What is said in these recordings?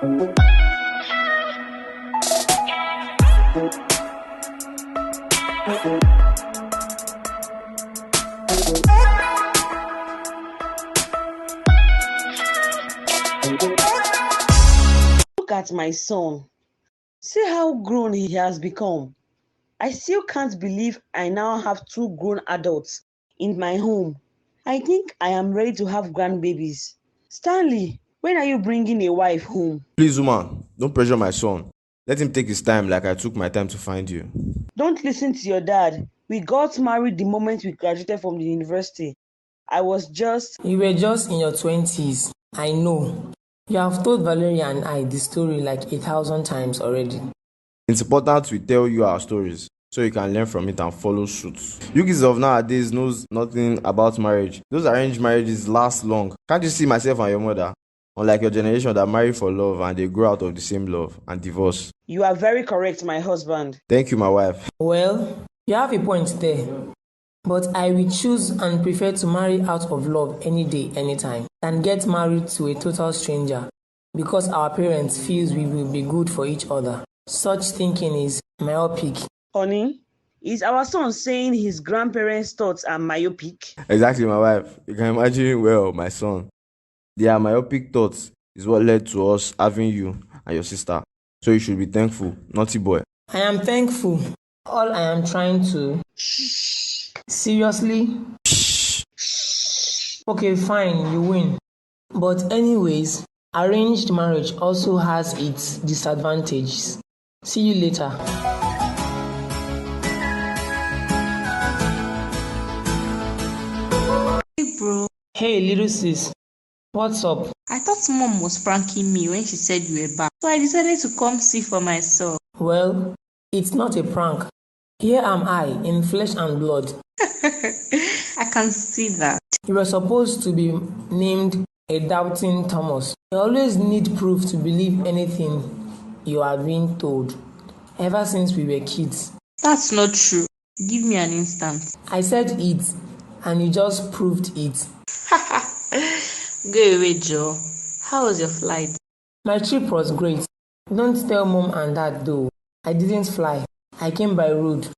Look at my son. See how grown he has become. I still can't believe I now have two grown adults in my home. I think I am ready to have grandbabies. Stanley, when are you bringing a wife home? Please, woman, don't pressure my son. Let him take his time like I took my time to find you. Don't listen to your dad. We got married the moment we graduated from the university. You were just in your 20s. I know. You have told Valeria and I the story like 1,000 times already. It's important we tell you our stories so you can learn from it and follow suit. You kids of nowadays knows nothing about marriage. Those arranged marriages last long. Can't you see myself and your mother? Unlike your generation that marry for love and they grow out of the same love and divorce. You are very correct, my husband. Thank you, my wife. Well, you have a point there. But I will choose and prefer to marry out of love any day, anytime, than get married to a total stranger because our parents feel we will be good for each other. Such thinking is myopic. Honey, is our son saying his grandparents' thoughts are myopic? Exactly, my wife. You can imagine well, my son. Their myopic thoughts is what led to us having you and your sister. So you should be thankful, naughty boy. I am thankful. All I am trying to... Seriously? Okay, fine, you win. But anyways, arranged marriage also has its disadvantages. See you later. Hey bro. Hey little sis. What's up? I thought mom was pranking me when she said you were back. So I decided to come see for myself. Well, it's not a prank. Here am I, in flesh and blood. I can see that. You were supposed to be named a doubting Thomas. You always need proof to believe anything you are being told. Ever since we were kids. That's not true. Give me an instant. I said it, and you just proved it. Go away, Joe. How was your flight? My trip was great. Don't tell mom and dad though. I didn't fly. I came by road.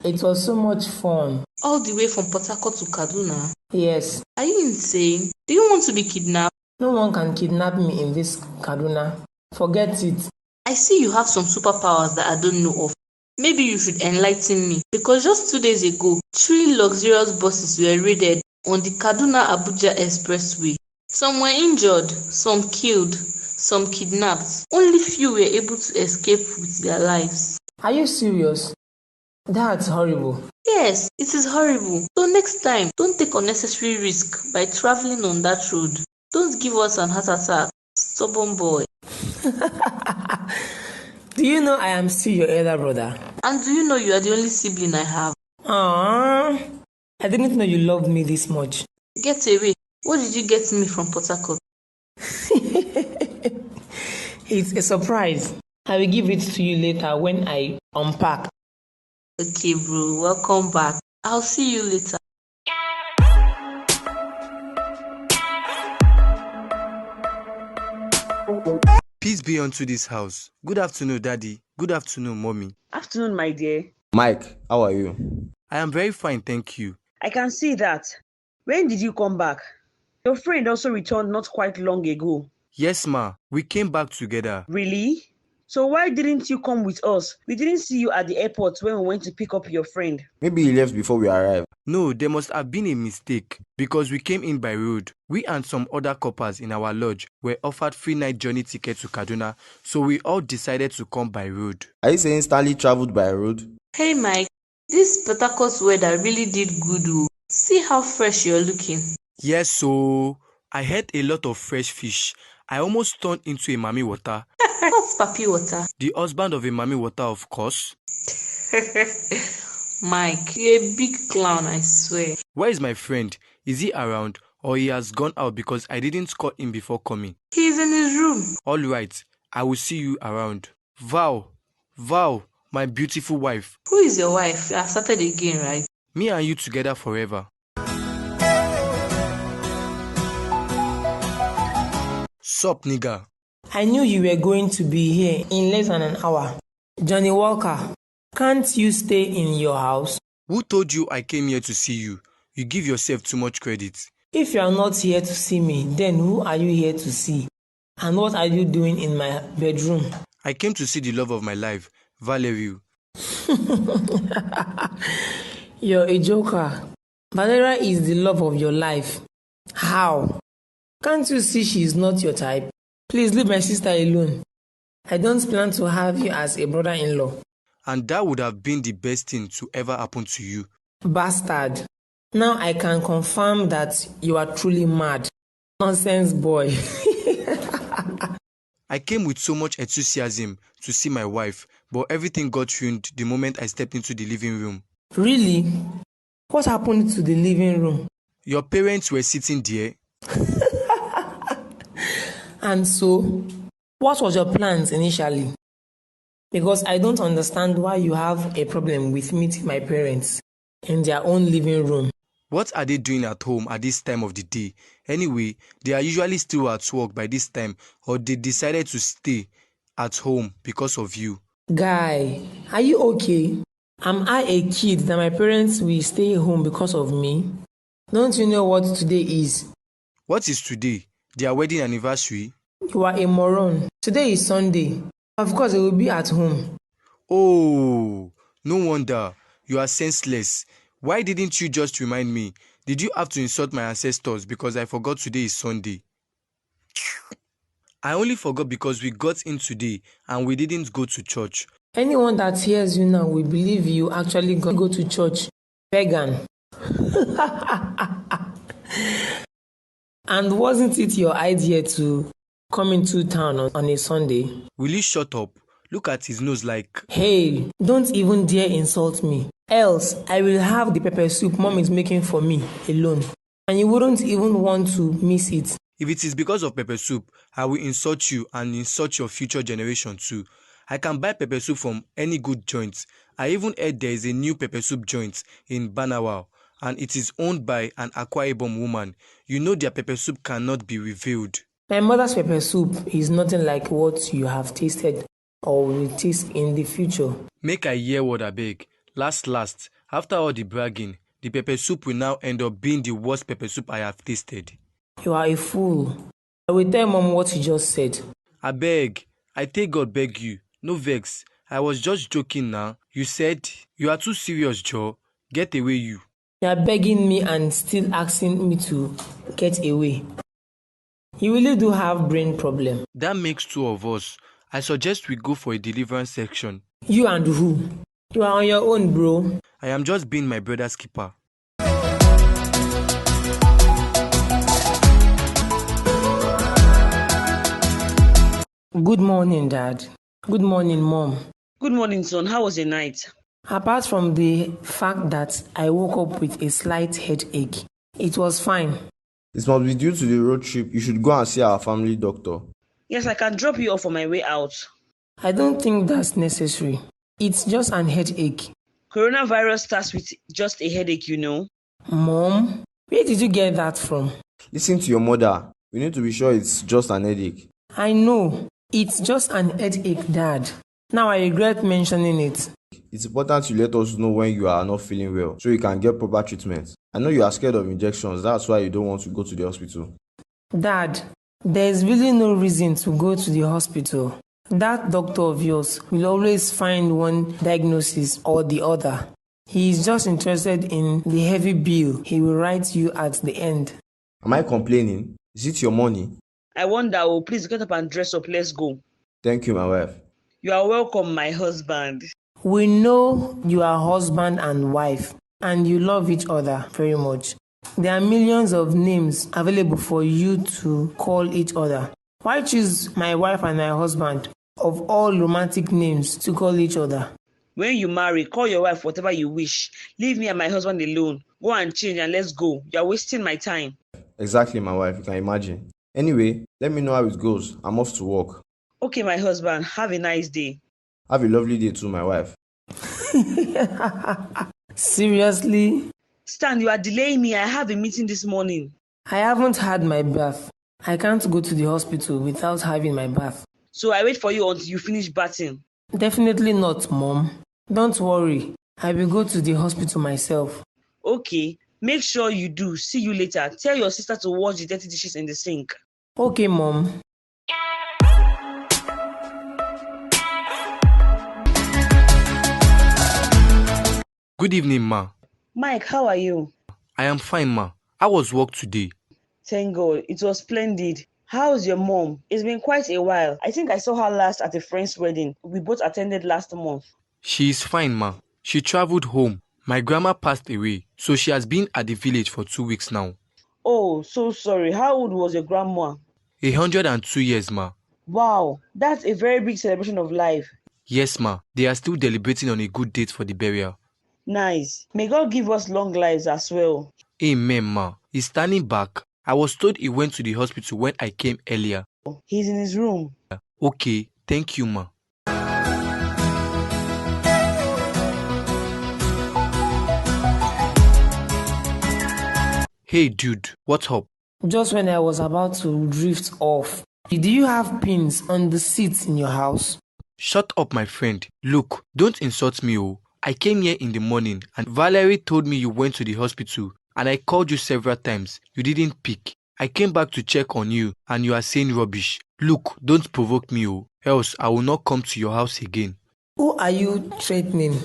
It was so much fun. All the way from Port Harcourt to Kaduna? Yes. Are you insane? Do you want to be kidnapped? No one can kidnap me in this Kaduna. Forget it. I see you have some superpowers that I don't know of. Maybe you should enlighten me. Because just 2 days ago, 3 luxurious buses were raided on the Kaduna-Abuja Expressway. Some were injured, some killed, some kidnapped. Only few were able to escape with their lives. Are you serious? That's horrible. Yes, it is horrible. So next time, don't take unnecessary risk by traveling on that road. Don't give us an heart attack, stubborn boy. Do you know I am still your elder brother? And do you know you are the only sibling I have? Aww. I didn't know you loved me this much. Get away. What did you get me from Port Harcourt? It's a surprise. I will give it to you later when I unpack. Okay, bro. Welcome back. I'll see you later. Peace be unto this house. Good afternoon, Daddy. Good afternoon, Mommy. Afternoon, my dear. Mike, how are you? I am very fine, thank you. I can see that. When did you come back? Your friend also returned not quite long ago. Yes, ma. We came back together. Really? So why didn't you come with us? We didn't see you at the airport when we went to pick up your friend. Maybe he left before we arrived. No, there must have been a mistake because we came in by road. We and some other couples in our lodge were offered free night journey tickets to Kaduna, so we all decided to come by road. Are you saying Stanley traveled by road? Hey, Mike. This Port Harcourt weather really did good. Oh. See how fresh you're looking. Yes, so I had a lot of fresh fish. I almost turned into a mami water. What's papi water? The husband of a mami water, of course. Mike, you're a big clown, I swear. Where is my friend? Is he around or he has gone out because I didn't call him before coming? He's in his room. All right, I will see you around. Val, my beautiful wife. Who is your wife? You have started again, right? Me and you together forever. Sup, nigga? I knew you were going to be here in less than an hour. Johnny Walker, can't you stay in your house? Who told you I came here to see you? You give yourself too much credit. If you are not here to see me, then who are you here to see? And what are you doing in my bedroom? I came to see the love of my life, Valerie. You're a joker. Valeria is the love of your life. How? Can't you see she is not your type? Please leave my sister alone. I don't plan to have you as a brother-in-law. And that would have been the best thing to ever happen to you. Bastard. Now I can confirm that you are truly mad. Nonsense boy. I came with so much enthusiasm to see my wife, but everything got ruined the moment I stepped into the living room. Really? What happened to the living room? Your parents were sitting there. And so, what was your plans initially? Because I don't understand why you have a problem with meeting my parents in their own living room. What are they doing at home at this time of the day? Anyway, they are usually still at work by this time, or they decided to stay at home because of you. Guy, are you okay? Am I a kid that my parents will stay home because of me? Don't you know what today is? What is today? Their wedding anniversary? You are a moron. Today is Sunday. Of course, they will be at home. Oh, no wonder. You are senseless. Why didn't you just remind me? Did you have to insult my ancestors because I forgot today is Sunday? I only forgot because we got in today and we didn't go to church. Anyone that hears you now will believe you actually go to church. Pagan. And wasn't it your idea to come into town on a Sunday? Will you shut up? Look at his nose like... Hey, don't even dare insult me. Else, I will have the pepper soup mom is making for me alone. And you wouldn't even want to miss it. If it is because of pepper soup, I will insult you and insult your future generation too. I can buy pepper soup from any good joint. I even heard there is a new pepper soup joint in Banawao, and it is owned by an Akwa Ibom woman. You know their pepper soup cannot be revealed. My mother's pepper soup is nothing like what you have tasted or will taste in the future. Make I hear what I beg. Last, after all the bragging, the pepper soup will now end up being the worst pepper soup I have tasted. You are a fool. I will tell mom what you just said. I beg. I take God beg you. No vex. I was just joking now. You said, you are too serious, Joe. Get away you. You are begging me and still asking me to get away. You really do have brain problem. That makes two of us. I suggest we go for a deliverance section. You and who? You are on your own, bro. I am just being my brother's keeper. Good morning, Dad. Good morning, Mom. Good morning, son. How was your night? Apart from the fact that I woke up with a slight headache, it was fine. It must be due to the road trip. You should go and see our family doctor. Yes, I can drop you off on my way out. I don't think that's necessary. It's just an headache. Coronavirus starts with just a headache, you know. Mom, where did you get that from? Listen to your mother. We need to be sure it's just an headache. I know. It's just an headache, Dad. Now I regret mentioning it. It's important you let us know when you are not feeling well so you can get proper treatment. I know you are scared of injections. That's why you don't want to go to the hospital. Dad, there's really no reason to go to the hospital. That doctor of yours will always find one diagnosis or the other. He is just interested in the heavy bill he will write you at the end. Am I complaining? Is it your money? I wonder, oh, please get up and dress up. Let's go. Thank you, my wife. You are welcome, my husband. We know you are husband and wife, and you love each other very much. There are millions of names available for you to call each other. Why choose my wife and my husband of all romantic names to call each other? When you marry, call your wife whatever you wish. Leave me and my husband alone. Go and change and let's go. You are wasting my time. Exactly, my wife. You can imagine. Anyway, let me know how it goes. I'm off to work. Okay, my husband. Have a nice day. Have a lovely day too, my wife. Seriously? Stan, you are delaying me. I have a meeting this morning. I haven't had my bath. I can't go to the hospital without having my bath. So I wait for you until you finish bathing. Definitely not, Mom. Don't worry. I will go to the hospital myself. Okay, make sure you do. See you later. Tell your sister to wash the dirty dishes in the sink. Okay, Mom. Good evening, ma. Mike, how are you? I am fine, ma. How was work today? Thank God, it was splendid. How's your mom? It's been quite a while. I think I saw her last at a friend's wedding. We both attended last month. She is fine, ma. She traveled home. My grandma passed away, so she has been at the village for 2 weeks now. Oh, so sorry. How old was your grandma? 102 years, ma. Wow, that's a very big celebration of life. Yes, ma. They are still deliberating on a good date for the burial. Nice. May God give us long lives as well. Amen, ma. He's standing back. I was told he went to the hospital when I came earlier. He's in his room. Okay, thank you, ma. Hey, dude, what's up? Just when I was about to drift off, do you have pins on the seats in your house? Shut up, my friend. Look, don't insult me, oh. I came here in the morning and Valerie told me you went to the hospital and I called you several times. You didn't pick. I came back to check on you and you are saying rubbish. Look, don't provoke me, oh. Else I will not come to your house again. Who are you threatening?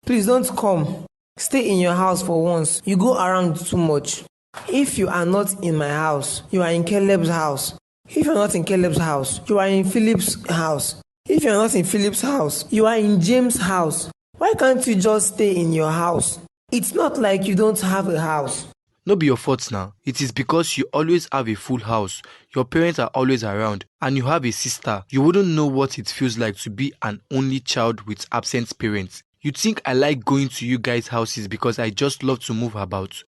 Please don't come. Stay in your house for once. You go around too much. If you are not in my house, you are in Caleb's house. If you're not in Caleb's house, you are in Philip's house. If you're not in Philip's house, you are in James' house. Why can't you just stay in your house? It's not like you don't have a house. No be your fault now. It is because you always have a full house. Your parents are always around and you have a sister. You wouldn't know what it feels like to be an only child with absent parents. You think I like going to you guys' houses because I just love to move about.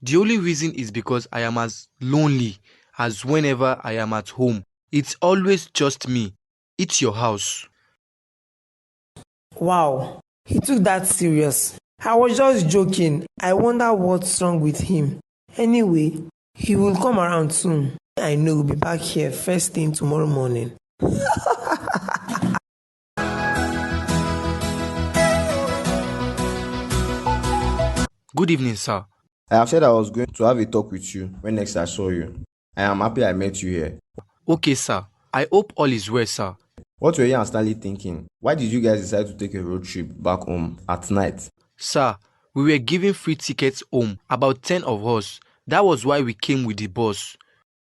The only reason is because I am as lonely as whenever I am at home. It's always just me. It's your house. Wow, he took that serious. I was just joking. I wonder what's wrong with him. Anyway, he will come around soon. I know he'll be back here first thing tomorrow morning. Good evening, sir. I have said I was going to have a talk with you when next I saw you. I am happy I met you here. Okay, sir. I hope all is well, sir. What were you and Stanley thinking? Why did you guys decide to take a road trip back home at night? Sir, we were given free tickets home, about 10 of us. That was why we came with the bus.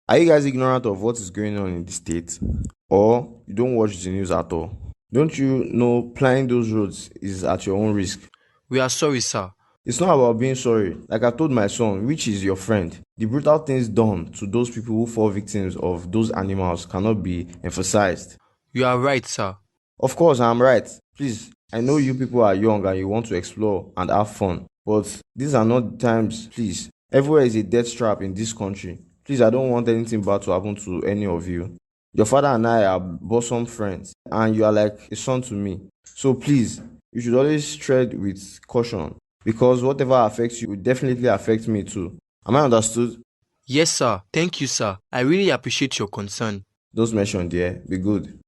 Are you guys ignorant of what is going on in the state? Or you don't watch the news at all? Don't you know plying those roads is at your own risk? We are sorry, sir. It's not about being sorry. Like I told my son, which is your friend, the brutal things done to those people who fall victims of those animals cannot be emphasized. You are right, sir. Of course, I'm right. Please, I know you people are young and you want to explore and have fun, but these are not the times, please. Everywhere is a death trap in this country. Please, I don't want anything bad to happen to any of you. Your father and I are bosom friends, and you are like a son to me. So please, you should always tread with caution, because whatever affects you will definitely affect me too. Am I understood? Yes, sir. Thank you, sir. I really appreciate your concern. Those mentioned there, be good.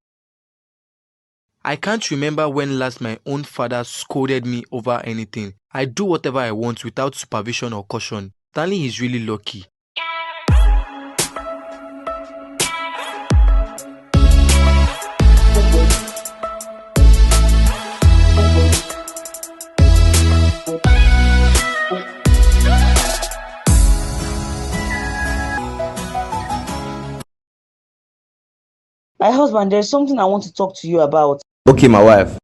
I can't remember when last my own father scolded me over anything. I do whatever I want without supervision or caution. Stanley is really lucky. My husband, there's something I want to talk to you about. Okay, my wife.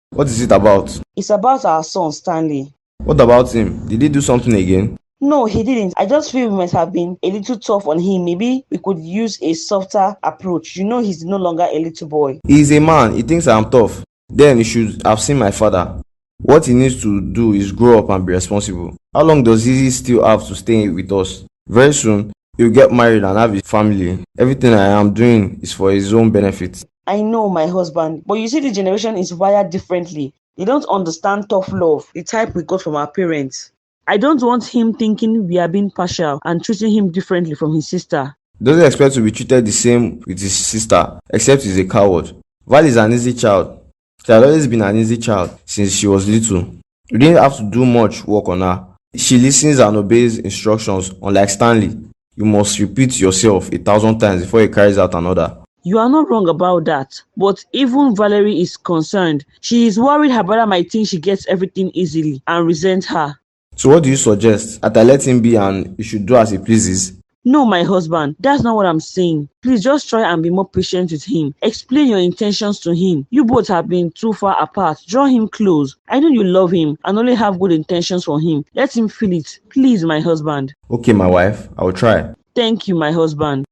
What is it about? It's about our son, Stanley. What about him? Did he do something again? No, he didn't. I just feel we must have been a little tough on him. Maybe we could use a softer approach. You know, he's no longer a little boy. He's a man. He thinks I'm tough. Then he should have seen my father. What he needs to do is grow up and be responsible. How long does he still have to stay with us? Very soon, he'll get married and have his family. Everything I am doing is for his own benefit. I know, my husband, but you see, the generation is wired differently. They don't understand tough love, the type we got from our parents. I don't want him thinking we are being partial and treating him differently from his sister. He doesn't expect to be treated the same with his sister, except he's a coward. Val is an easy child. She had always been an easy child since she was little. You didn't have to do much work on her. She listens and obeys instructions, unlike Stanley. You must repeat yourself 1,000 times before he carries out an order. You are not wrong about that. But even Valerie is concerned. She is worried her brother might think she gets everything easily and resent her. So what do you suggest? That I let him be and you should do as he pleases? No, my husband, that's not what I'm saying. Please just try and be more patient with him. Explain your intentions to him. You both have been too far apart. Draw him close. I know you love him and only have good intentions for him. Let him feel it. Please, my husband. Okay, my wife, I will try. Thank you, my husband.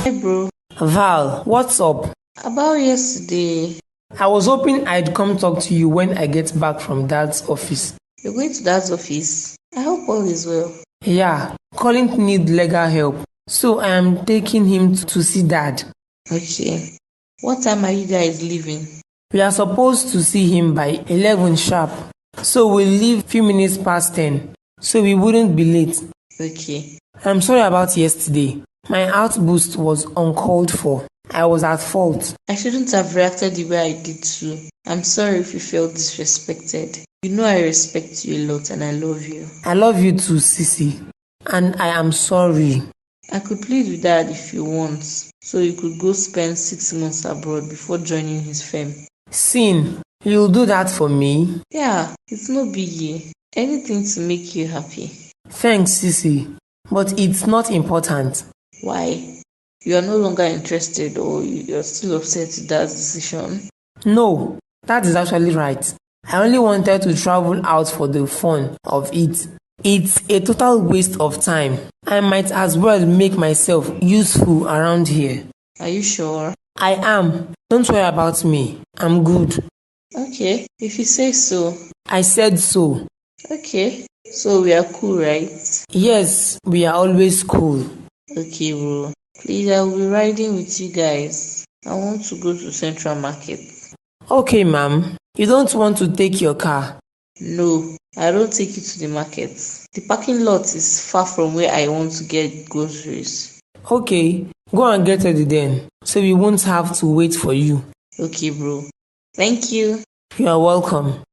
Hey bro, Val, what's up? about yesterday. I was hoping I'd come talk to you when I get back from Dad's office. You're going to Dad's office. I hope all is well. Yeah, Colin need legal help, so I am taking him to see Dad. Okay. What time are you guys leaving? We are supposed to see him by 11 sharp, so we'll leave few minutes past 10, so we wouldn't be late. Okay. I'm sorry about yesterday. My outburst was uncalled for. I was at fault. I shouldn't have reacted the way I did too. I'm sorry if you felt disrespected. You know I respect you a lot and I love you. I love you too, Sissy. And I am sorry. I could plead with Dad if you want, so you could go spend 6 months abroad before joining his firm. Sin, you'll do that for me? Yeah, it's no biggie. Anything to make you happy. Thanks, Sissy. But it's not important. Why? You are no longer interested or you're still upset with Dad's decision? No, that is actually right. I only wanted to travel out for the fun of it. It's a total waste of time. I might as well make myself useful around here. Are you sure? I am. Don't worry about me. I'm good. Okay, if you say so. I said so. Okay, so we are cool, right? Yes, we are always cool. Okay, bro. Please, I will be riding with you guys. I want to go to Central Market. Okay, ma'am. You don't want to take your car? No, I don't take you to the market. The parking lot is far from where I want to get groceries. Okay, go and get ready then, so we won't have to wait for you. Okay, bro. Thank you. You are welcome.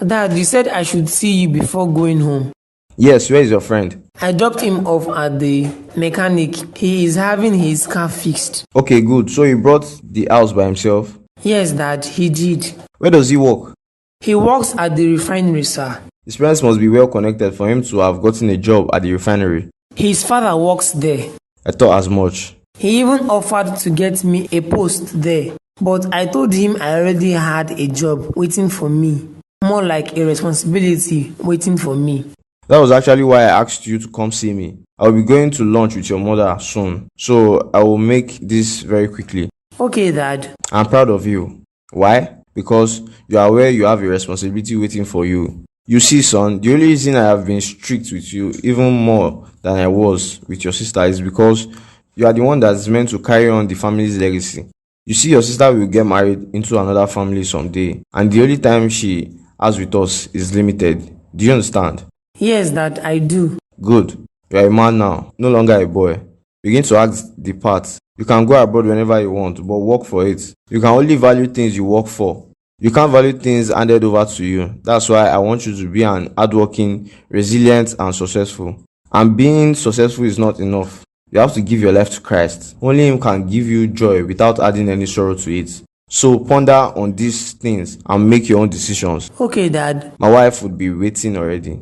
Dad, you said I should see you before going home. Yes, where is your friend? I dropped him off at the mechanic. He is having his car fixed. Okay, good. So he brought the house by himself? Yes, Dad, he did. Where does he work? He works at the refinery, sir. His parents must be well connected for him to have gotten a job at the refinery. His father works there. I thought as much. He even offered to get me a post there, but I told him I already had a job waiting for me. More like a responsibility waiting for me. That was actually why I asked you to come see me. I will be going to lunch with your mother soon, so I will make this very quickly. Okay, Dad. I'm proud of you. Why? Because you are aware you have a responsibility waiting for you. You see, son, the only reason I have been strict with you even more than I was with your sister is because you are the one that is meant to carry on the family's legacy. You see, your sister will get married into another family someday, and the only time she has with us is limited. Do you understand? Yes, Dad, I do. Good. You are a man now, no longer a boy. Begin to act the part. You can go abroad whenever you want, but work for it. You can only value things you work for. You can't value things handed over to you. That's why I want you to be an hardworking, resilient, and successful. And being successful is not enough. You have to give your life to Christ. Only Him can give you joy without adding any sorrow to it. So ponder on these things and make your own decisions. Okay, Dad. My wife would be waiting already.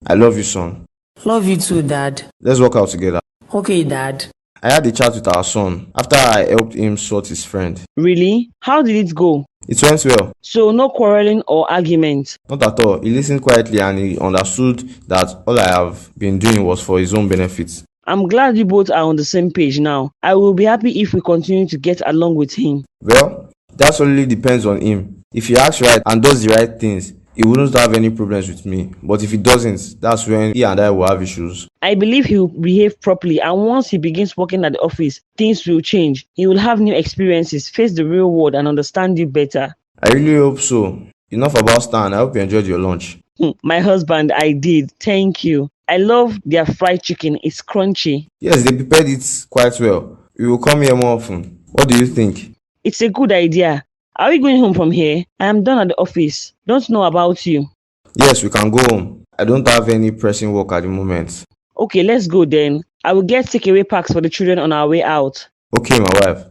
I love you, son. Love you too, Dad. Let's work out together. Okay, Dad. I had a chat with our son after I helped him sort his friend. Really? How did it go? It went well. So no quarreling or argument? Not at all. He listened quietly and he understood that all I have been doing was for his own benefit. I'm glad you both are on the same page now. I will be happy if we continue to get along with him. Well, that solely depends on him. If he acts right and does the right things, he wouldn't have any problems with me. But if he doesn't, that's when he and I will have issues. I believe he will behave properly, and once he begins working at the office, things will change. He will have new experiences, face the real world, and understand you better. I really hope so. Enough about Stan. I hope you enjoyed your lunch. My husband, I did. Thank you. I love their fried chicken. It's crunchy. Yes, they prepared it quite well. We will come here more often. What do you think? It's a good idea. Are we going home from here? I am done at the office. Don't know about you. Yes, we can go home. I don't have any pressing work at the moment. Okay, let's go then. I will get takeaway packs for the children on our way out. Okay, my wife.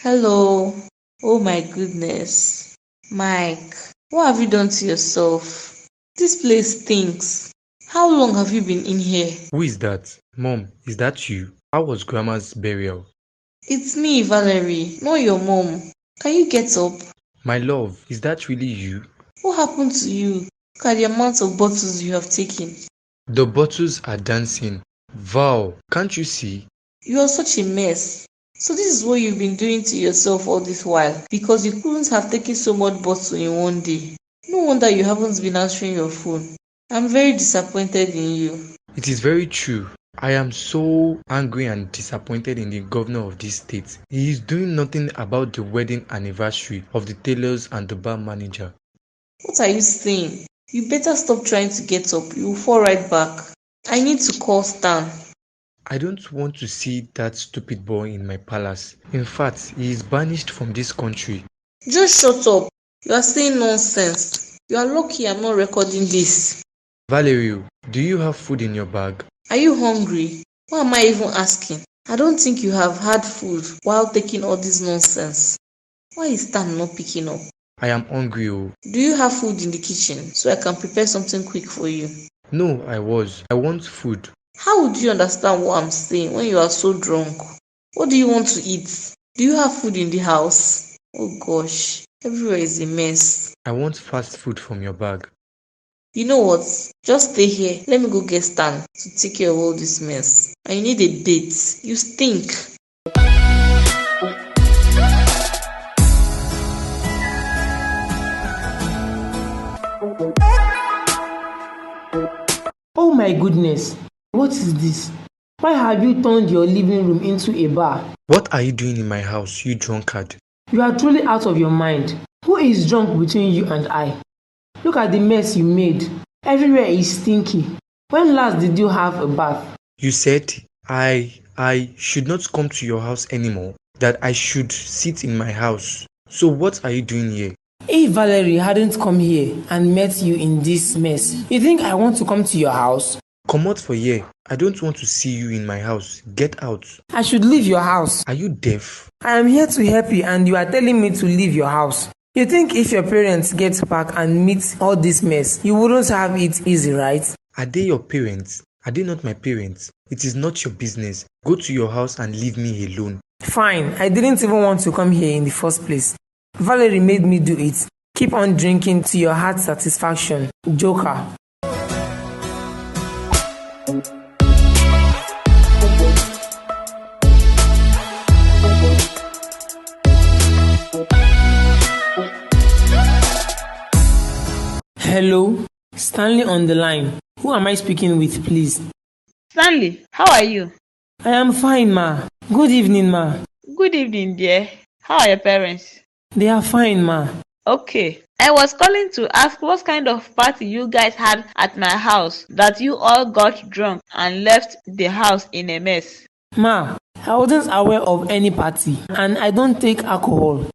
Hello. Oh my goodness. Mike, what have you done to yourself? This place stinks. How long have you been in here? Who is that? Mom, is that you? How was Grandma's burial? It's me, Valerie, not your mom. Can you get up? My love, is that really you? What happened to you? Look at the amount of bottles you have taken. The bottles are dancing. Val, can't you see? You are such a mess. So this is what you've been doing to yourself all this while because you couldn't have taken so much bottle in one day. No wonder you haven't been answering your phone. I'm very disappointed in you. It is very true. I am so angry and disappointed in the governor of this state. He is doing nothing about the wedding anniversary of the tailors and the bar manager. What are you saying? You better stop trying to get up. You will fall right back. I need to call Stan. I don't want to see that stupid boy in my palace. In fact, he is banished from this country. Just shut up. You are saying nonsense. You are lucky I'm not recording this. Valerio, do you have food in your bag? Are you hungry? Why am I even asking? I don't think you have had food while taking all this nonsense. Why is Stan not picking up? I am hungry. Oh. Do you have food in the kitchen so I can prepare something quick for you? No, I want food. How would you understand what I'm saying when you are so drunk? What do you want to eat? Do you have food in the house? Oh gosh, everywhere is a mess. I want fast food from your bag. You know what? Just stay here. Let me go get Stan to take care of all this mess. I need a date. You stink. Oh my goodness, what is this? Why have you turned your living room into a bar? What are you doing in my house, you drunkard? You are truly out of your mind. Who is drunk between you and I? Look at the mess you made. Everywhere is stinky. When last did you have a bath? You said I should not come to your house anymore, that I should sit in my house. So what are you doing here? If Valerie hadn't come here and met you in this mess, you think I want to come to your house? Come out for here. I don't want to see you in my house. Get out. I should leave your house. Are you deaf? I am here to help you and you are telling me to leave your house. You think if your parents get back and meet all this mess, you wouldn't have it easy, right? Are they your parents? Are they not my parents? It is not your business. Go to your house and leave me alone. Fine, I didn't even want to come here in the first place. Valerie made me do it. Keep on drinking to your heart's satisfaction. Joker. Hello, Stanley on the line. Who am I speaking with, please? Stanley, how are you? I am fine, ma. Good evening, ma. Good evening, dear. How are your parents? They are fine, ma. Okay. I was calling to ask what kind of party you guys had at my house that you all got drunk and left the house in a mess. Ma, I wasn't aware of any party and I don't take alcohol.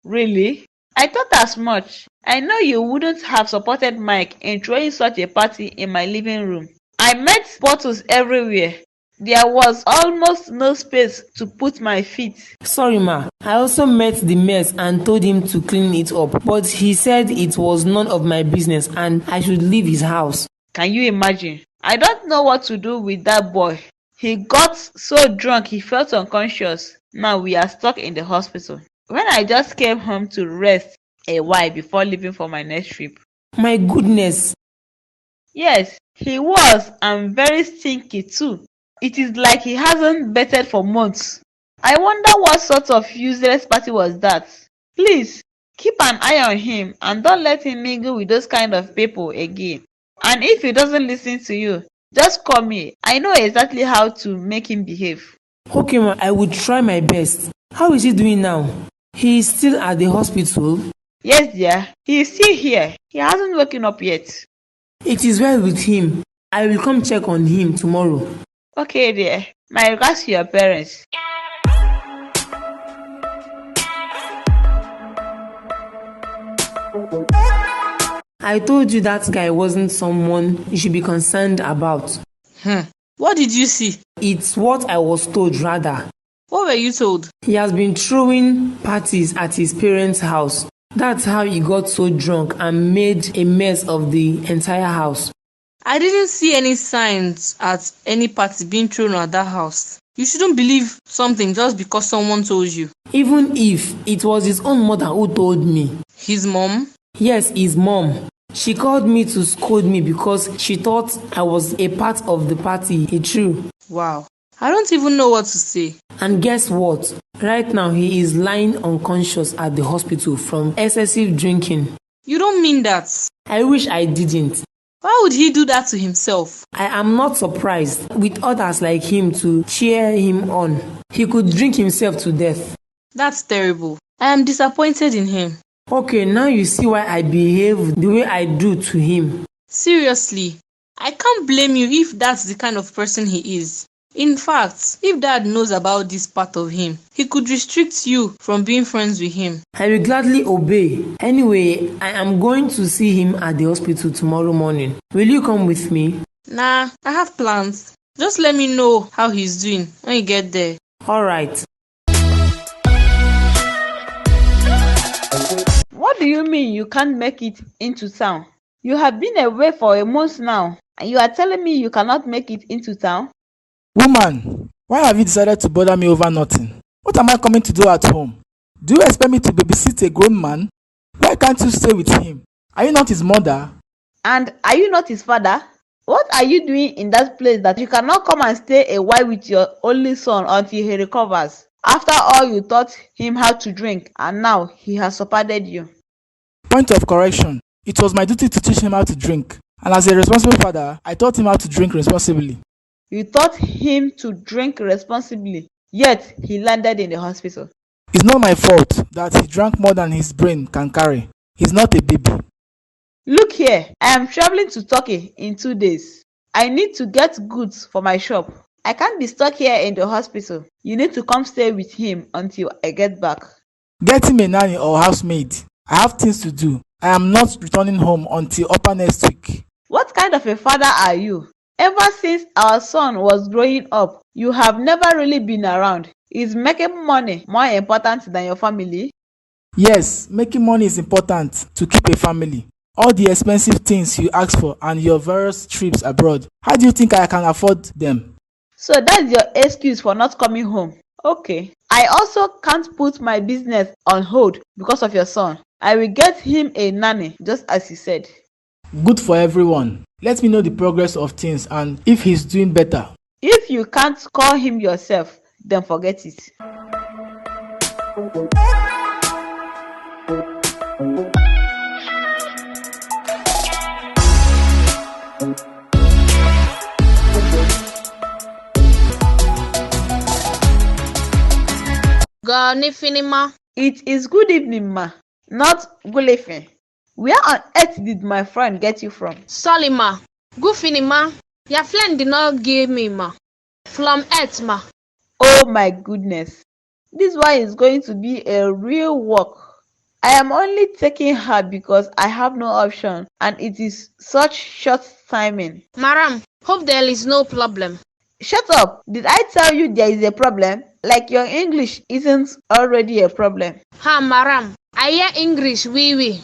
Really? I thought as much. I know you wouldn't have supported Mike in throwing such a party in my living room. I met bottles everywhere. There was almost no space to put my feet. Sorry, ma. I also met the mess and told him to clean it up, but he said it was none of my business and I should leave his house. Can you imagine? I don't know what to do with that boy. He got so drunk he felt unconscious. Now we are stuck in the hospital. When I just came home to rest a while before leaving for my next trip. My goodness. Yes, he was, and very stinky too. It is like he hasn't betted for months. I wonder what sort of useless party was that. Please, keep an eye on him and don't let him mingle with those kind of people again. And if he doesn't listen to you, just call me. I know exactly how to make him behave. Okay, ma, I will try my best. How is he doing now? He is still at the hospital? Yes, dear. He is still here. He hasn't woken up yet. It is well with him. I will come check on him tomorrow. Okay, dear. My regards to your parents. I told you that guy wasn't someone you should be concerned about. What did you see? It's what I was told, rather. What were you told? He has been throwing parties at his parents' house. That's how he got so drunk and made a mess of the entire house. I didn't see any signs at any party being thrown at that house. You shouldn't believe something just because someone told you. Even if it was his own mother who told me. His mom? Yes, his mom. She called me to scold me because she thought I was a part of the party he threw. Wow. I don't even know what to say. And guess what? Right now he is lying unconscious at the hospital from excessive drinking. You don't mean that. I wish I didn't. Why would he do that to himself? I am not surprised with others like him to cheer him on. He could drink himself to death. That's terrible. I am disappointed in him. Okay, now you see why I behave the way I do to him. Seriously, I can't blame you if that's the kind of person he is. In fact, if Dad knows about this part of him, he could restrict you from being friends with him. I will gladly obey. Anyway, I am going to see him at the hospital tomorrow morning. Will you come with me? Nah, I have plans. Just let me know how he's doing when you get there. Alright. What do you mean you can't make it into town? You have been away for a month now, and you are telling me you cannot make it into town? Woman, why have you decided to bother me over nothing? What am I coming to do at home? Do you expect me to babysit a grown man? Why can't you stay with him? Are you not his mother? And are you not his father? What are you doing in that place that you cannot come and stay a while with your only son until he recovers? After all, you taught him how to drink, and now he has surpassed you. Point of correction. It was my duty to teach him how to drink. And as a responsible father, I taught him how to drink responsibly. You taught him to drink responsibly, yet he landed in the hospital. It's not my fault that he drank more than his brain can carry. He's not a baby. Look here, I am traveling to Turkey in 2 days. I need to get goods for my shop. I can't be stuck here in the hospital. You need to come stay with him until I get back. Get him a nanny or housemaid. I have things to do. I am not returning home until upper next week. What kind of a father are you? Ever since our son was growing up, you have never really been around. Is making money more important than your family? Yes, making money is important to keep a family. All the expensive things you ask for and your various trips abroad, how do you think I can afford them? So that's your excuse for not coming home. Okay. I also can't put my business on hold because of your son. I will get him a nanny, just as you said. Good for everyone. Let me know the progress of things and if he's doing better. If you can't call him yourself, then forget it. It is good evening, ma, not good evening. Where on earth did my friend get you from? Sorry, ma. Good feeling, ma. Your friend did not give me, ma. From earth, ma. Oh my goodness. This one is going to be a real work. I am only taking her because I have no option and it is such short timing. Madam, hope there is no problem. Shut up! Did I tell you there is a problem? Like your English isn't already a problem. Ha, madam. I hear English, wee.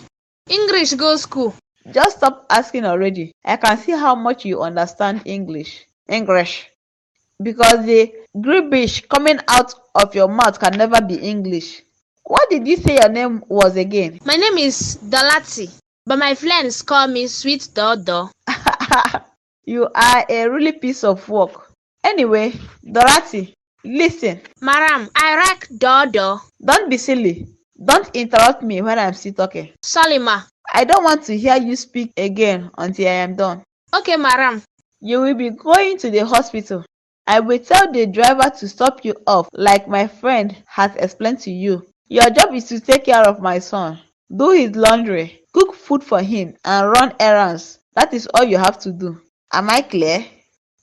English go school. Just stop asking already. I can see how much you understand English. Because the gibberish coming out of your mouth can never be English. What did you say your name was again? My name is Dorati, but my friends call me Sweet Dodo. You are a really piece of work. Anyway, Dorati, listen. Madam, I like Dodo. Don't be silly. Don't interrupt me when I'm still talking. Sorry, ma. I don't want to hear you speak again until I am done. Okay, madam. You will be going to the hospital. I will tell the driver to stop you off like my friend has explained to you. Your job is to take care of my son, do his laundry, cook food for him, and run errands. That is all you have to do. Am I clear?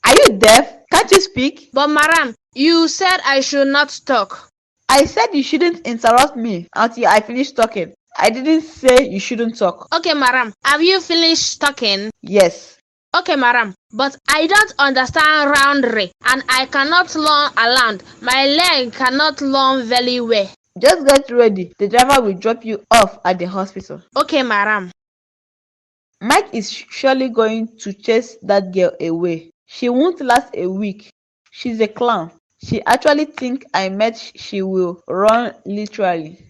Are you deaf? Can't you speak? But madam, you said I should not talk. I said you shouldn't interrupt me until I finish talking. I didn't say you shouldn't talk. Okay, madam. Have you finished talking? Yes. Okay, madam. But I don't understand roundry, and I cannot learn around. My leg cannot learn very well. Just get ready. The driver will drop you off at the hospital. Okay, madam. Mike is surely going to chase that girl away. She won't last a week. She's a clown. She actually thinks I meant she will run literally.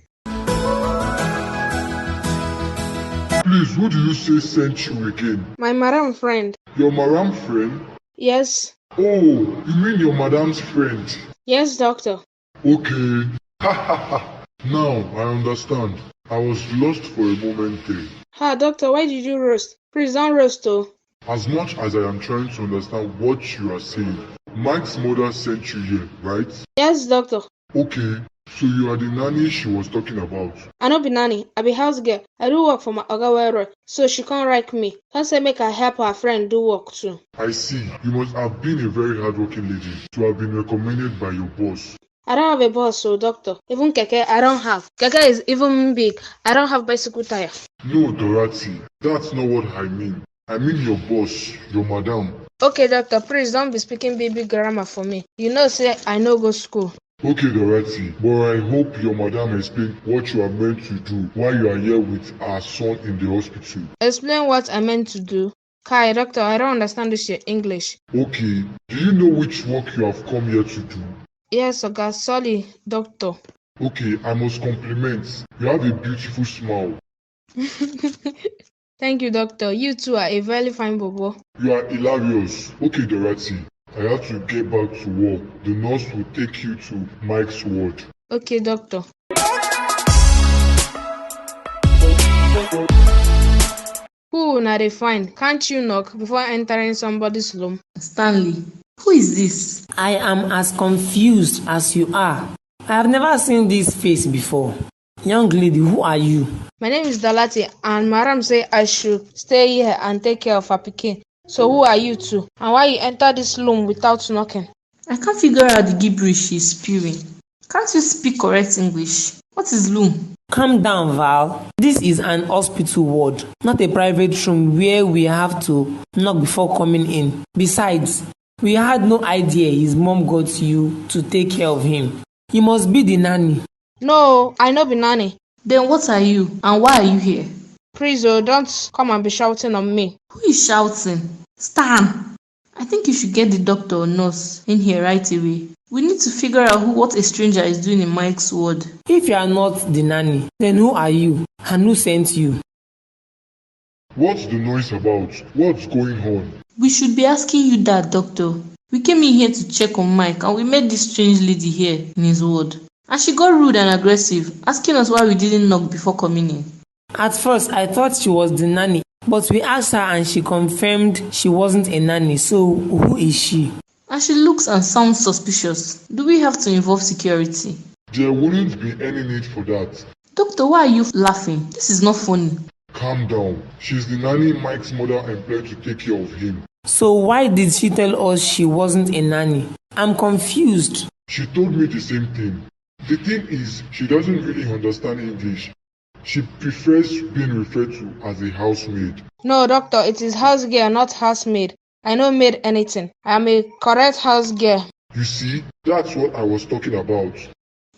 Please, who do you say sent you again? My madam friend. Your madam friend? Yes. Oh, you mean your madam's friend? Yes, doctor. Okay. Ha ha ha. Now I understand. I was lost for a moment there. Ha, doctor, why did you roast? Please don't roast, oh. As much as I am trying to understand what you are saying, Mike's mother sent you here, right? Yes, doctor. Okay, so you are the nanny she was talking about. I no be nanny, I be house girl. I do work for my oga well, so she can't like me. Can't say make her help her friend do work too. I see. You must have been a very hardworking lady to have been recommended by your boss. I don't have a boss, so doctor. Even keke, I don't have. Keke is even big. I don't have bicycle tire. No, Dorati, that's not what I mean. I mean your boss, your madam. Okay, doctor, please don't be speaking baby grammar for me. You know, say I no go school. Okay, Dorati, but I hope your madam explained what you are meant to do while you are here with our son in the hospital. Explain what I meant to do. Kai, doctor, I don't understand this your English. Okay, do you know which work you have come here to do? Yes, okay, sorry, doctor. Okay, I must compliment. You have a beautiful smile. Thank you, doctor. You too are a very fine bobo. You are hilarious. Okay, Dorati, I have to get back to work. The nurse will take you to Mike's ward. Okay, doctor. Who na dey fine? Can't you knock before entering somebody's room? Stanley, who is this? I am as confused as you are. I have never seen this face before. Young lady, who are you? My name is Dorati, and madam say I should stay here and take care of her pikin. So who are you two? And why you enter this room without knocking? I can't figure out the gibberish she's spewing. Can't you speak correct English? What is loom? Calm down, Val. This is an hospital ward, not a private room where we have to knock before coming in. Besides, we had no idea his mom got you to take care of him. You must be the nanny. No, I no be nanny. Then what are you, and why are you here? Please, oh, don't come and be shouting on me. Who is shouting? Stan! I think you should get the doctor or nurse in here right away. We need to figure out what a stranger is doing in Mike's ward. If you are not the nanny, then who are you? And who sent you? What's the noise about? What's going on? We should be asking you that, doctor. We came in here to check on Mike, and we met this strange lady here in his ward. And she got rude and aggressive, asking us why we didn't knock before coming in. At first, I thought she was the nanny, but we asked her and she confirmed she wasn't a nanny. So, who is she? And she looks and sounds suspicious. Do we have to involve security? There wouldn't be any need for that. Doctor, why are you laughing? This is not funny. Calm down. She's the nanny Mike's mother employed to take care of him. So why did she tell us she wasn't a nanny? I'm confused. She told me the same thing. The thing is, she doesn't really understand English. She prefers being referred to as a housemaid. No, doctor, it is house girl, not housemaid. I no made anything. I am a correct house girl. You see, that's what I was talking about.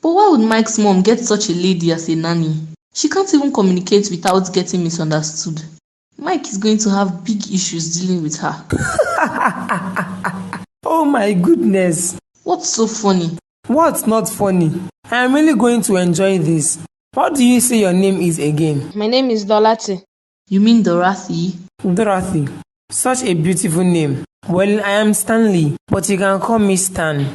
But why would Mike's mom get such a lady as a nanny? She can't even communicate without getting misunderstood. Mike is going to have big issues dealing with her. Oh my goodness. What's so funny? What's not funny? I am really going to enjoy this. What do you say your name is again? My name is Dorati. You mean Dorothy? Dorothy. Such a beautiful name. Well, I am Stanley, but you can call me Stan.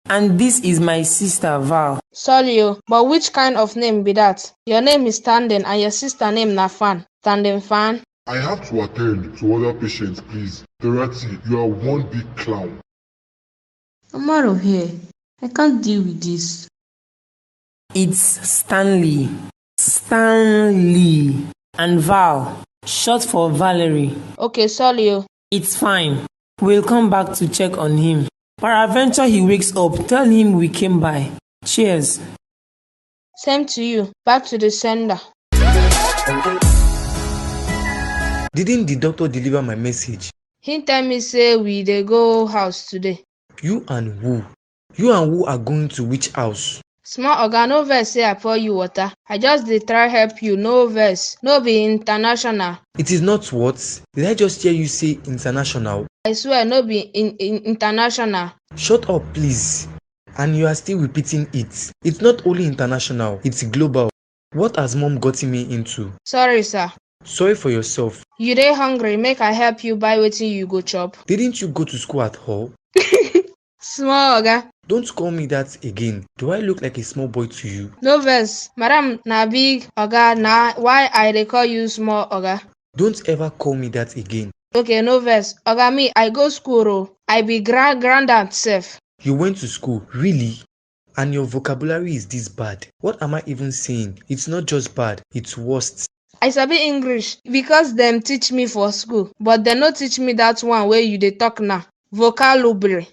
And this is my sister Val. Sorry, but which kind of name be that? Your name is Standing and your sister name na Fan. Standing Fan? I have to attend to other patients, please. Dorati, you are one big clown. I'm out of here. I can't deal with this. It's Stanley. Stanley. And Val. Short for Valerie. Okay, sorry. It's fine. We'll come back to check on him. Peradventure he wakes up, tell him we came by. Cheers. Same to you. Back to the sender. Didn't the doctor deliver my message? He tell me say we dey go house today. You and who? You and who are going to which house? Small oga, no vex say I pour you water. I just dey try help you, no vex. No be international. It is not what? Did I just hear you say international? I swear no be international. Shut up, please. And you are still repeating it. It's not only international, it's global. What has mom gotten me into? Sorry, sir. Sorry for yourself. You dey hungry, make I help you buy wetin you go chop. Didn't you go to school at all? Small oga. Don't call me that again. Do I look like a small boy to you? No vex. Madam na big oga, na why I dey call you small oga. Don't ever call me that again. Okay, no vex. Oga, me, I go school o. I be granddad sef. You went to school, really? And your vocabulary is this bad. What am I even saying? It's not just bad, it's worst. I sabi English because dem teach me for school, but dem no teach me that one wey you dey talk now. Vocabulary.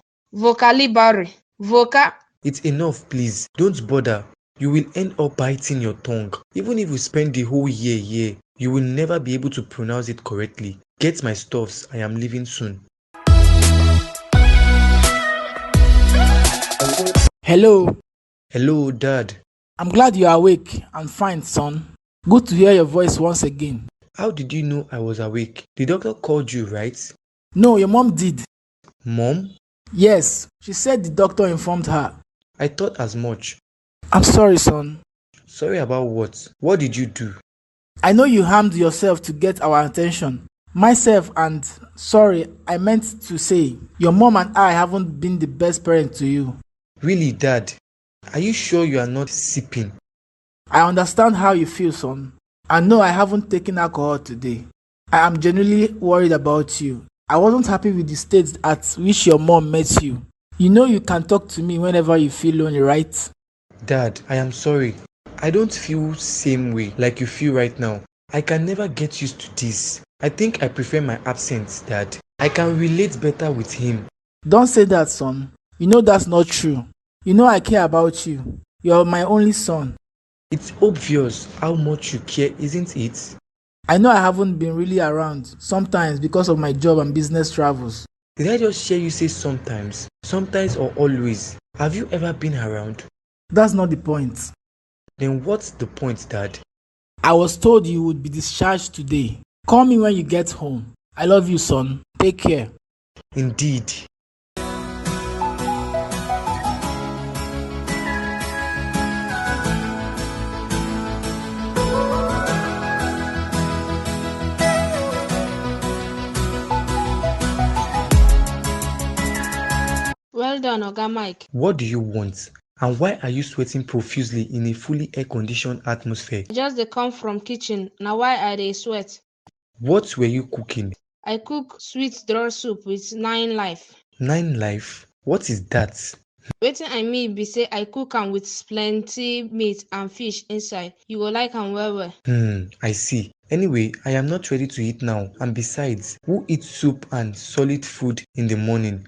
It's enough, please. Don't bother. You will end up biting your tongue. Even if you spend the whole year here, you will never be able to pronounce it correctly. Get my stuffs. I am leaving soon. Hello. Hello, Dad. I'm glad you're awake and fine, son. Good to hear your voice once again. How did you know I was awake? The doctor called you, right? No, your mom did. Mom? Yes, she said the doctor informed her. I thought as much. I'm sorry, son. Sorry about what? What did you do? I know you harmed yourself to get our attention. Myself and sorry, I meant to say, your mom and I haven't been the best parent to you. Really, Dad? Are you sure you are not sipping? I understand how you feel, son. I know I haven't taken alcohol today. I am genuinely worried about you. I wasn't happy with the state at which your mom met you. You know you can talk to me whenever you feel lonely, right? Dad, I am sorry. I don't feel same way like you feel right now. I can never get used to this. I think I prefer my absence, Dad. I can relate better with him. Don't say that, son. You know that's not true. You know I care about you. You're my only son. It's obvious how much you care, isn't it? I know I haven't been really around, sometimes because of my job and business travels. Did I just hear you say sometimes? Sometimes or always? Have you ever been around? That's not the point. Then what's the point, Dad? I was told you would be discharged today. Call me when you get home. I love you, son. Take care. Indeed. Well done, Oga Mike. What do you want? And why are you sweating profusely in a fully air-conditioned atmosphere? I just dey come from kitchen, na why I dey sweat. What were you cooking? I cook sweet draw soup with 9 life. 9 life? What is that? Wetin I mean be say I cook am with plenty meat and fish inside. You go like am well well. I see. Anyway, I am not ready to eat now. And besides, who eats soup and solid food in the morning?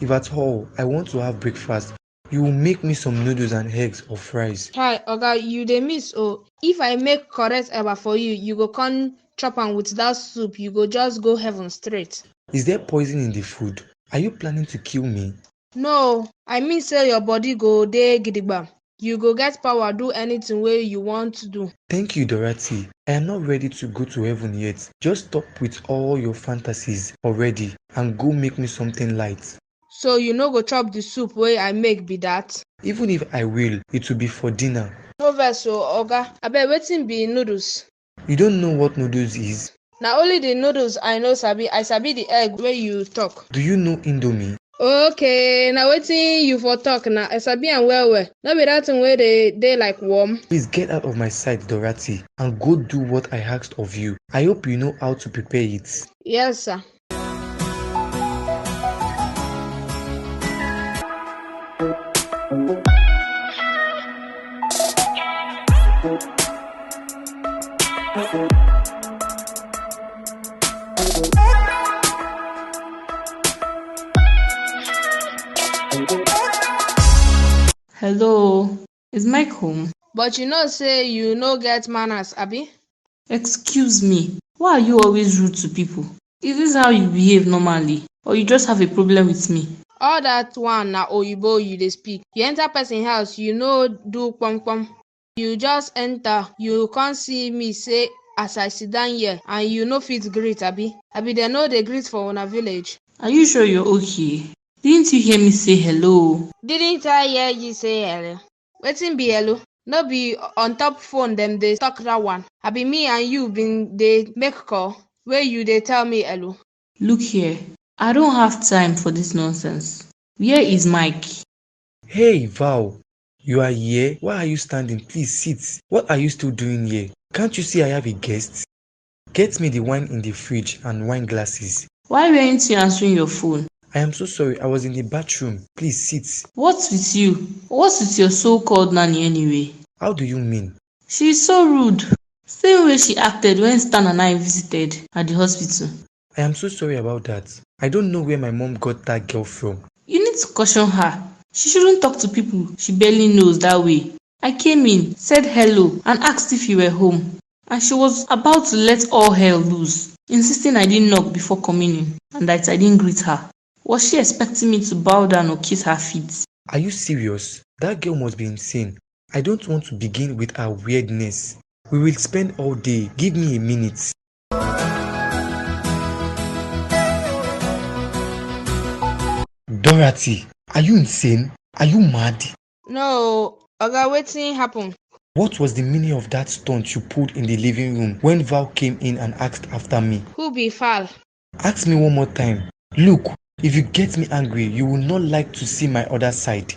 If at all I want to have breakfast, you will make me some noodles and eggs or fries. Hi, Oga, you dey miss oh. If I make correct eba for you, you go come chop am with that soup. You go just go heaven straight. Is there poison in the food? Are you planning to kill me? No, I mean say your body go dey gidigba. You go get power do anything wey you want to do. Thank you, Dorati. I am not ready to go to heaven yet. Just stop with all your fantasies already and go make me something light. So you no go chop the soup wey I make be that? Even if I will, it will be for dinner. No vex o, Oga. Abeg wetin be noodles? You don't know what noodles is? Na only the noodles I know sabi. I sabi the egg wey you talk. Do you know Indomie? Okay, na wetin you for talk na. I sabi am well well. No be that thing wey dey like worm. Please get out of my sight, Dorati, and go do what I asked of you. I hope you know how to prepare it. Yes, sir. Hello, is Mike home? But you know say you no get manners, abi? Excuse me, why are you always rude to people? Is this how you behave normally, or you just have a problem with me? All that one na oyibo you dey speak. You enter person house, you no do pom. You just enter, you come see me say as I sit down here and you no fit greet, abi? Abi dem no dey greet for una village? Are you sure you're okay? Didn't you hear me say hello? Didn't I hear you say hello? Wetin be hello? No be on top phone dem dey talk that one. Abi me and you bin dey make call wey you dey tell me hello? Look here, I don't have time for this nonsense. Where is Mike? Hey, Val, you are here? Why are you standing? Please sit. What are you still doing here? Can't you see I have a guest? Get me the wine in the fridge and wine glasses. Why weren't you answering your phone? I am so sorry. I was in the bathroom. Please sit. What's with you? What's with your so-called nanny anyway? How do you mean? She's so rude. Same way she acted when Stan and I visited at the hospital. I am so sorry about that. I don't know where my mom got that girl from. You need to caution her. She shouldn't talk to people she barely knows that way. I came in, said hello, and asked if you were home. And she was about to let all hell loose, insisting I didn't knock before coming in and that I didn't greet her. Was she expecting me to bow down or kiss her feet? Are you serious? That girl must be insane. I don't want to begin with her weirdness. We will spend all day. Give me a minute. Dorati, are you insane? Are you mad? No, oga, wetin happen? What was the meaning of that stunt you pulled in the living room when Val came in and asked after me? Who be Fal? Ask me one more time. Look, if you get me angry, you will not like to see my other side.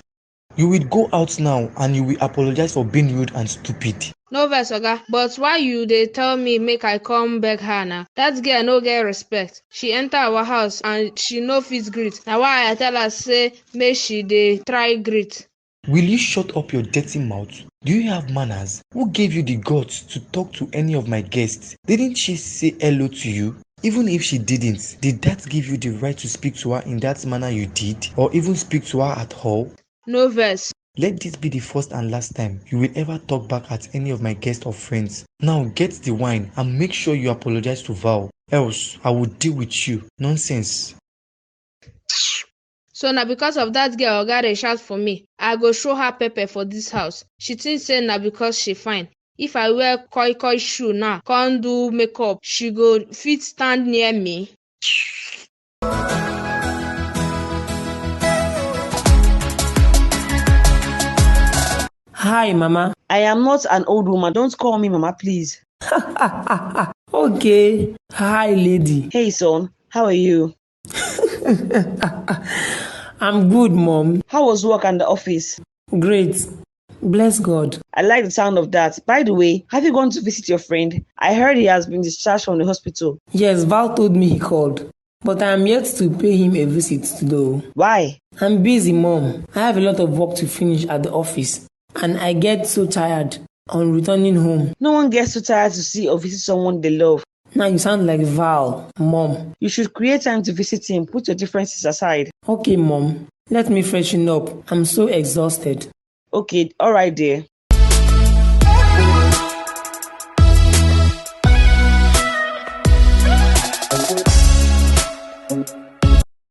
You will go out now and you will apologize for being rude and stupid. No vex, oga, but why you dey tell me make I come beg her now? Dat girl no get respect. She enter our house and she no fit greet. Na why I tell her say make she dey try greet. Will you shut up your dirty mouth? Do you have manners? Who gave you the guts to talk to any of my guests? Didn't she say hello to you? Even if she didn't, did that give you the right to speak to her in that manner you did? Or even speak to her at all? No vex. Let this be the first and last time you will ever talk back at any of my guests or friends. Now get the wine and make sure you apologize to Val. Else, I will deal with you. Nonsense. So na because of dat girl oga dey shout for me. I go show her pepper for dis house. She think say na because she fine. If I wear koi shoe now, come do makeup, she go fit stand near me. Hi, Mama. I am not an old woman. Don't call me Mama, please. Okay. Hi, lady. Hey, son. How are you? I'm good, Mom. How was work and the office? Great. Bless God. I like the sound of that. By the way, have you gone to visit your friend? I heard he has been discharged from the hospital. Yes, Val told me he called. But I am yet to pay him a visit though. Why? I'm busy, Mom. I have a lot of work to finish at the office. And I get so tired on returning home. No one gets too tired to see or visit someone they love. Now you sound like Val, Mom. You should create time to visit him. Put your differences aside. Okay, Mom. Let me freshen up. I'm so exhausted. Okay, alright dear.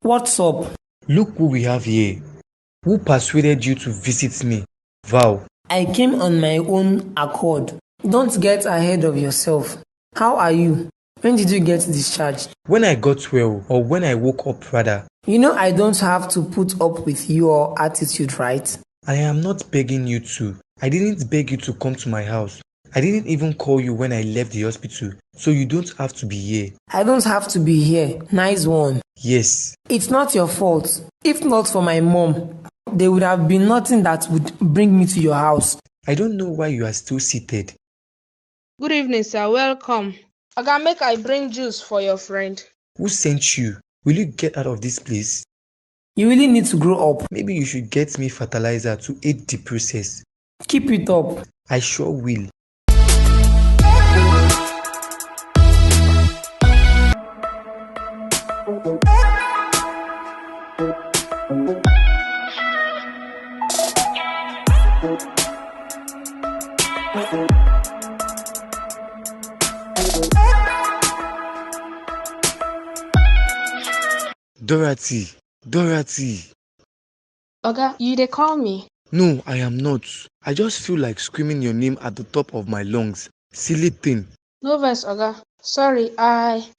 What's up? Look who we have here. Who persuaded you to visit me? Val. I came on my own accord. Don't get ahead of yourself. How are you? When did you get discharged? When I got well, or when I woke up rather. You know I don't have to put up with your attitude, right? I am not begging you to. I didn't beg you to come to my house. I didn't even call you when I left the hospital, so you don't have to be here. I don't have to be here. Nice one. Yes. It's not your fault. If not for my mom, there would have been nothing that would bring me to your house. I don't know why you are still seated. Good evening, sir. Welcome. Oga, make I bring juice for your friend. Who sent you? Will you get out of this place? You really need to grow up. Maybe you should get me fertilizer to aid the process. Keep it up. I sure will. Dorati, Dorati. Oga, you dey call me? No, I am not. I just feel like screaming your name at the top of my lungs. Silly thing. No vex, Oga. Sorry,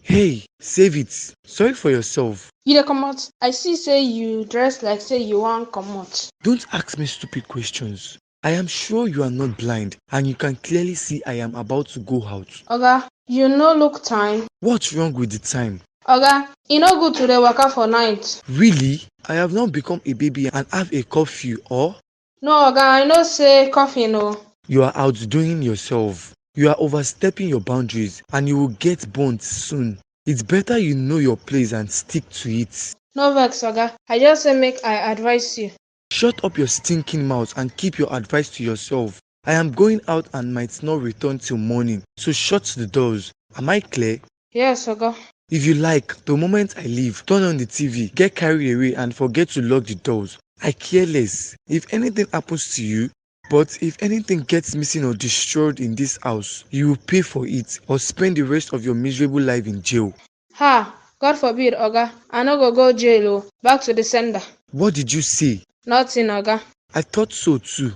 Hey, save it. Sorry for yourself. You dey comot? I see say you dress like say you wan comot. Don't ask me stupid questions. I am sure you are not blind and you can clearly see I am about to go out. Oga, you no look time. What's wrong with the time? Oga, e no good to dey waka for night. Really? I have now become a baby and have a curfew or? No, Oga, I know say coffee no. You are outdoing yourself. You are overstepping your boundaries and you will get burnt soon. It's better you know your place and stick to it. No vex, Oga. I just say make I advise you. Shut up your stinking mouth and keep your advice to yourself. I am going out and might not return till morning, so shut the doors. Am I clear? Yes, Oga. If you like, the moment I leave, turn on the TV, get carried away and forget to lock the doors. I care less. If anything happens to you, but if anything gets missing or destroyed in this house, you will pay for it or spend the rest of your miserable life in jail. Ha! God forbid, Oga. I no go jail o. Back to the sender. What did you say? Nothing, Oga. I thought so too.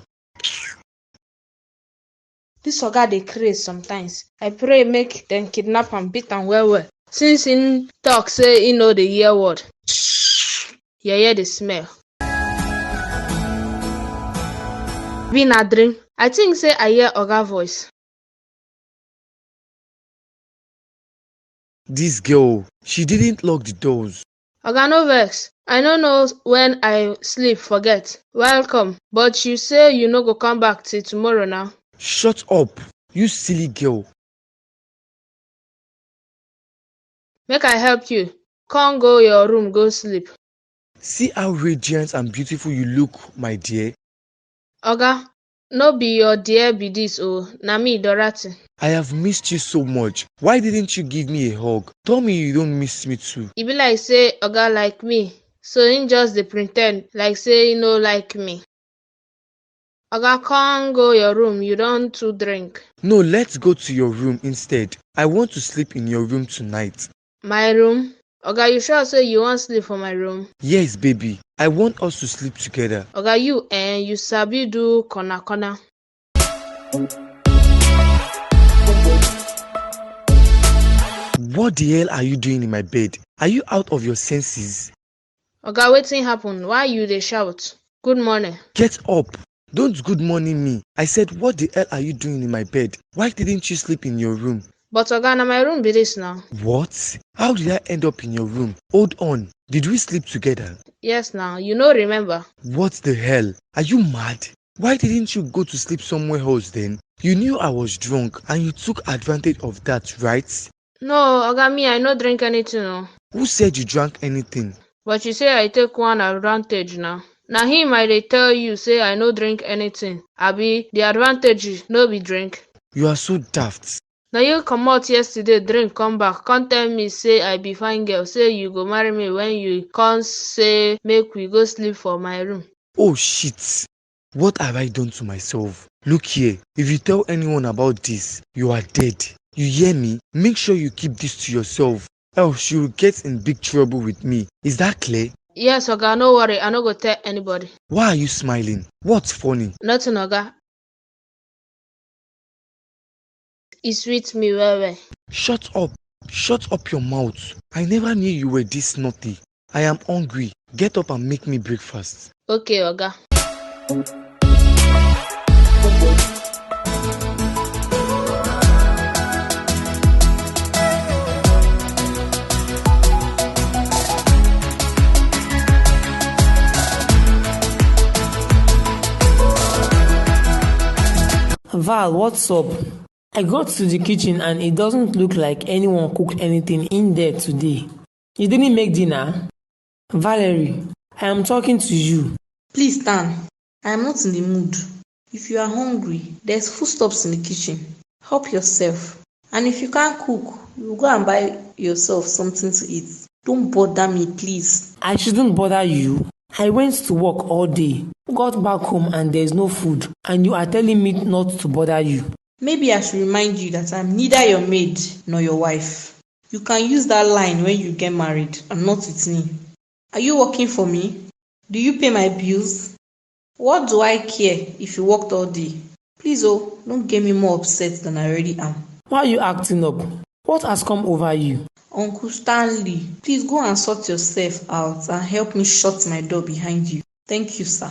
This Oga dey craze sometimes. I pray make dem kidnap am, beat am well. Since him talk say he no dey hear word. You hear the smell. Be na dream. I think say I hear Oga voice. This girl, she didn't lock the doors. Oga no vex. I no know when I sleep forget. Welcome. But you say you no go come back till tomorrow now. Shut up, you silly girl. Make I help you. Come go your room, go sleep. See how radiant and beautiful you look, my dear. Oga, no be your dear be this o. Na me, Dorati. I have missed you so much. Why didn't you give me a hug? Tell me you don't miss me too. E be like say Oga like me, so him just dey pre ten d like say he no like me. Oga, come go your room, you don too drink. No, let's go to your room instead. I want to sleep in your room tonight. My room? Oga, you sure say you wan sleep for my room? Yes, baby. I want us to sleep together. Oga, you sabi do corner. What the hell are you doing in my bed? Are you out of your senses? Oga, wetin happen? Why you dey shout? Good morning. Get up. Don't good morning me. I said, what the hell are you doing in my bed? Why didn't you sleep in your room? But Oga, na my room be this now. What? How did I end up in your room? Hold on. Did we sleep together? Yes now, you no remember. What the hell? Are you mad? Why didn't you go to sleep somewhere else then? You knew I was drunk and you took advantage of that, right? No, Oga, me, I no drink anything o. Who said you drank anything? But you say I take one advantage now. Na him I dey tell you say I no drink anything. Abi, the advantage no be drink. You are so daft. Na you comot yesterday drink come back come tell me say I be fine girl, say you go marry me when you come say make we go sleep for my room. Oh shit. What have I done to myself? Look here, if you tell anyone about this, you are dead. You hear me? Make sure you keep this to yourself, else you will get in big trouble with me. Is that clear? Yes, Oga, no worry, I no go tell anybody. Why are you smiling? What's funny? Nothing, Oga. E sweet me well. Shut up. Shut up your mouth. I never knew you were this naughty. I am hungry. Get up and make me breakfast. Okay, Oga. Val, what's up? I got to the kitchen and it doesn't look like anyone cooked anything in there today. You didn't make dinner? Valerie, I am talking to you. Please, Stan, I am not in the mood. If you are hungry, there's foodstuffs in the kitchen. Help yourself. And if you can't cook, you go and buy yourself something to eat. Don't bother me, please. I shouldn't bother you. I went to work all day, got back home and there's no food, and you are telling me not to bother you. Maybe I should remind you that I'm neither your maid nor your wife. You can use that line when you get married and not with me. Are you working for me? Do you pay my bills? What do I care if you worked all day? Please, oh, don't get me more upset than I already am. Why are you acting up? What has come over you? Uncle Stanley, please go and sort yourself out and help me shut my door behind you. Thank you, sir.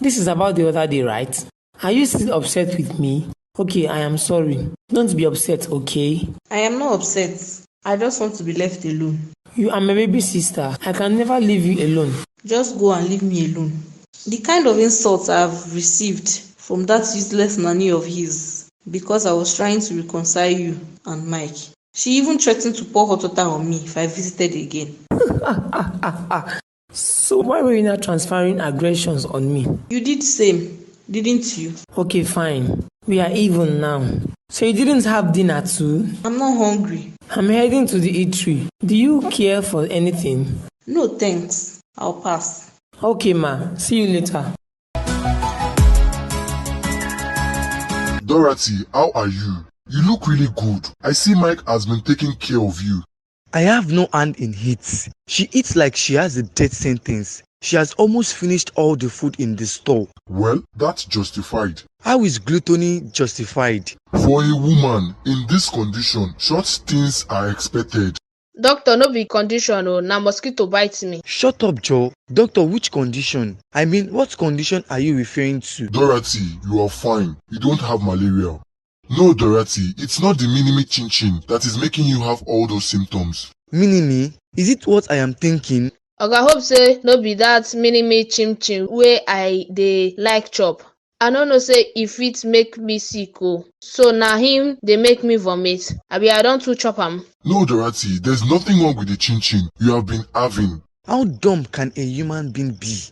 This is about the other day, right? Are you still upset with me? Okay, I am sorry. Don't be upset, okay? I am not upset. I just want to be left alone. You are my baby sister. I can never leave you alone. Just go and leave me alone. The kind of insults I have received from that useless nanny of his because I was trying to reconcile you and Mike. She even threatened to pour hot water on me if I visited again. So why were you not transferring aggressions on me? You did the same, didn't you? Okay, fine. We are even now. So you didn't have dinner too? I'm not hungry. I'm heading to the eatery. Do you care for anything? No thanks. I'll pass. Okay, ma. See you later. Dorothy, how are you? You look really good. I see Mike has been taking care of you. I have no hand in it. She eats like she has a death sentence. She has almost finished all the food in the store. Well, that's justified. How is gluttony justified? For a woman in this condition, short things are expected. Doctor, no be condition o, na mosquito bite me. Shut up, Joe. Doctor, which condition? I mean, what condition are you referring to? Dorothy, you are fine. You don't have malaria. No, Dorothy, it's not the mini chin chin that is making you have all those symptoms. Mini? Is it what I am thinking? Oga hope say no be that mini chim chim wey I dey like chop. I no know say e fit make me sick o. So na him dey make me vomit. Abi I don too chop am? No, Dorothy, there's nothing wrong with the chin chin you have been having. How dumb can a human being be?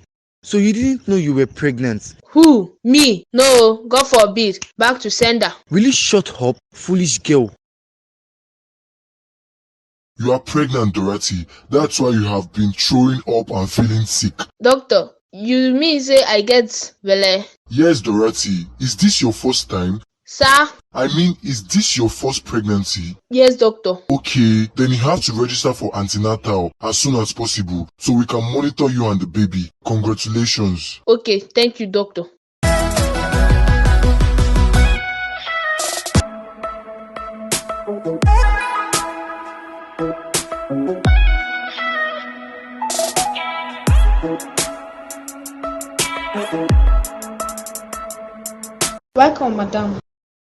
So you didn't know you were pregnant? Who? Me? No, God forbid. Back to sender. Will you shut up, foolish girl? You are pregnant, Dorothy. That's why you have been throwing up and feeling sick. Doctor, you mean say I get belle? Yes, Dorothy. Is this your first time? Sir? I mean, is this your first pregnancy? Yes, doctor. Okay, then you have to register for antenatal as soon as possible so we can monitor you and the baby. Congratulations. Okay, thank you, doctor. Welcome, madam.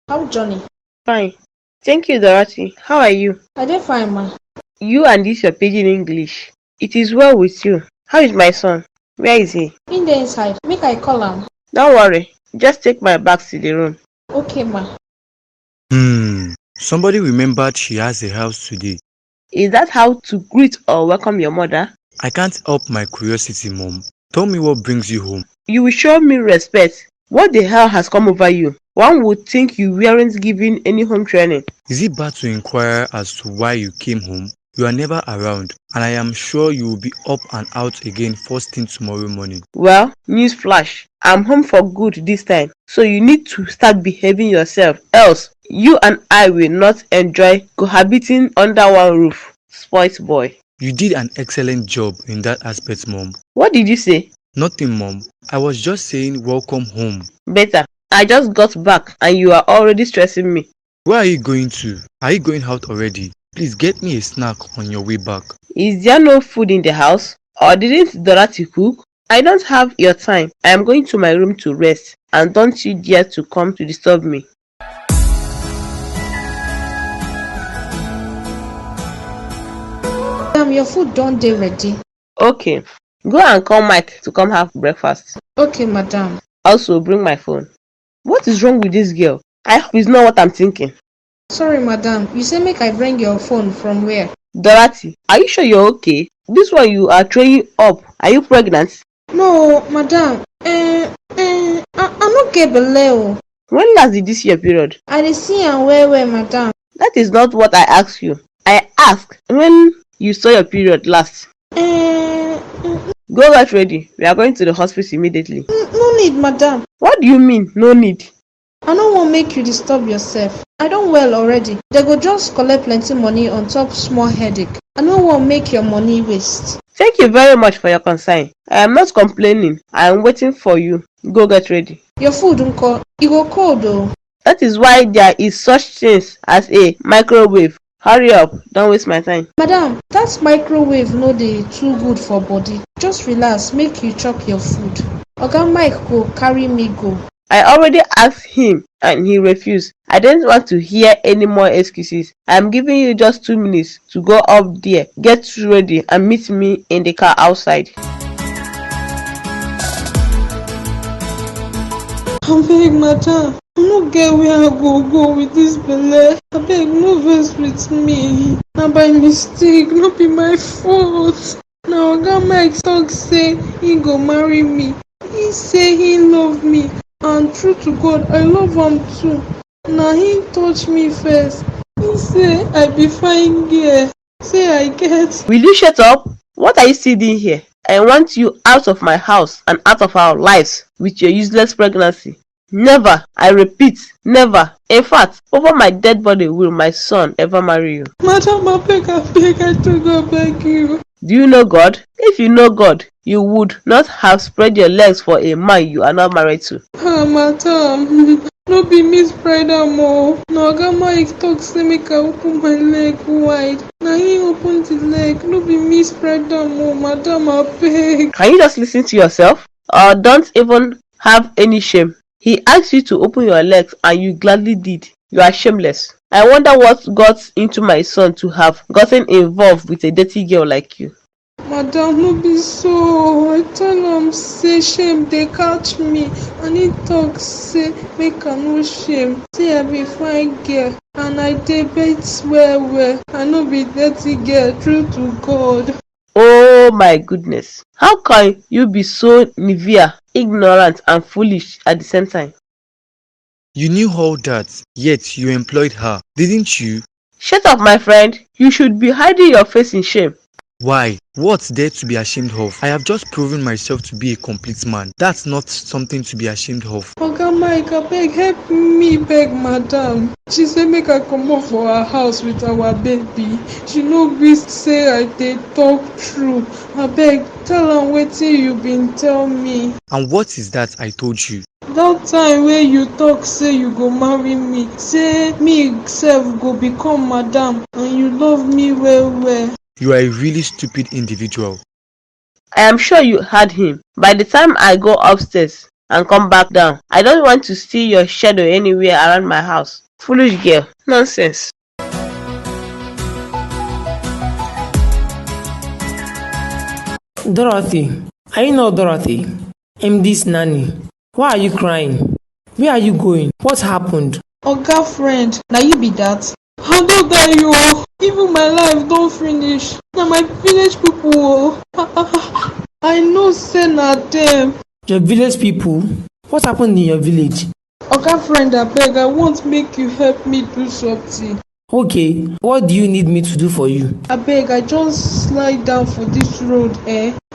How Johnny? Fine. Thank you, Dorati. How are you? I dey fine, ma. You and this your pidgin English. It is well with you. How is my son? Where is he? In the inside. Make I call am. Don't worry. Just take my bags to the room. Okay, ma. Somebody remembered she has a house today. Is that how to greet or welcome your mother? I can't help my curiosity, Mom. Tell me what brings you home. You will show me respect. What the hell has come over you? One would think you weren't given any home training. Is it bad to inquire as to why you came home? You are never around, and I am sure you will be up and out again first thing tomorrow morning. Well, news flash. I'm home for good this time, so you need to start behaving yourself. Else, you and I will not enjoy cohabiting under one roof. Spoilt boy. You did an excellent job in that aspect, Mom. What did you say? Nothing, Mom. I was just saying welcome home. Better. I just got back and you are already stressing me. Where are you going to? Are you going out already? Please get me a snack on your way back. Is there no food in the house? Or didn't Dorati cook? I don't have your time. I am going to my room to rest. And don't you dare to come to disturb me. Madam, your food don dey ready. Okay. Go and call Mike to come have breakfast. Okay, madam. Also, bring my phone. What is wrong with this girl? I hope it's not what I'm thinking. Sorry, madam. You say make I bring your phone from where? Dorati, are you sure you're okay? This one you are throwing up. Are you pregnant? No, madam. I no get belle o. When last did you see your period? I dey see am well, madam. That is not what I asked you. I asked when you saw your period last. Go get ready. We are going to the hospital immediately. No need, madam. What do you mean, no need? I no wan make you disturb yourself. I don well already. They go just collect plenty money on top small headache. I no wan make your money waste. Thank you very much for your concern. I am not complaining. I am waiting for you. Go get ready. Your food nko, e go cold though. That is why there is such things as a microwave. Hurry up, don't waste my time. Madam, that microwave no dey too good for body. Just relax, make you chop your food. Oga Mike go carry me go. I already asked him and he refused. I don't want to hear any more excuses. I am giving you just 2 minutes to go up there, get ready and meet me in the car outside. Abeg madam, I no get where I go with this belle. Abeg no vex with me. Na by mistake, no be my fault. Na Oga Mike talk say he go marry me. He say he love me and true to God I love am too. Na him touch me first. He say I be fine girl. Say I get. Will you shut up? What are you still doing here? I want you out of my house and out of our lives with your useless pregnancy. Never, I repeat, never. In fact, over my dead body will my son ever marry you. Madam, abeg, I beg God beg you. Do you know God? If you know God, you would not have spread your legs for a man you are not married to. Madam, no be me spread am o. Na Oga Mike talk say make I open my leg wide. Na him open the leg, no be me spread am o. Madam, abeg. Can you just listen to yourself? Or don't even have any shame? He asked you to open your legs and you gladly did. You are shameless. I wonder what got into my son to have gotten involved with a dirty girl like you. Madam, no be so. I tell am say shame dey catch me and he talk say make I no shame. Say I be fine girl and I dey bet well. I no be dirty girl, true to God. Oh my goodness. How can you be so naive, ignorant and foolish at the same time? You knew all that, yet you employed her, didn't you? Shut up, my friend. You should be hiding your face in shame. Why? What's there to be ashamed of? I have just proven myself to be a complete man. That's not something to be ashamed of. Oga Mike, abeg help me beg madam. She say make I comot for her house with our baby. She no gree say I dey talk true. Abeg tell am wetin you bin tell me. And what is that I told you? Dat time wey you talk say you go marry me, say me sef go become madam and you love me well. You are a really stupid individual. I am sure you heard him. By the time I go upstairs and come back down, I don't want to see your shadow anywhere around my house. Foolish girl. Nonsense. Dorothy, are you not Dorothy? MD's nanny. Why are you crying? Where are you going? What happened? Oga friend, na you be dat? I no die o. Even my life don finish. Na my village people o. I know say na dem. Your village people? What happened in your village? Oga friend, abeg, I want make you help me do something. Okay, what do you need me to do for you? Abeg, I just slide down for dis road,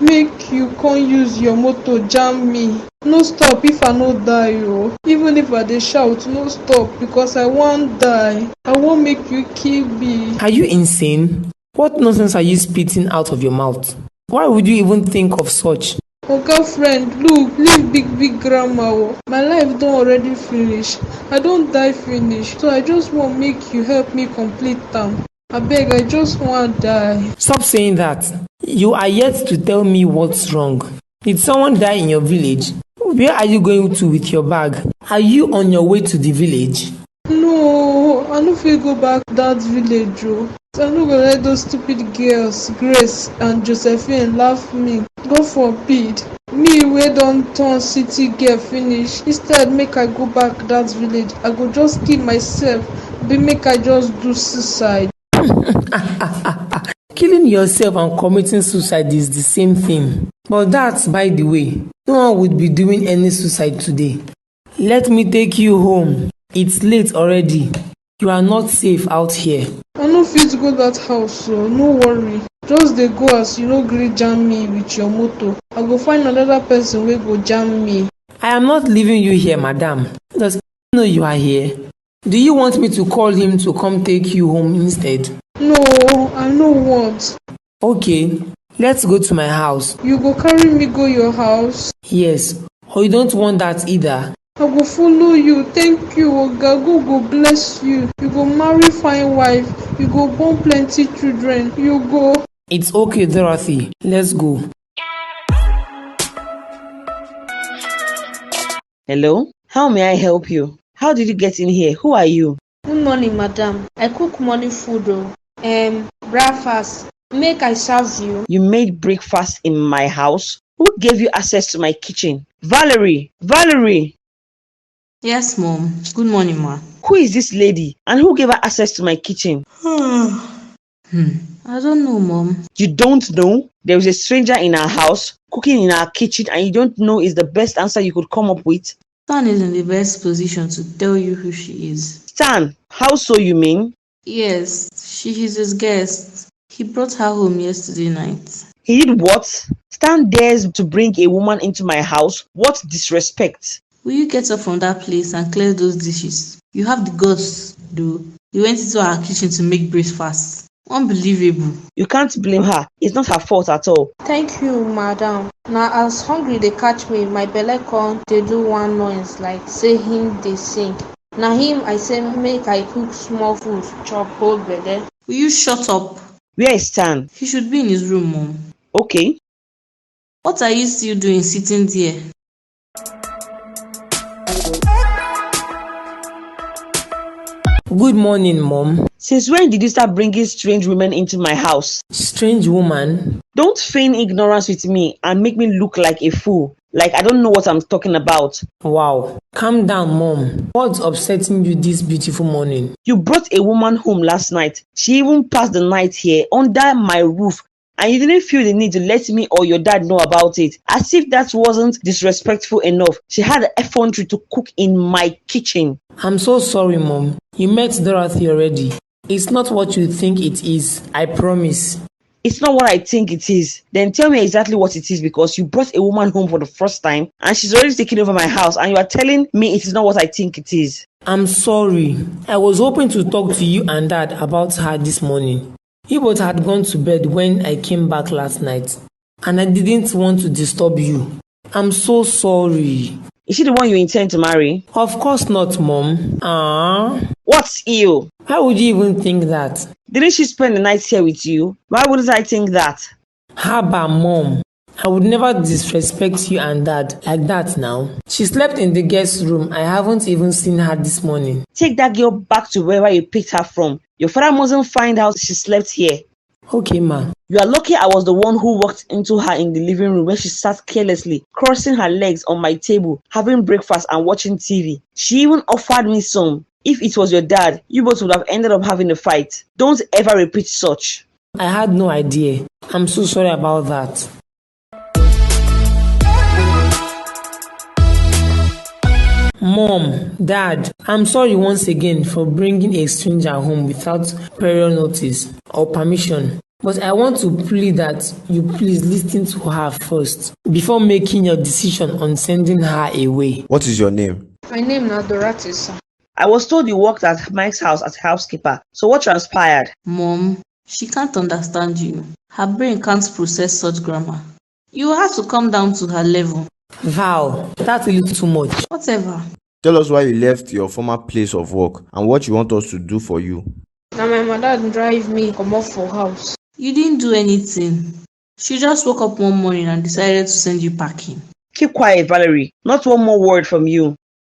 make you come use your motor jam me. No stop if I no die o. Even if I dey shout, no stop because I wan die. I wan make you kill me. Are you insane? What nonsense are you spitting out of your mouth? Why would you even think of such? Oga friend, look, leave big grammar o. My life don already finish. I don die finish, so I just wan make you help me complete am. Abeg, I just wan die. Stop saying that. You are yet to tell me what's wrong. Did someone die in your village? Where are you going to with your bag? Are you on your way to the village? No, I no fit go back dat village o. I no go let those stupid girls, Grace and Josephine, laugh me. God forbid. Me wey don turn city girl finish. Instead, make I go back dat village. I go just kill myself. Make I just do suicide. Killing yourself and committing suicide is the same thing. But that, by the way, no one would be doing any suicide today. Let me take you home. It's late already. You are not safe out here. I no fit go dat house so no worry. Just dey go as you no gree jam me with your motor. I go find another person wey go jam me. I am not leaving you here, madam. Does he know you are here? Do you want me to call him to come take you home instead? No, I no want. Okay, Let's go to my house. You go carry me go your house? Yes. Or you don't want that either? I go follow you. Thank you, Oga. God go bless you. You go marry fine wife. You go born plenty children. You go. It's okay, Dorothy. Let's go. Hello? How may I help you? How did you get in here? Who are you? Good morning, madam. I cook morning food breakfast. Make I serve you. You made breakfast in my house? Who gave you access to my kitchen? Valerie! Valerie! Yes, Mom. Good morning, ma. Who is this lady and who gave her access to my kitchen? I don't know, Mom. You don't know? There is a stranger in our house, cooking in our kitchen, and you don't know is the best answer you could come up with? Stan is in the best position to tell you who she is. Stan, how so you mean? Yes, she is his guest. He brought her home yesterday night. He did what? Stan dares to bring a woman into my house? What disrespect! Will you get up from that place and clear those dishes? You have the guts, though. You went into our kitchen to make breakfast. Unbelievable. You can't blame her. It's not her fault at all. Thank you, madam. Now as hungry they catch me, my belle con they do one noise like say him they sing. Na him I say make I cook small food, chop whole belle. Will you shut up? Where is Stan? He should be in his room, Mom. Okay. What are you still doing sitting there? Good morning, Mom. Since when did you start bringing strange women into my house? Strange woman? Don't feign ignorance with me and make me look like a fool. Like I don't know what I'm talking about. Wow. Calm down, Mom. What's upsetting you this beautiful morning? You brought a woman home last night. She even passed the night here under my roof. And you didn't feel the need to let me or your dad know about it. As if that wasn't disrespectful enough. She had the effrontery to cook in my kitchen. I'm so sorry, Mom. You met Dorothy already. It's not what you think it is. I promise. It's not what I think it is. Then tell me exactly what it is, because you brought a woman home for the first time and she's already taking over my house and you are telling me it is not what I think it is. I'm sorry. I was hoping to talk to you and Dad about her this morning. You both had gone to bed when I came back last night, and I didn't want to disturb you. I'm so sorry. Is she the one you intend to marry? Of course not, Mom. What's ill? How would you even think that? Didn't she spend the night here with you? Why wouldn't I think that? Haba, Mom. I would never disrespect you and Dad like that now. She slept in the guest room. I haven't even seen her this morning. Take that girl back to wherever you picked her from. Your father mustn't find out she slept here. Okay, ma. You are lucky I was the one who walked into her in the living room when she sat carelessly, crossing her legs on my table, having breakfast and watching TV. She even offered me some. If it was your dad, you both would have ended up having a fight. Don't ever repeat such. I had no idea. I'm so sorry about that. Mom, Dad, I'm sorry once again for bringing a stranger home without prior notice or permission. But I want to plead that you please listen to her first before making your decision on sending her away. What is your name? My name is Dorati, sir. I was told you worked at Mike's house as housekeeper. So what transpired? Mom, she can't understand you. Her brain can't process such grammar. You have to come down to her level. Val, that's a little too much. Whatever. Tell us why you left your former place of work and what you want us to do for you. Now my mother drive me come off for house. You didn't do anything. She just woke up one morning and decided to send you packing. Keep quiet, Valerie. Not one more word from you.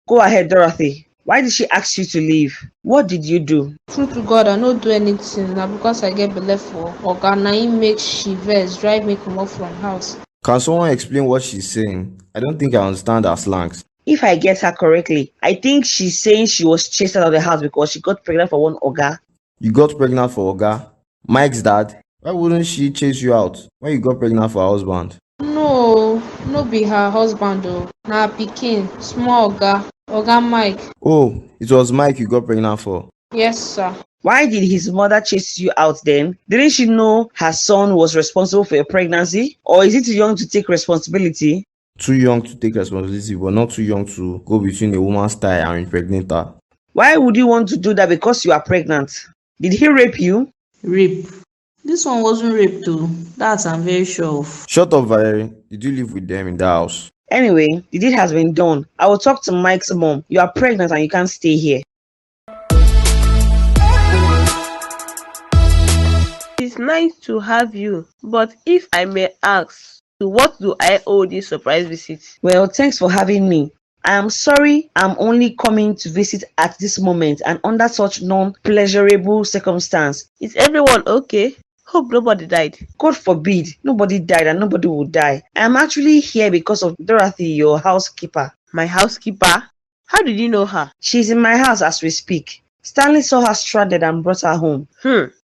Go ahead, Dorothy. Why did she ask you to leave? What did you do? True to God, I no do anything. Now because I get belle for Oga, na him make she vex drive me come off from house. Can someone explain what she's saying? I don't think I understand her slangs. If I get her correctly, I think she's saying she was chased out of the house because she got pregnant for one Oga. You got pregnant for Oga? Mike's dad? Why wouldn't she chase you out when you got pregnant for her husband? No be her husband though. Na pikin, small Oga Mike. Oh, it was Mike you got pregnant for. Yes, sir. Why did his mother chase you out then? Didn't she know her son was responsible for your pregnancy? Or is he too young to take responsibility? Too young to take responsibility, but not too young to go between a woman's thigh and impregnate her. Why would you want to do that because you are pregnant? Did he rape you? Rape? This one wasn't rape too. That I'm very sure of. Shut up, Valerie. Did you live with them in the house? Anyway, the deed has been done. I will talk to Mike's mom. You are pregnant and you can't stay here. It's nice to have you, but if I may ask, to what do I owe this surprise visit? Well, thanks for having me. I am sorry I'm only coming to visit at this moment and under such non-pleasurable circumstance. Is everyone okay? Hope nobody died. God forbid, nobody died and nobody will die. I am actually here because of Dorati, your housekeeper. My housekeeper? How did you know her? She's in my house as we speak. Stanley saw her stranded and brought her home.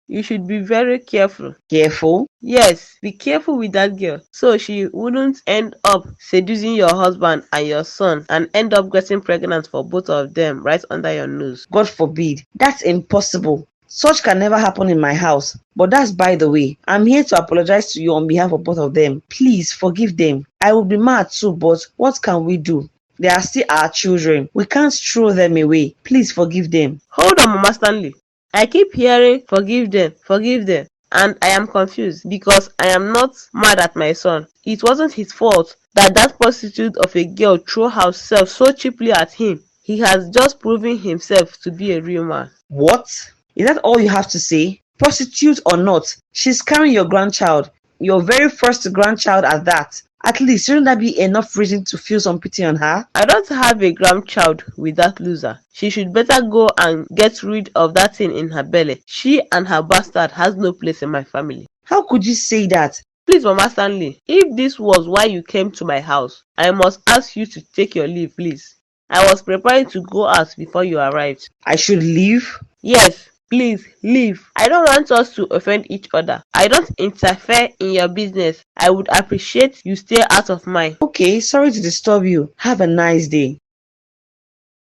You should be very careful. Careful? Yes, be careful with that girl, so she wouldn't end up seducing your husband and your son and end up getting pregnant for both of them right under your nose. God forbid. That's impossible. Such can never happen in my house. But that's by the way. I'm here to apologize to you on behalf of both of them. Please forgive them. I would be mad too, but what can we do? They are still our children. We can't throw them away. Please forgive them. Hold on, Mama Stanley. I keep hearing forgive them, and I am confused because I am not mad at my son. It wasn't his fault that prostitute of a girl threw herself so cheaply at him. He has just proven himself to be a real man. What? Is that all you have to say? Prostitute or not, she's carrying your grandchild. Your very first grandchild at that. At least, shouldn't that be enough reason to feel some pity on her? I don't have a grandchild with that loser. She should better go and get rid of that thing in her belly. She and her bastard has no place in my family. How could you say that? Please, Mama Stanley, if this was why you came to my house, I must ask you to take your leave, please. I was preparing to go out before you arrived. I should leave? Yes. Please, leave. I don't want us to offend each other. I don't interfere in your business. I would appreciate you stay out of mine. Okay, sorry to disturb you. Have a nice day.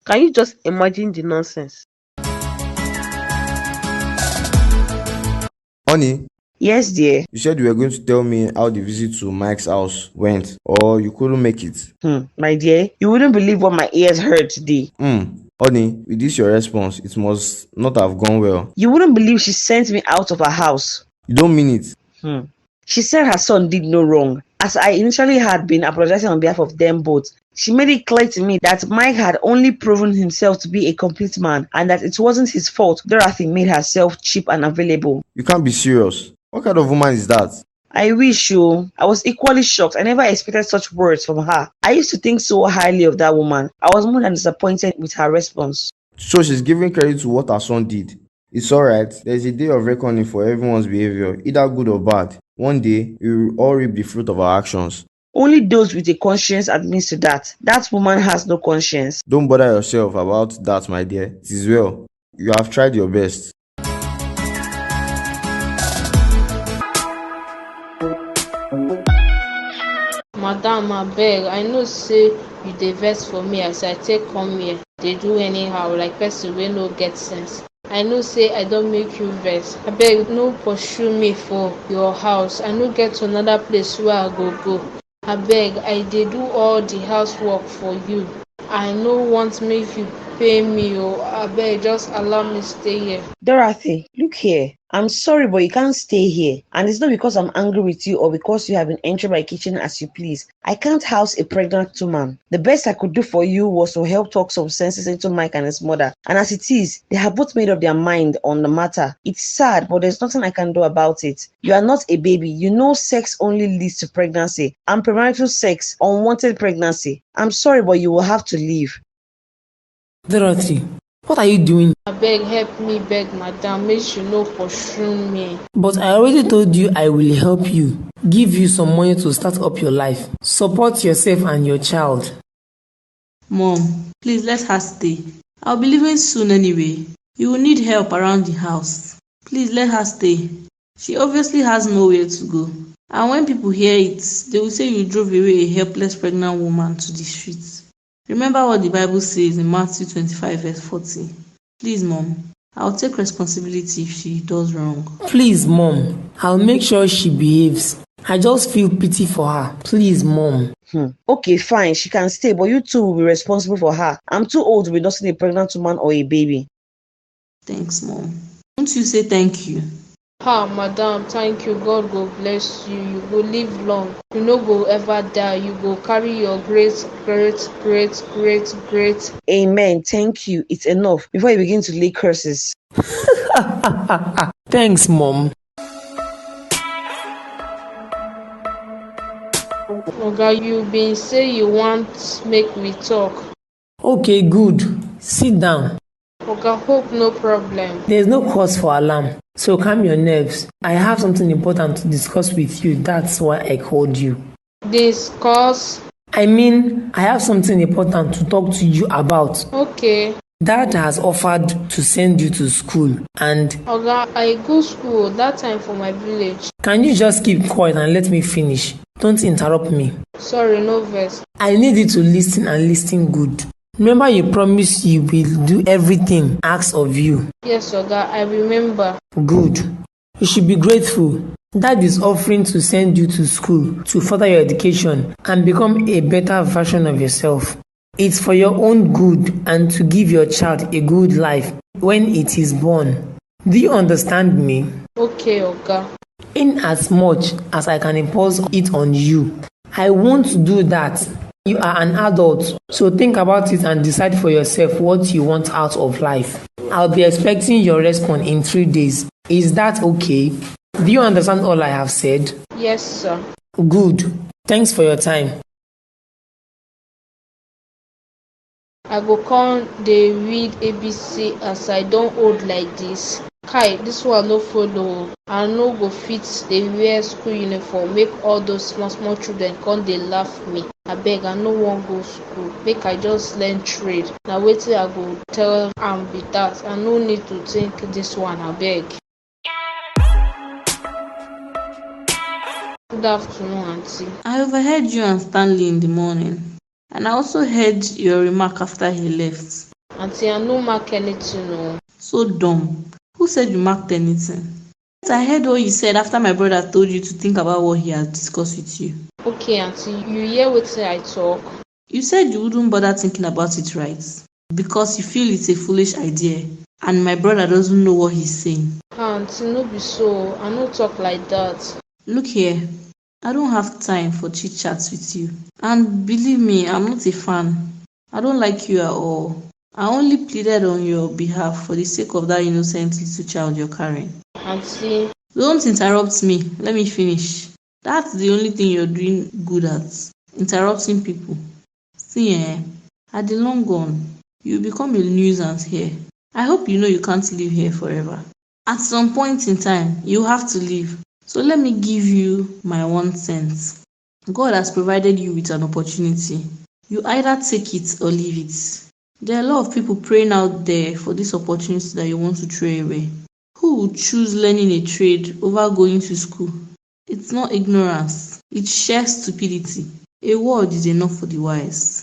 Can you just imagine the nonsense? Honey? Yes, dear. You said you were going to tell me how the visit to Mike's house went, or you couldn't make it. My dear, you wouldn't believe what my ears heard today. Honey, with this your response, it must not have gone well. You wouldn't believe she sent me out of her house. You don't mean it? She said her son did no wrong. As I initially had been apologizing on behalf of them both, she made it clear to me that Mike had only proven himself to be a complete man and that it wasn't his fault Dorothy made herself cheap and available. You can't be serious. What kind of woman is that? I wish you. I was equally shocked. I never expected such words from her. I used to think so highly of that woman. I was more than disappointed with her response. So she's giving credit to what her son did. It's alright. There's a day of reckoning for everyone's behavior, either good or bad. One day, we will all reap the fruit of our actions. Only those with a conscience admits to that. That woman has no conscience. Don't bother yourself about that, my dear. It is well. You have tried your best. Madam, abeg, I know say you dey vex for me as I take come here dey do anyhow like person wey no get sense. I know say I don make you vex. Abeg, no pursue me for your house. I no get another place wey I go. Abeg, I dey do all the housework for you. I no want make you pay me o. Abeg, just allow me stay here. Dorothy, look here. I'm sorry, but you can't stay here. And it's not because I'm angry with you or because you have been entering my kitchen as you please. I can't house a pregnant woman. The best I could do for you was to help talk some senses into Mike and his mother. And as it is, they have both made up their mind on the matter. It's sad, but there's nothing I can do about it. You are not a baby. You know sex only leads to pregnancy. And premarital sex, unwanted pregnancy. I'm sorry, but you will have to leave. Dorothy, what are you doing? Abeg, help me beg madam, make she no pursue me. But I already told you I will help you. Give you some money to start up your life. Support yourself and your child. Mom, please let her stay. I'll be leaving soon anyway. You will need help around the house. Please let her stay. She obviously has nowhere to go. And when people hear it, they will say you drove away a helpless pregnant woman to the streets. Remember what the Bible says in Matthew 25 verse 40. Please, Mom, I'll take responsibility if she does wrong. Please, Mom, I'll make sure she behaves. I just feel pity for her. Please, Mom. Okay, fine, she can stay, but you two will be responsible for her. I'm too old to be nursing a pregnant woman or a baby. Thanks, Mom. Won't you say thank you? Ah, madam, thank you. God go bless you. You go live long. You no go ever die. You go carry your great, great, great, great, great. Amen. Thank you. It's enough before you begin to lay curses. Thanks, Mom. Oga, you been say you want make we talk. Okay, good. Sit down. Oga, hope no problem. There's no cause for alarm, so calm your nerves. I have something important to discuss with you. That's why I called you. Discuss. I mean, I have something important to talk to you about. Okay. Dad has offered to send you to school and... Oga, I go school that time for my village. Can you just keep quiet and let me finish? Don't interrupt me. Sorry, no vex. I need you to listen and listen good. Remember you promised you will do everything asked of you. Yes, Oga, I remember. Good. You should be grateful. Dad is offering to send you to school to further your education and become a better version of yourself. It's for your own good and to give your child a good life when it is born. Do you understand me? Okay, Oga. In as much as I can impose it on you, I won't do that. You are an adult, so think about it and decide for yourself what you want out of life. I'll be expecting your response in 3 days. Is that okay? Do you understand all I have said? Yes, sir. Good. Thanks for your time. I go come dey read ABC as I don old like this. Kai, this one no follow. I no go fit dey wear school uniform make all those small children come dey laugh me. Abeg, I no wan go school. Make I just learn trade. Na wetin I go tell am be that. I no need to think this one, abeg. Good afternoon, aunty. I overheard you and Stanley in the morning. And I also heard your remark after he left. Aunty, I no mark anything, no. So dumb. Who said you marked anything? I heard what you said after my brother told you to think about what he has discussed with you. Okay, aunty, you hear wetin I talk? You said you wouldn't bother thinking about it, right? Because you feel it's a foolish idea. And my brother doesn't know what he's saying. Aunty, no be so. I no talk like that. Look here. I don't have time for chit chats with you. And believe me, I'm not a fan. I don't like you at all. I only pleaded on your behalf for the sake of that innocent little child you're carrying. Aunty. Don't interrupt me. Let me finish. That's the only thing you're doing good at. Interrupting people. See, at the long run, you'll become a nuisance here. I hope you know you can't live here forever. At some point in time, you have to leave. So let me give you my 1 cent. God has provided you with an opportunity. You either take it or leave it. There are a lot of people praying out there for this opportunity that you want to throw away. Who would choose learning a trade over going to school? It's not ignorance. It's sheer stupidity. A word is enough for the wise.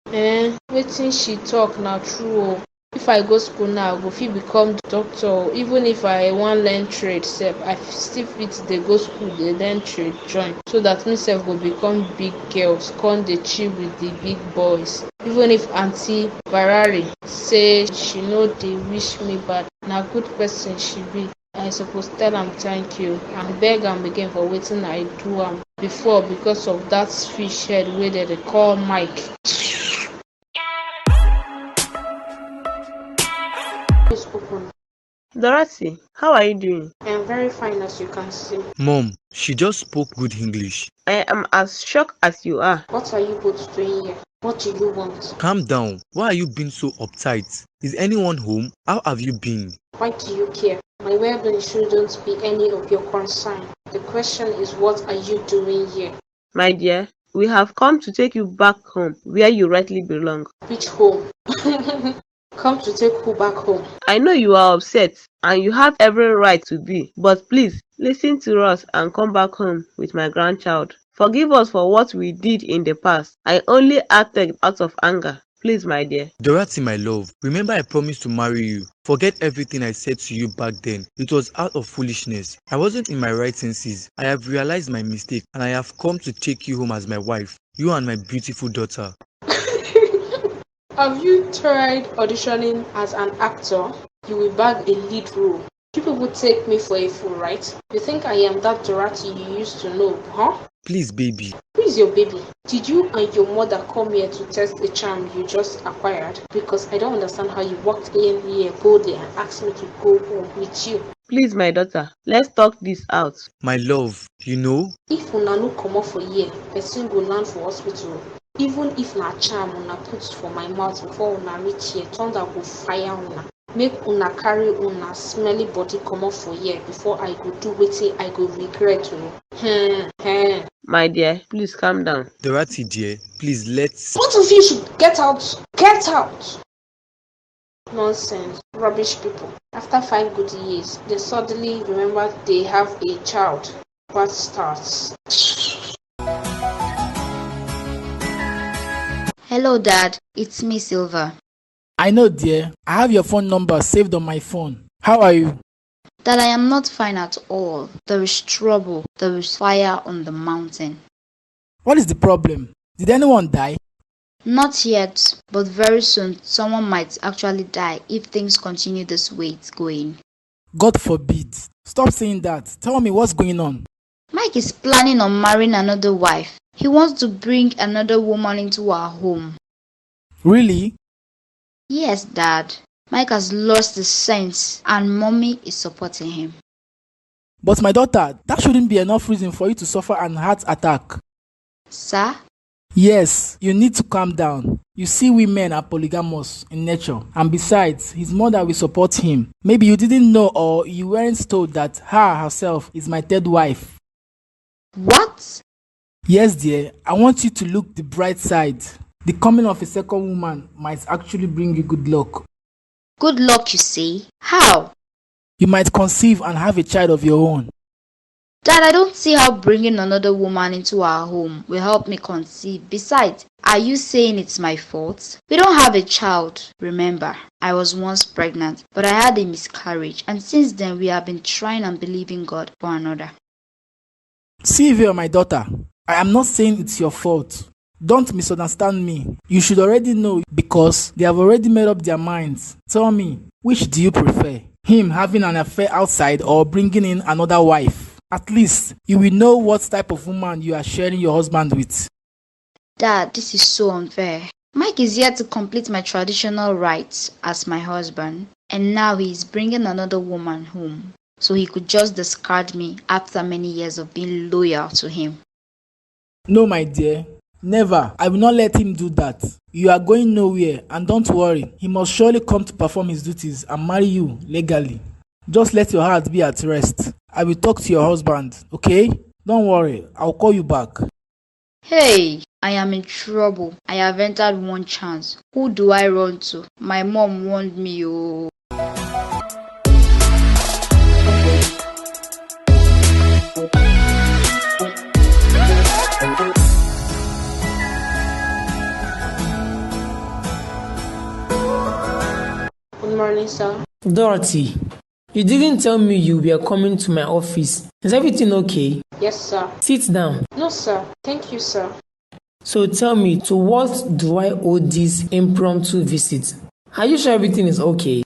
Wetin she talk na true o. If I go school now, I go fit become doctor. Even if I wan learn trade sef, I still fit dey go school dey learn trade join, so that me sef go become big girls come dey chill with the big boys. Even if aunty Barari say she no dey wish me bad, na good person she be. I suppose tell am thank you and beg am again for wetin I do am before because of that fish head wey dem dey call Mike. Dorati, how are you doing? I am very fine, as you can see. Mom, she just spoke good English. I am as shocked as you are. What are you both doing here? What do you want? Calm down. Why are you being so uptight? Is anyone home? How have you been? Why do you care? My well-being shouldn't be any of your concern. The question is, what are you doing here? My dear, we have come to take you back home, where you rightly belong. Which home? Come to take who back home? I know you are upset, and you have every right to be, but please, listen to us and come back home with my grandchild. Forgive us for what we did in the past. I only acted out of anger. Please, my dear. Dorati, my love, remember I promised to marry you. Forget everything I said to you back then. It was out of foolishness. I wasn't in my right senses. I have realized my mistake and I have come to take you home as my wife. You and my beautiful daughter. Have you tried auditioning as an actor? you will bag a lead role. You people take me for a fool, right? You think I am that Dorati you used to know, huh? Please, baby. Who is your baby? Did you and your mother come here to test a charm you just acquired? Because I don't understand how you walked in here boldly and asked me to go home with you. Please, my daughter, let's talk this out. My love, you know? If una no comot for here, person go land for hospital. Even if na charm una put for my mouth before una reach here, thunder go fire una. Make una carry una smelly body comot for here before I go do wetin I go regret o. My dear, please calm down. Dorati, dear, please let's... Both of you should get out! Get out! Nonsense. Rubbish people. After 5 good years, they suddenly remember they have a child. Bad starts. Hello, Dad. It's me, Silver. I know, dear. I have your phone number saved on my phone. How are you? Dad, I am not fine at all. There is trouble. There is fire on the mountain. What is the problem? Did anyone die? Not yet, but very soon someone might actually die if things continue this way it's going. God forbid. Stop saying that. Tell me what's going on. Mike is planning on marrying another wife. He wants to bring another woman into our home. Really? Yes, Dad. Mike has lost his sense and Mommy is supporting him. But my daughter, that shouldn't be enough reason for you to suffer an heart attack. Sir? Yes, you need to calm down. You see, we men are polygamous in nature, and besides, his mother will support him. Maybe you didn't know or you weren't told that her herself is my third wife. What? Yes, dear, I want you to look the bright side. The coming of a second woman might actually bring you good luck. Good luck, you say? How? You might conceive and have a child of your own. Dad, I don't see how bringing another woman into our home will help me conceive. Besides, are you saying it's my fault? We don't have a child. Remember, I was once pregnant, but I had a miscarriage, and since then we have been trying and believing God for another. Sylvia, my daughter, I am not saying it's your fault. Don't misunderstand me. You should already know because they have already made up their minds. Tell me, which do you prefer? Him having an affair outside or bringing in another wife? At least you will know what type of woman you are sharing your husband with. Dad, this is so unfair. Mike is here to complete my traditional rights as my husband, and now he is bringing another woman home, so he could just discard me after many years of being loyal to him. No, my dear. Never. I will not let him do that. You are going nowhere, and don't worry. He must surely come to perform his duties and marry you legally. Just let your heart be at rest. I will talk to your husband, okay? Don't worry, I'll call you back. Hey, I am in trouble. I have entered one chance. Who do I run to? My mom warned me, oh. Good morning, sir. Dorothy, you didn't tell me you were coming to my office. Is everything okay? Yes, sir. Sit down. No, sir. Thank you, sir. So tell me, to what do I owe this impromptu visit? Are you sure everything is okay?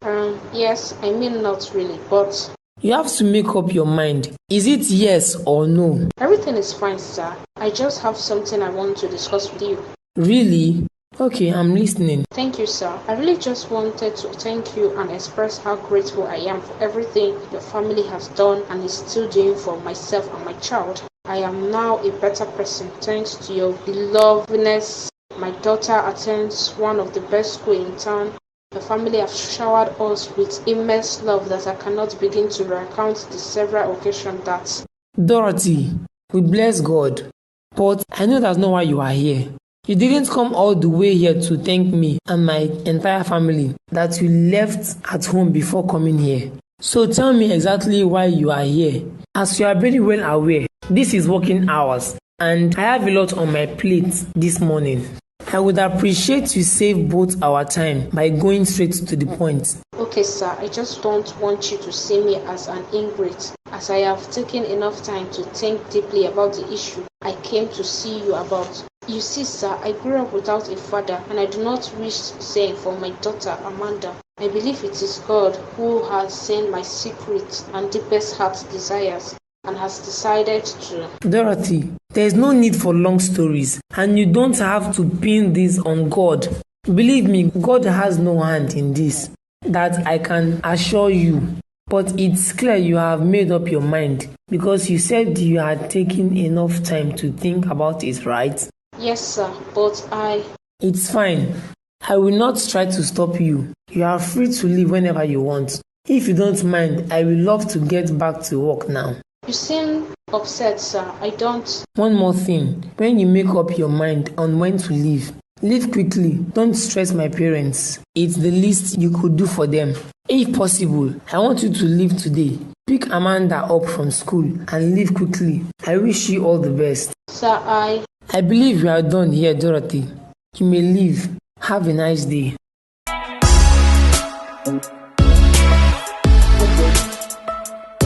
Yes, I mean not really, but... You have to make up your mind. Is it yes or no? Everything is fine, sir. I just have something I want to discuss with you. Really? Okay, I'm listening. Thank you, sir. I really just wanted to thank you and express how grateful I am for everything your family has done and is still doing for myself and my child. I am now a better person thanks to your belovedness. My daughter attends one of the best schools in town. The family have showered us with immense love that I cannot begin to recount the several occasions that... Dorothy, we bless God. But I know that's not why you are here. You didn't come all the way here to thank me and my entire family that you left at home before coming here. So tell me exactly why you are here. As you are very well aware, this is working hours and I have a lot on my plate this morning. I would appreciate you save both our time by going straight to the point. Okay, sir, I just don't want you to see me as an ingrate, as I have taken enough time to think deeply about the issue I came to see you about. You see, sir, I grew up without a father and I do not wish same for my daughter, Amanda. I believe it is God who has seen my secret and deepest heart desires and has decided to. Dorothy, there is no need for long stories, and you don't have to pin this on God. Believe me, God has no hand in this. That I can assure you. But it's clear you have made up your mind because you said you had taken enough time to think about it, right? Yes, sir, but It's fine. I will not try to stop you. You are free to leave whenever you want. If you don't mind, I will love to get back to work now. You seem upset, sir. I don't. One more thing. When you make up your mind on when to leave quickly. Don't stress my parents. It's the least you could do for them. If possible, I want you to leave today. Pick Amanda up from school and leave quickly. I wish you all the best. Sir, I believe you are done here, Dorothy. You may leave. Have a nice day.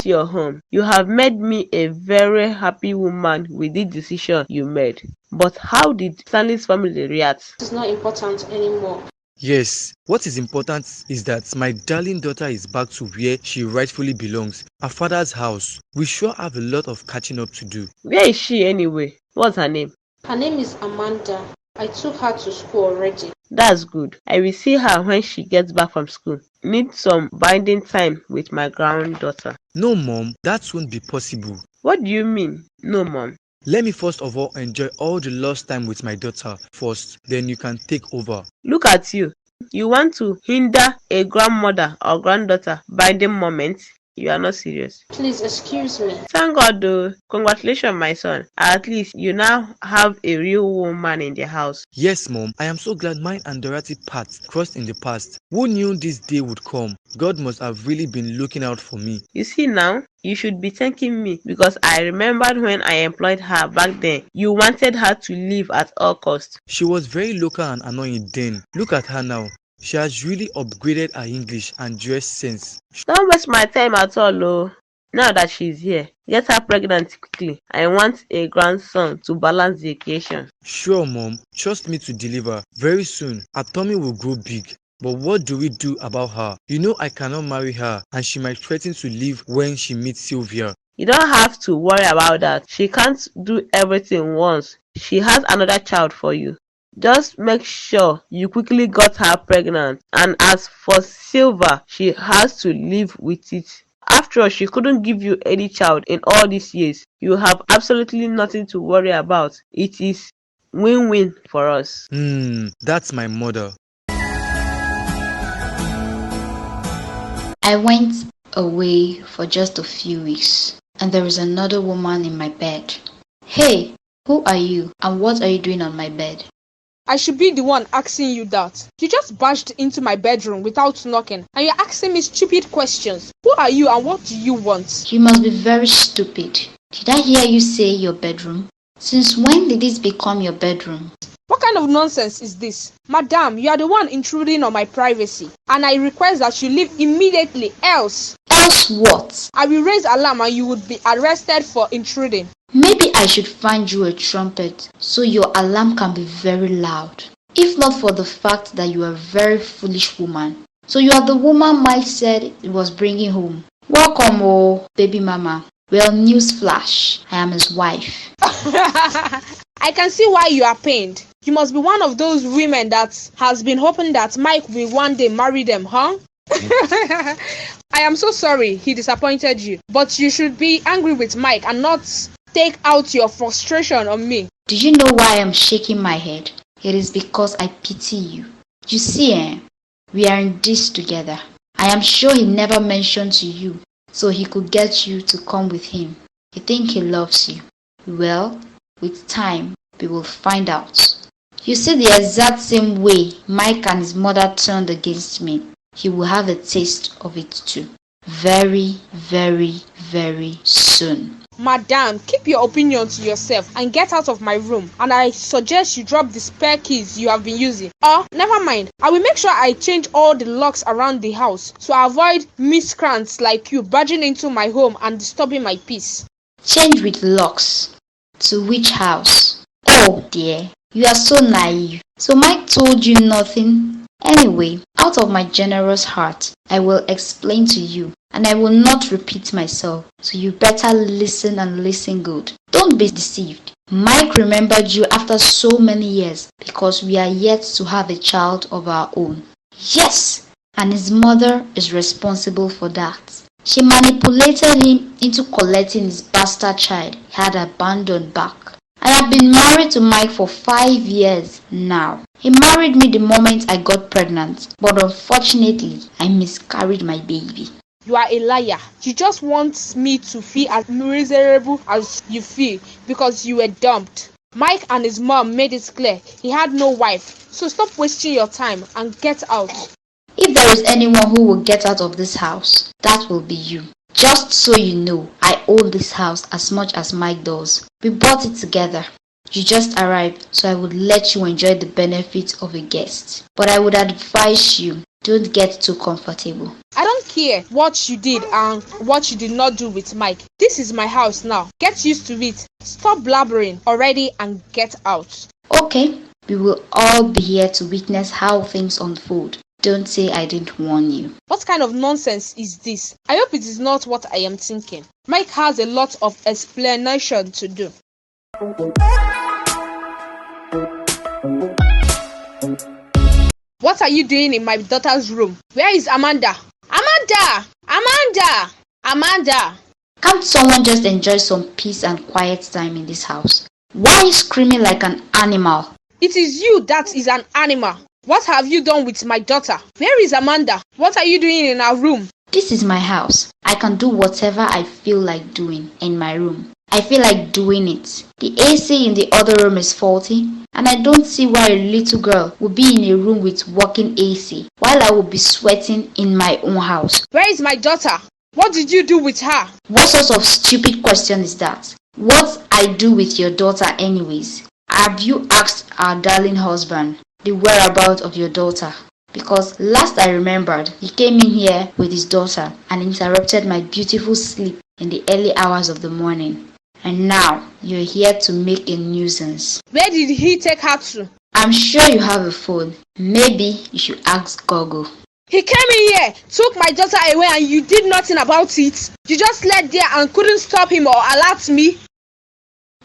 Your home. You have made me a very happy woman with the decision you made. But how did Stanley's family react? it's not important anymore. Yes, what is important is that my darling daughter is back to where she rightfully belongs, her father's house. We sure have a lot of catching up to do. Where is she anyway? What's her name? Her name is Amanda. I took her to school already. That's good. I will see her when she gets back from school. Need some binding time with my granddaughter. No, Mom, that won't be possible. What do you mean? No, Mom. Let me first of all enjoy all the lost time with my daughter first, then you can take over. Look at you. You want to hinder a grandmother or granddaughter binding moment? You are not serious. Please excuse me. Thank God though. Congratulations, my son. At least you now have a real woman in the house. Yes, Mom, I am so glad mine and Dorati paths crossed in the past. Who knew this day would come? God must have really been looking out for me. You see now, you should be thanking me because I remembered when I employed her back then. You wanted her to leave at all costs. She was very local and annoying then. Look at her now. She has really upgraded her English and dress sense. Don't waste my time at all, oh. Now that she's here, get her pregnant quickly. I want a grandson to balance the equation. Sure, Mom. Trust me to deliver. Very soon, her tummy will grow big. But what do we do about her? You know I cannot marry her and she might threaten to leave when she meets Sylvia. You don't have to worry about that. She can't do everything once. She has another child for you. Just make sure you quickly got her pregnant. And as for Silva, she has to live with it. After all, she couldn't give you any child in all these years. You have absolutely nothing to worry about. It is win-win for us. That's my mother. I went away for just a few weeks, and there is another woman in my bed. Hey, who are you, and what are you doing on my bed? I should be the one asking you that. You just barged into my bedroom without knocking, and you're asking me stupid questions. Who are you and what do you want? You must be very stupid. Did I hear you say your bedroom? Since when did this become your bedroom? What kind of nonsense is this? Madam, you are the one intruding on my privacy, and I request that you leave immediately, else. Else what? I will raise alarm and you would be arrested for intruding. Maybe I should find you a trumpet so your alarm can be very loud. If not for the fact that you are a very foolish woman. So you are the woman Mike said he was bringing home. Welcome, oh, baby mama. Well, newsflash, I am his wife. I can see why you are pained. You must be one of those women that has been hoping that Mike will one day marry them, huh? I am so sorry he disappointed you, but you should be angry with Mike and not take out your frustration on me. Do you know why I am shaking my head? It is because I pity you. You see, we are in this together. I am sure he never mentioned to you, so he could get you to come with him. You think he loves you? Well, with time, we will find out. You see the exact same way Mike and his mother turned against me. He will have a taste of it too. Very, very, very soon. Madam, keep your opinion to yourself and get out of my room. And I suggest you drop the spare keys you have been using. Or, never mind, I will make sure I change all the locks around the house to avoid miscreants like you barging into my home and disturbing my peace. Change with locks. To which house? Oh dear, you are so naive. So Mike told you nothing? Anyway, out of my generous heart, I will explain to you, and I will not repeat myself, so you better listen and listen good. Don't be deceived. Mike remembered you after so many years because we are yet to have a child of our own. Yes, and his mother is responsible for that. She manipulated him into collecting his bastard child he had abandoned back. I have been married to Mike for 5 years now. He married me the moment I got pregnant, but unfortunately, I miscarried my baby. You are a liar. You just want me to feel as miserable as you feel because you were dumped. Mike and his mom made it clear he had no wife, so stop wasting your time and get out. If there is anyone who will get out of this house, that will be you. Just so you know, I own this house as much as Mike does. We bought it together. You just arrived, so I would let you enjoy the benefits of a guest. But I would advise you, don't get too comfortable. I don't care what you did and what you did not do with Mike. This is my house now. Get used to it. Stop blabbering already and get out. Okay, we will all be here to witness how things unfold. Don't say I didn't warn you. What kind of nonsense is this? I hope it is not what I am thinking. Mike has a lot of explanation to do. What are you doing in my daughter's room? Where is Amanda? Amanda! Amanda! Amanda! Can't someone just enjoy some peace and quiet time in this house? Why are you screaming like an animal? It is you that is an animal. What have you done with my daughter? Where is Amanda? What are you doing in our room? This is my house. I can do whatever I feel like doing in my room. I feel like doing it. The AC in the other room is faulty, and I don't see why a little girl would be in a room with working AC while I would be sweating in my own house. Where is my daughter? What did you do with her? What sort of stupid question is that? What I do with your daughter anyways? Have you asked our darling husband the whereabouts of your daughter? Because last I remembered, he came in here with his daughter and interrupted my beautiful sleep in the early hours of the morning. And now, you're here to make a nuisance. Where did he take her to? I'm sure you have a phone. Maybe you should ask Google. He came in here, took my daughter away, and you did nothing about it. You just led there and couldn't stop him or alert me.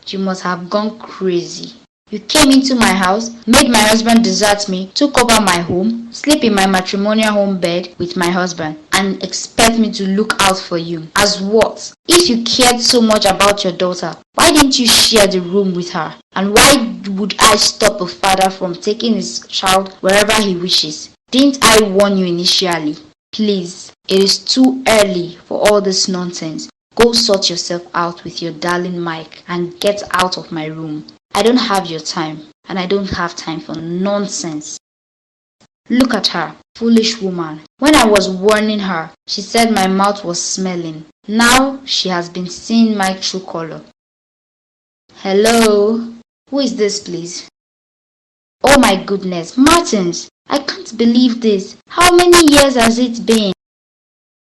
You must have gone crazy. You came into my house, made my husband desert me, took over my home, sleep in my matrimonial home bed with my husband, and expect me to look out for you. As what? If you cared so much about your daughter, why didn't you share the room with her? And why would I stop a father from taking his child wherever he wishes? Didn't I warn you initially? Please, it is too early for all this nonsense. Go sort yourself out with your darling Mike and get out of my room. I don't have your time, and I don't have time for nonsense. Look at her, foolish woman. When I was warning her, she said my mouth was smelling. Now she has been seeing my true color. Hello? Who is this, please? Oh my goodness, Martins! I can't believe this. How many years has it been?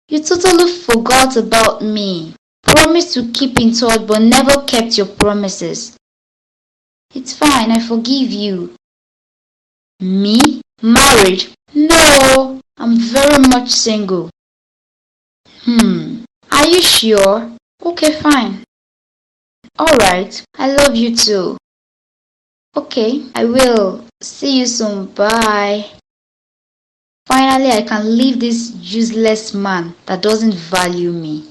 You totally forgot about me. Promised to keep in touch but never kept your promises. It's fine, I forgive you. Me? Married? No, I'm very much single. Are you sure? Okay, fine. Alright, I love you too. Okay, I will. See you soon, bye. Finally, I can leave this useless man that doesn't value me.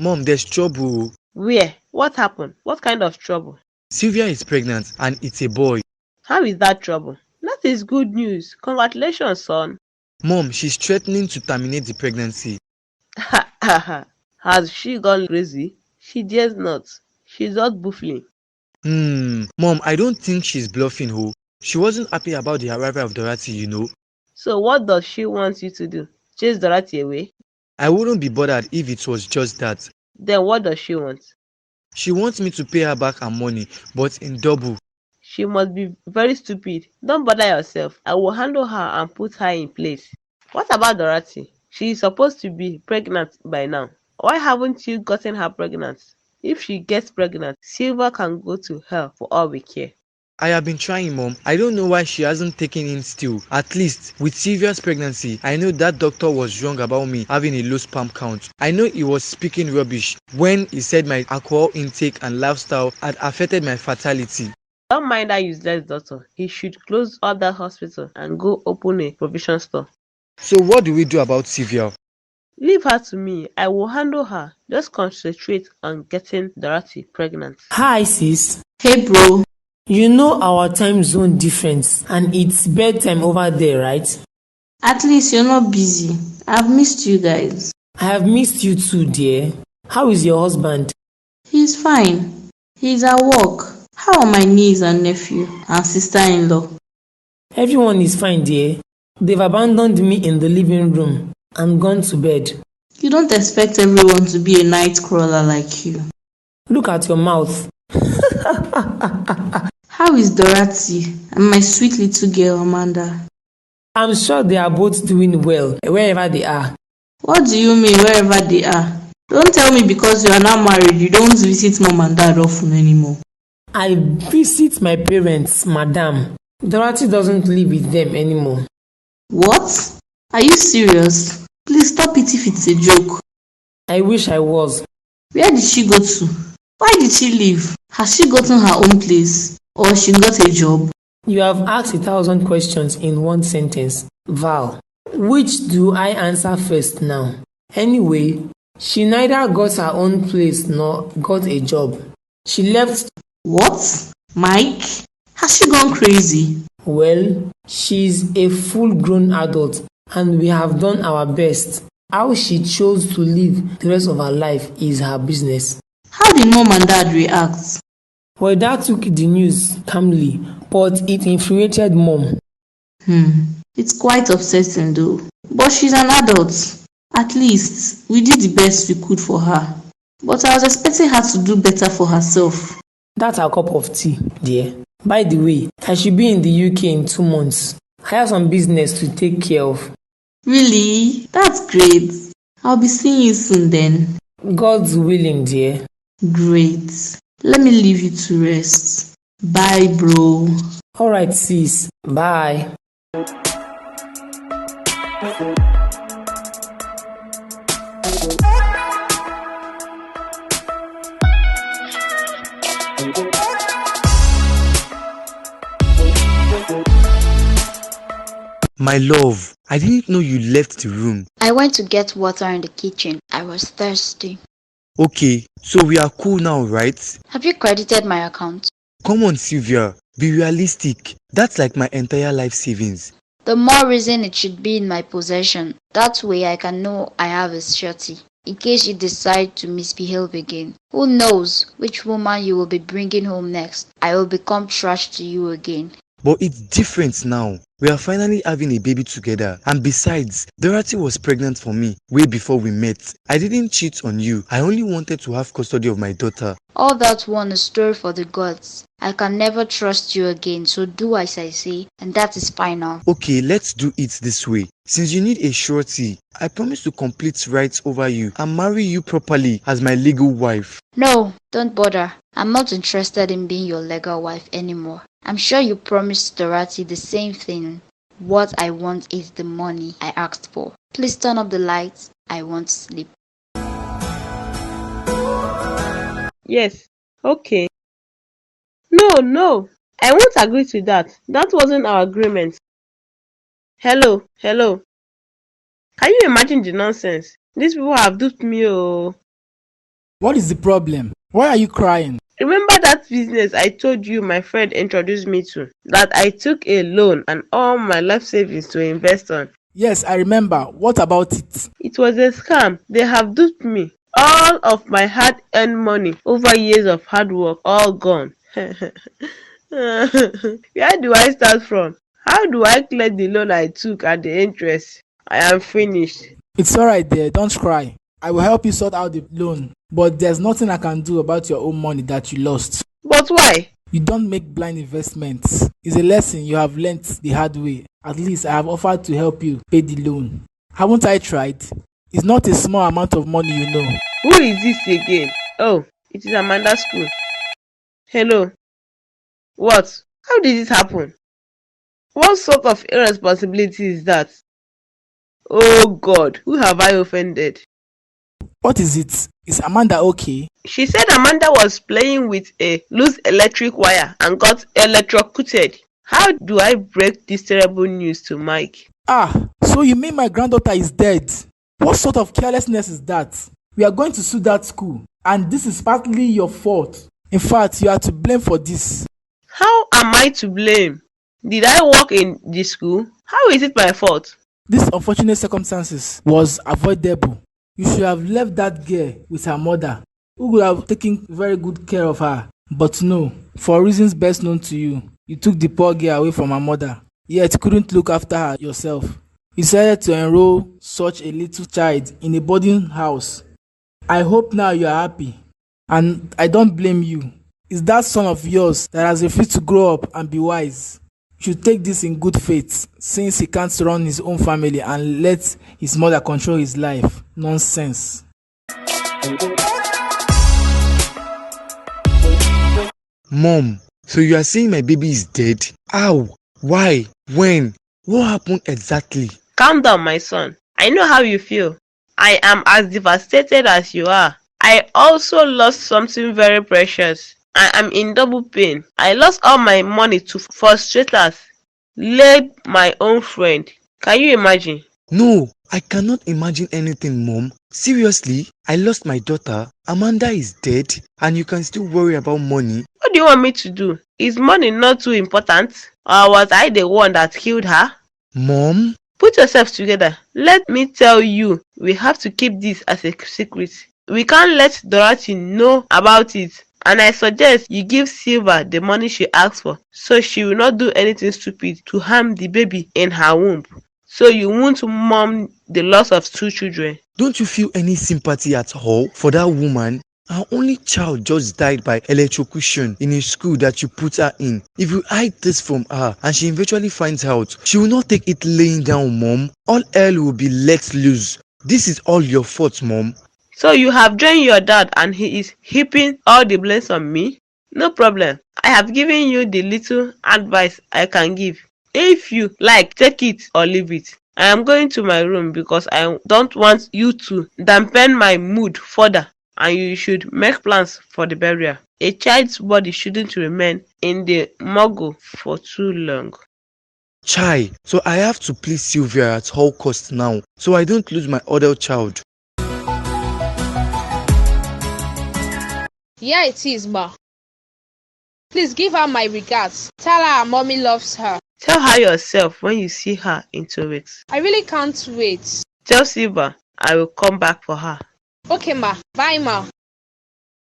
Mom, there's trouble. Where? What happened? What kind of trouble? Sylvia is pregnant and it's a boy. How is that trouble? That is good news. Congratulations, son. Mom, she's threatening to terminate the pregnancy. Has she gone crazy? She dares not. She's not buffling. Mom, I don't think she's bluffing, ho. She wasn't happy about the arrival of Dorati, you know. So what does she want you to do? Chase Dorati away? I wouldn't be bothered if it was just that. Then what does she want? She wants me to pay her back her money, but in double. She must be very stupid. Don't bother yourself. I will handle her and put her in place. What about Dorati? She is supposed to be pregnant by now. Why haven't you gotten her pregnant? If she gets pregnant, Silver can go to hell for all we care. I have been trying, Mom. I don't know why she hasn't taken in still. At least with Sylvia's pregnancy, I know that doctor was wrong about me having a low sperm count. I know he was speaking rubbish when he said my alcohol intake and lifestyle had affected my fertility. Don't mind that useless doctor. He should close up that hospital and go open a provision store. So what do we do about Sylvia? Leave her to me. I will handle her. Just concentrate on getting Dorati pregnant. Hi sis. Hey bro. You know our time zone difference and it's bedtime over there, right? At least you're not busy. I've missed you guys. I have missed you too, dear. How is your husband? He's fine. He's at work. How are my niece and nephew and sister-in-law? Everyone is fine, dear. They've abandoned me in the living room and gone to bed. You don't expect everyone to be a night crawler like you. Look at your mouth. How is Dorati and my sweet little girl Amanda? I'm sure they are both doing well wherever they are. What do you mean wherever they are? Don't tell me because you are now married you don't visit mom and dad often anymore. I visit my parents, madam. Dorati doesn't live with them anymore. What? Are you serious? Please stop it if it's a joke. I wish I was. Where did she go to? Why did she leave? Has she gotten her own place? Or she got a job? You have asked 1,000 questions in one sentence. Val, which do I answer first now? Anyway, she neither got her own place nor got a job. She left. What? Mike? Has she gone crazy? Well, she's a full-grown adult and we have done our best. How she chose to live the rest of her life is her business. How did mom and dad react? Well, dad took the news calmly, but it infuriated mom. It's quite upsetting though. But she's an adult. At least, we did the best we could for her. But I was expecting her to do better for herself. That's our cup of tea, dear. By the way, I should be in the UK in 2 months. I have some business to take care of. Really? That's great. I'll be seeing you soon then. God's willing, dear. Great. Let me leave you to rest. Bye, bro. Alright, sis. Bye. My love, I didn't know you left the room. I went to get water in the kitchen. I was thirsty. Okay, so we are cool now, right? Have you credited my account? Come on, Sylvia. Be realistic. That's like my entire life savings. The more reason it should be in my possession. That way I can know I have a surety. In case you decide to misbehave again. Who knows which woman you will be bringing home next. I will become trash to you again. But it's different now. We are finally having a baby together. And besides, Dorati was pregnant for me way before we met. I didn't cheat on you. I only wanted to have custody of my daughter. All that one is story for the gods. I can never trust you again, so do as I say, and that is final. Okay, let's do it this way. Since you need a surety, I promise to complete rights over you and marry you properly as my legal wife. No, don't bother. I'm not interested in being your legal wife anymore. I'm sure you promised Dorati the same thing. What I want is the money I asked for. Please turn up the lights. I want to sleep. Yes. Okay. No. I won't agree to that. That wasn't our agreement. Hello. Can you imagine the nonsense? These people have duped me, oh. What is the problem? Why are you crying? Remember that business I told you my friend introduced me to? That I took a loan and all my life savings to invest on? Yes, I remember. What about it? It was a scam. They have duped me. All of my hard-earned money over years of hard work, all gone. Where do I start from? How do I clear the loan I took and the interest? I am finished. It's alright there, don't cry. I will help you sort out the loan, but there's nothing I can do about your own money that you lost. But why? You don't make blind investments. It's a lesson you have learnt the hard way. At least I have offered to help you pay the loan. Haven't I tried? It's not a small amount of money, you know. Who is this again? Oh, it is Amanda's school. Hello. What? How did it happen? What sort of irresponsibility is that? Oh God, who have I offended? What is it? Is Amanda okay? She said Amanda was playing with a loose electric wire and got electrocuted. How do I break this terrible news to Mike? Ah, so you mean my granddaughter is dead? What sort of carelessness is that? We are going to sue that school, and this is partly your fault. In fact, you are to blame for this. How am I to blame? Did I work in the school? How is it my fault? This unfortunate circumstances was avoidable. You should have left that girl with her mother, who would have taken very good care of her. But no, for reasons best known to you, you took the poor girl away from her mother, yet couldn't look after her yourself. You decided to enroll such a little child in a boarding house. I hope now you are happy, and I don't blame you. It's that son of yours that has refused to grow up and be wise. You should take this in good faith, since he can't run his own family and let his mother control his life. Nonsense. Mom, so you are saying my baby is dead? How? Why? When? What happened exactly? Calm down, my son. I know how you feel. I am as devastated as you are. I also lost something very precious. I am in double pain. I lost all my money to frustrators. Laid my own friend. Can you imagine? No, I cannot imagine anything, Mom. Seriously, I lost my daughter. Amanda is dead, and you can still worry about money. What do you want me to do? Is money not too important? Or was I the one that killed her? Mom? Put yourself together. Let me tell you, we have to keep this as a secret. We can't let Dorati know about it. And I suggest you give Silva the money she asked for, so she will not do anything stupid to harm the baby in her womb. So you won't mourn the loss of 2 children. Don't you feel any sympathy at all for that woman? Our only child just died by electrocution in a school that you put her in. If you hide this from her and she eventually finds out, she will not take it laying down, Mom. All hell will be let loose. This is all your fault, Mom. So you have joined your dad and he is heaping all the blames on me? No problem. I have given you the little advice I can give. If you like, take it or leave it. I am going to my room because I don't want you to dampen my mood further, and you should make plans for the burial. A child's body shouldn't remain in the morgue for too long. Chai, so I have to please Sylvia at all costs now, so I don't lose my other child. Yeah, it is, ma. Please give her my regards. Tell her mommy loves her. Tell her yourself when you see her in 2 weeks. I really can't wait. Tell Silva I will come back for her. Okay, ma. Bye, ma.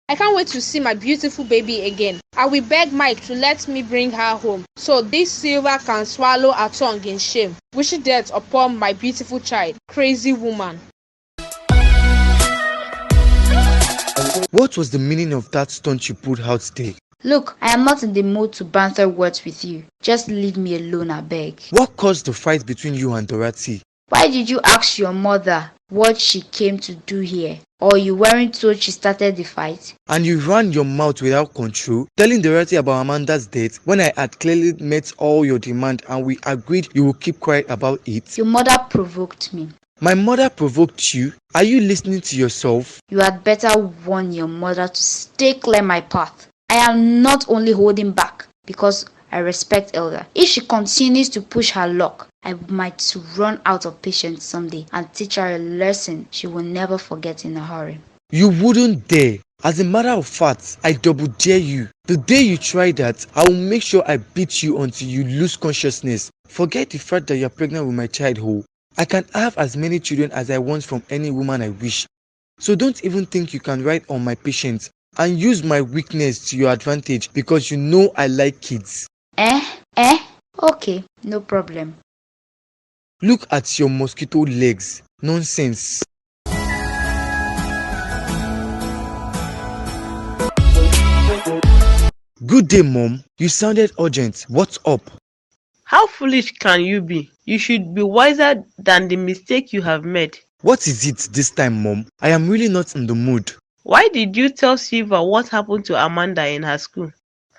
I can't wait to see my beautiful baby again. I will beg Mike to let me bring her home, so this Silva can swallow her tongue in shame. Wishing death upon my beautiful child. Crazy woman. What was the meaning of that stunt you pulled out there? Look, I am not in the mood to banter words with you. Just leave me alone, I beg. What caused the fight between you and Dorati? Why did you ask your mother what she came to do here? Or you weren't told she started the fight? And you ran your mouth without control, telling Dorati about Amanda's death when I had clearly met all your demand and we agreed you will keep quiet about it. Your mother provoked me. My mother provoked you? Are you listening to yourself? You had better warn your mother to stay clear my path. I am not only holding back because I respect Elder. If she continues to push her luck, I might run out of patience someday and teach her a lesson she will never forget in a hurry. You wouldn't dare. As a matter of fact, I double dare you. The day you try that, I will make sure I beat you until you lose consciousness. Forget the fact that you're pregnant with my child, Ho. I can have as many children as I want from any woman I wish. So don't even think you can ride on my patience and use my weakness to your advantage because you know I like kids. Okay, no problem. Look at your mosquito legs. Nonsense. Good day, Mom. You sounded urgent. What's up? How foolish can you be? You should be wiser than the mistake you have made. What is it this time, Mom? I am really not in the mood. Why did you tell Silva what happened to Amanda in her school?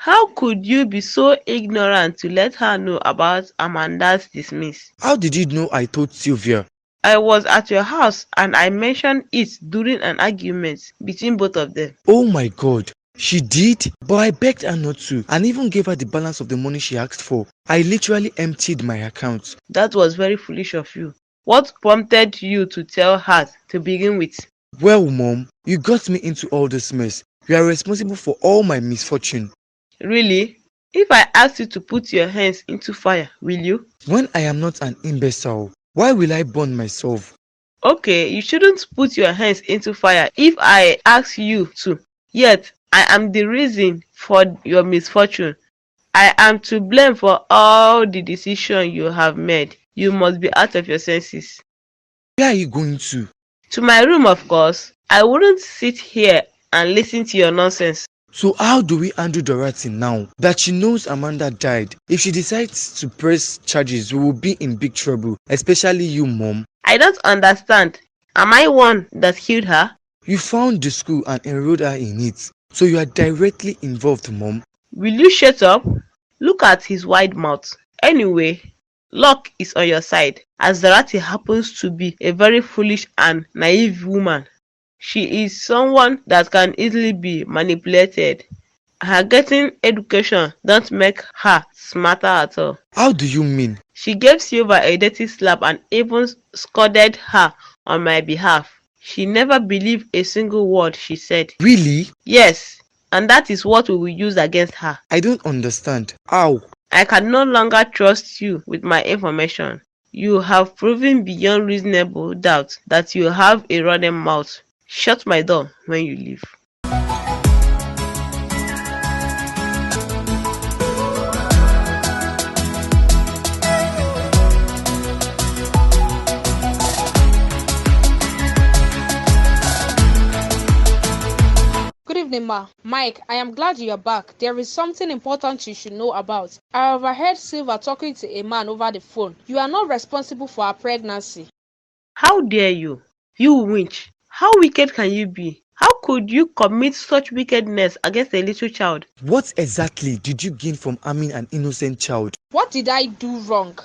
How could you be so ignorant to let her know about Amanda's dismiss? How did you know I told Sylvia? I was at your house and I mentioned it during an argument between both of them. Oh my God. She did? But I begged her not to and even gave her the balance of the money she asked for. I literally emptied my account. That was very foolish of you. What prompted you to tell her to begin with? Well, Mom, you got me into all this mess. You are responsible for all my misfortune. Really? If I ask you to put your hands into fire, will you? When I am not an imbecile, why will I burn myself? Okay, you shouldn't put your hands into fire if I ask you to. Yet, I am the reason for your misfortune. I am to blame for all the decisions you have made. You must be out of your senses. Where are you going to? To my room, of course. I wouldn't sit here and listen to your nonsense. So how do we handle Dorati now that she knows Amanda died? If she decides to press charges, we will be in big trouble, especially you, Mom. I don't understand. Am I one that killed her? You found the school and enrolled her in it, so you are directly involved, Mom. Will you shut up? Look at his wide mouth. Anyway, luck is on your side, as Dorati happens to be a very foolish and naive woman. She is someone that can easily be manipulated. Her getting education don't make her smarter at all. How do you mean? She gave Silva a dirty slap and even scolded her on my behalf. She never believed a single word she said. Really? Yes, and that is what we will use against her. I don't understand. How? I can no longer trust you with my information. You have proven beyond reasonable doubt that you have a running mouth. Shut my door when you leave. Good evening, Ma. Mike, I am glad you are back. There is something important you should know about. I overheard Silva talking to a man over the phone. You are not responsible for her pregnancy. How dare you? You winch. How wicked can you be? How could you commit such wickedness against a little child? What exactly did you gain from harming an innocent child? What did I do wrong?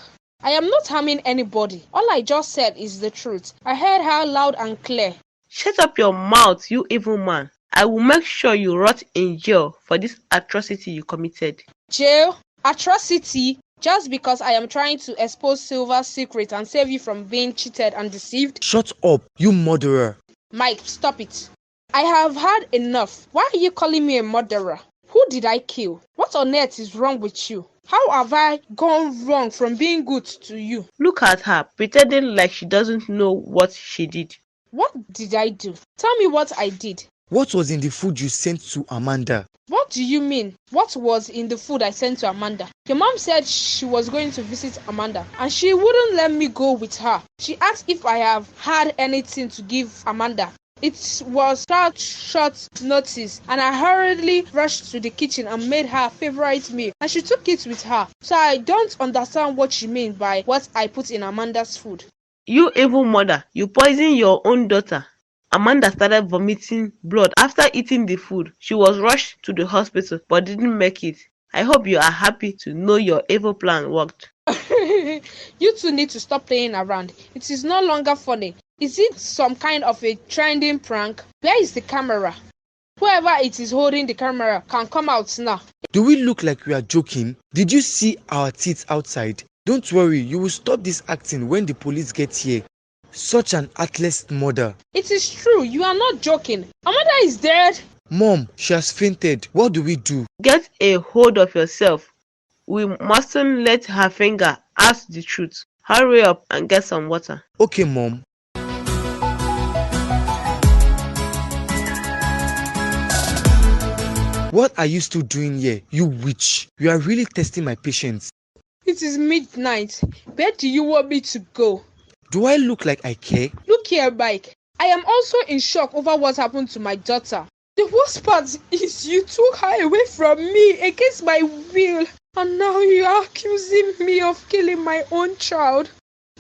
I am not harming anybody. All I just said is the truth. I heard her loud and clear. Shut up your mouth, you evil man. I will make sure you rot in jail for this atrocity you committed. Jail? Atrocity? Just because I am trying to expose Silva's secret and save you from being cheated and deceived? Shut up, you murderer. Mike, stop it. I have had enough. Why are you calling me a murderer? Who did I kill? What on earth is wrong with you? How have I gone wrong from being good to you? Look at her, pretending like she doesn't know what she did. What did I do? Tell me what I did. What was in the food you sent to Amanda? What do you mean? What was in the food I sent to Amanda? Your mom said she was going to visit Amanda and she wouldn't let me go with her. She asked if I have had anything to give Amanda. It was short notice and I hurriedly rushed to the kitchen and made her favorite meal and she took it with her. So I don't understand what she means by what I put in Amanda's food. You evil mother, you poisoned your own daughter. Amanda started vomiting blood after eating the food. She was rushed to the hospital but didn't make it. I hope you are happy to know your evil plan worked. You two need to stop playing around. It is no longer funny. Is it some kind of a trending prank? Where is the camera? Whoever it is holding the camera can come out now. Do we look like we are joking? Did you see our teeth outside? Don't worry, you will stop this acting when the police get here. Such an heartless mother. It is true, you are not joking. Amanda is dead. Mom, she has fainted. What do we do? Get a hold of yourself. We mustn't let her finger ask the truth. Hurry up and get some water. Okay, Mom. What are you still doing here, you witch? You are really testing my patience. It is midnight. Where do you want me to go? Do I look like I care? Look here, Mike. I am also in shock over what happened to my daughter. The worst part is you took her away from me against my will. And now you are accusing me of killing my own child.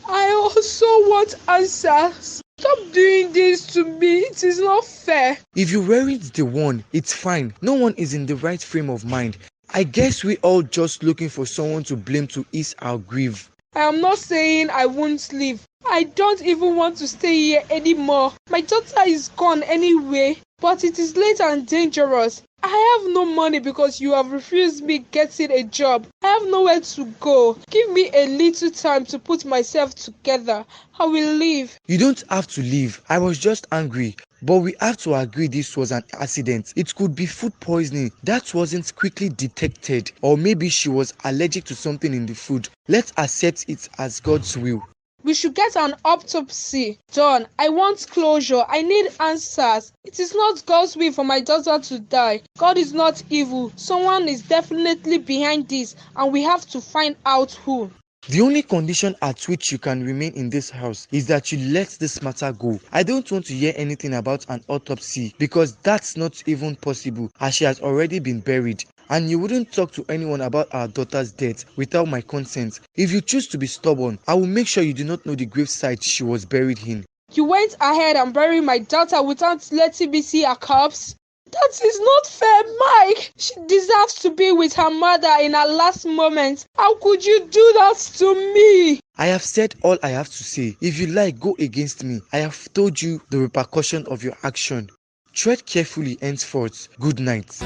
I also want answers. Stop doing this to me. It is not fair. If you weren't the one, it's fine. No one is in the right frame of mind. I guess we all just looking for someone to blame to ease our grief. I am not saying I won't leave. I don't even want to stay here anymore. My daughter is gone anyway, but it is late and dangerous. I have no money because you have refused me getting a job. I have nowhere to go. Give me a little time to put myself together. I will leave. You don't have to leave. I was just angry. But we have to agree this was an accident. It could be food poisoning that wasn't quickly detected. Or maybe she was allergic to something in the food. Let's accept it as God's will. We should get an autopsy done. I want closure. I need answers. It is not God's will for my daughter to die. God is not evil. Someone is definitely behind this, and we have to find out who. The only condition at which you can remain in this house is that you let this matter go. I don't want to hear anything about an autopsy because that's not even possible as she has already been buried. And you wouldn't talk to anyone about our daughter's death without my consent. If you choose to be stubborn, I will make sure you do not know the gravesite she was buried in. You went ahead and buried my daughter without letting me see her corpse? That is not fair, Mike. She deserves to be with her mother in her last moments. How could you do that to me? I have said all I have to say. If you like, go against me. I have told you the repercussion of your action. Tread carefully henceforth. Good night.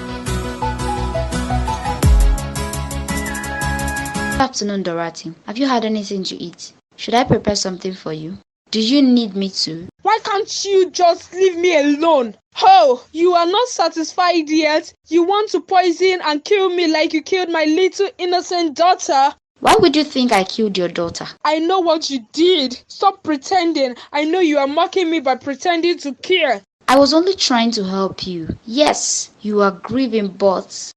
Good afternoon, Dorati. Have you had anything to eat? Should I prepare something for you? Do you need me to? Why can't you just leave me alone? Oh, you are not satisfied yet? You want to poison and kill me like you killed my little innocent daughter? Why would you think I killed your daughter? I know what you did. Stop pretending. I know you are mocking me by pretending to care. I was only trying to help you. Yes, you are grieving, but...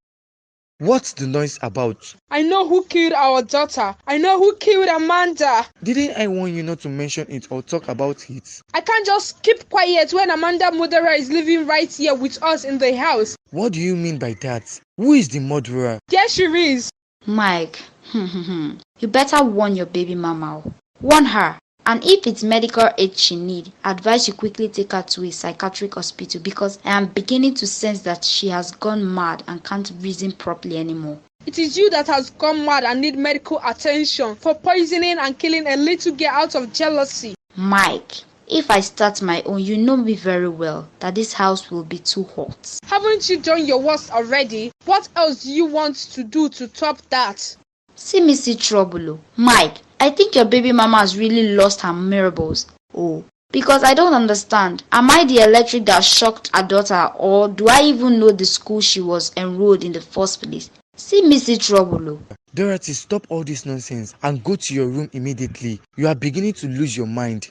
What's the noise about? I know who killed our daughter. I know who killed Amanda. Didn't I warn you not to mention it or talk about it? I can't just keep quiet when Amanda Mudera is living right here with us in the house. What do you mean by that? Who is the murderer? Yes, she is. Mike, you better warn your baby mama. Warn her. And if it's medical aid she needs, advise you quickly take her to a psychiatric hospital because I am beginning to sense that she has gone mad and can't reason properly anymore. It is you that has gone mad and need medical attention for poisoning and killing a little girl out of jealousy. Mike, if I start my own, you know me very well that this house will be too hot. Haven't you done your worst already? What else do you want to do to top that? See me see trouble. Mike, I think your baby mama has really lost her marbles. Oh, because I don't understand. Am I the electric that shocked her daughter, or do I even know the school she was enrolled in the first place? See me see trouble. Dorothy, stop all this nonsense and go to your room immediately. You are beginning to lose your mind.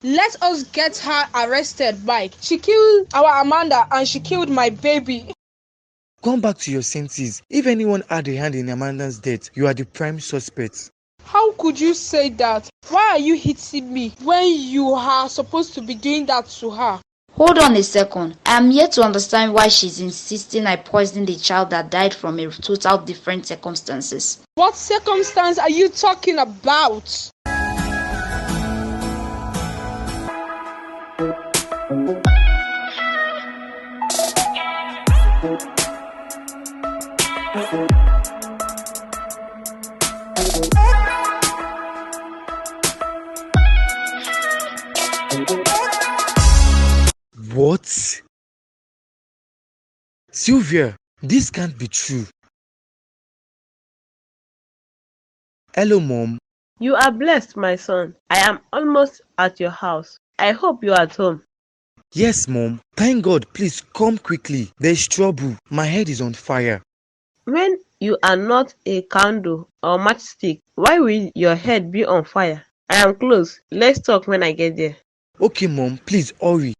Let us get her arrested, Mike. She killed our Amanda and she killed my baby. Come back to your senses. If anyone had a hand in Amanda's death, you are the prime suspect. How could you say that? Why are you hitting me when you are supposed to be doing that to her? Hold on a second. I am yet to understand why she's insisting I poisoned the child that died from a total different circumstances. What circumstance are you talking about? What? Sylvia, this can't be true. Hello, Mom. You are blessed, my son. I am almost at your house. I hope you are at home. Yes, Mom. Thank God. Please come quickly. There's trouble. My head is on fire. When you are not a candle or matchstick, why will your head be on fire? I am close. Let's talk when I get there. Okay, Mom. Please hurry.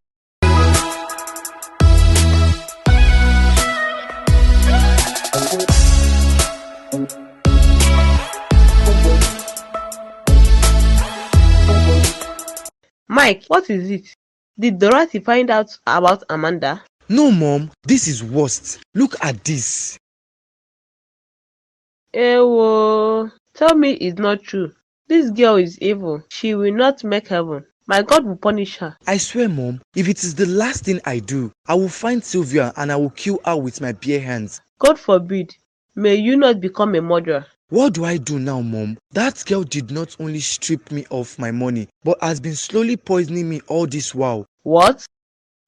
Mike, what is it? Did Dorati find out about Amanda? No, Mom. This is worst. Look at this. Ewo, tell me it's not true. This girl is evil. She will not make heaven. My God will punish her. I swear, Mom, if it is the last thing I do, I will find Sylvia and I will kill her with my bare hands. God forbid. May you not become a murderer. What do I do now, Mom? That girl did not only strip me of my money, but has been slowly poisoning me all this while. What?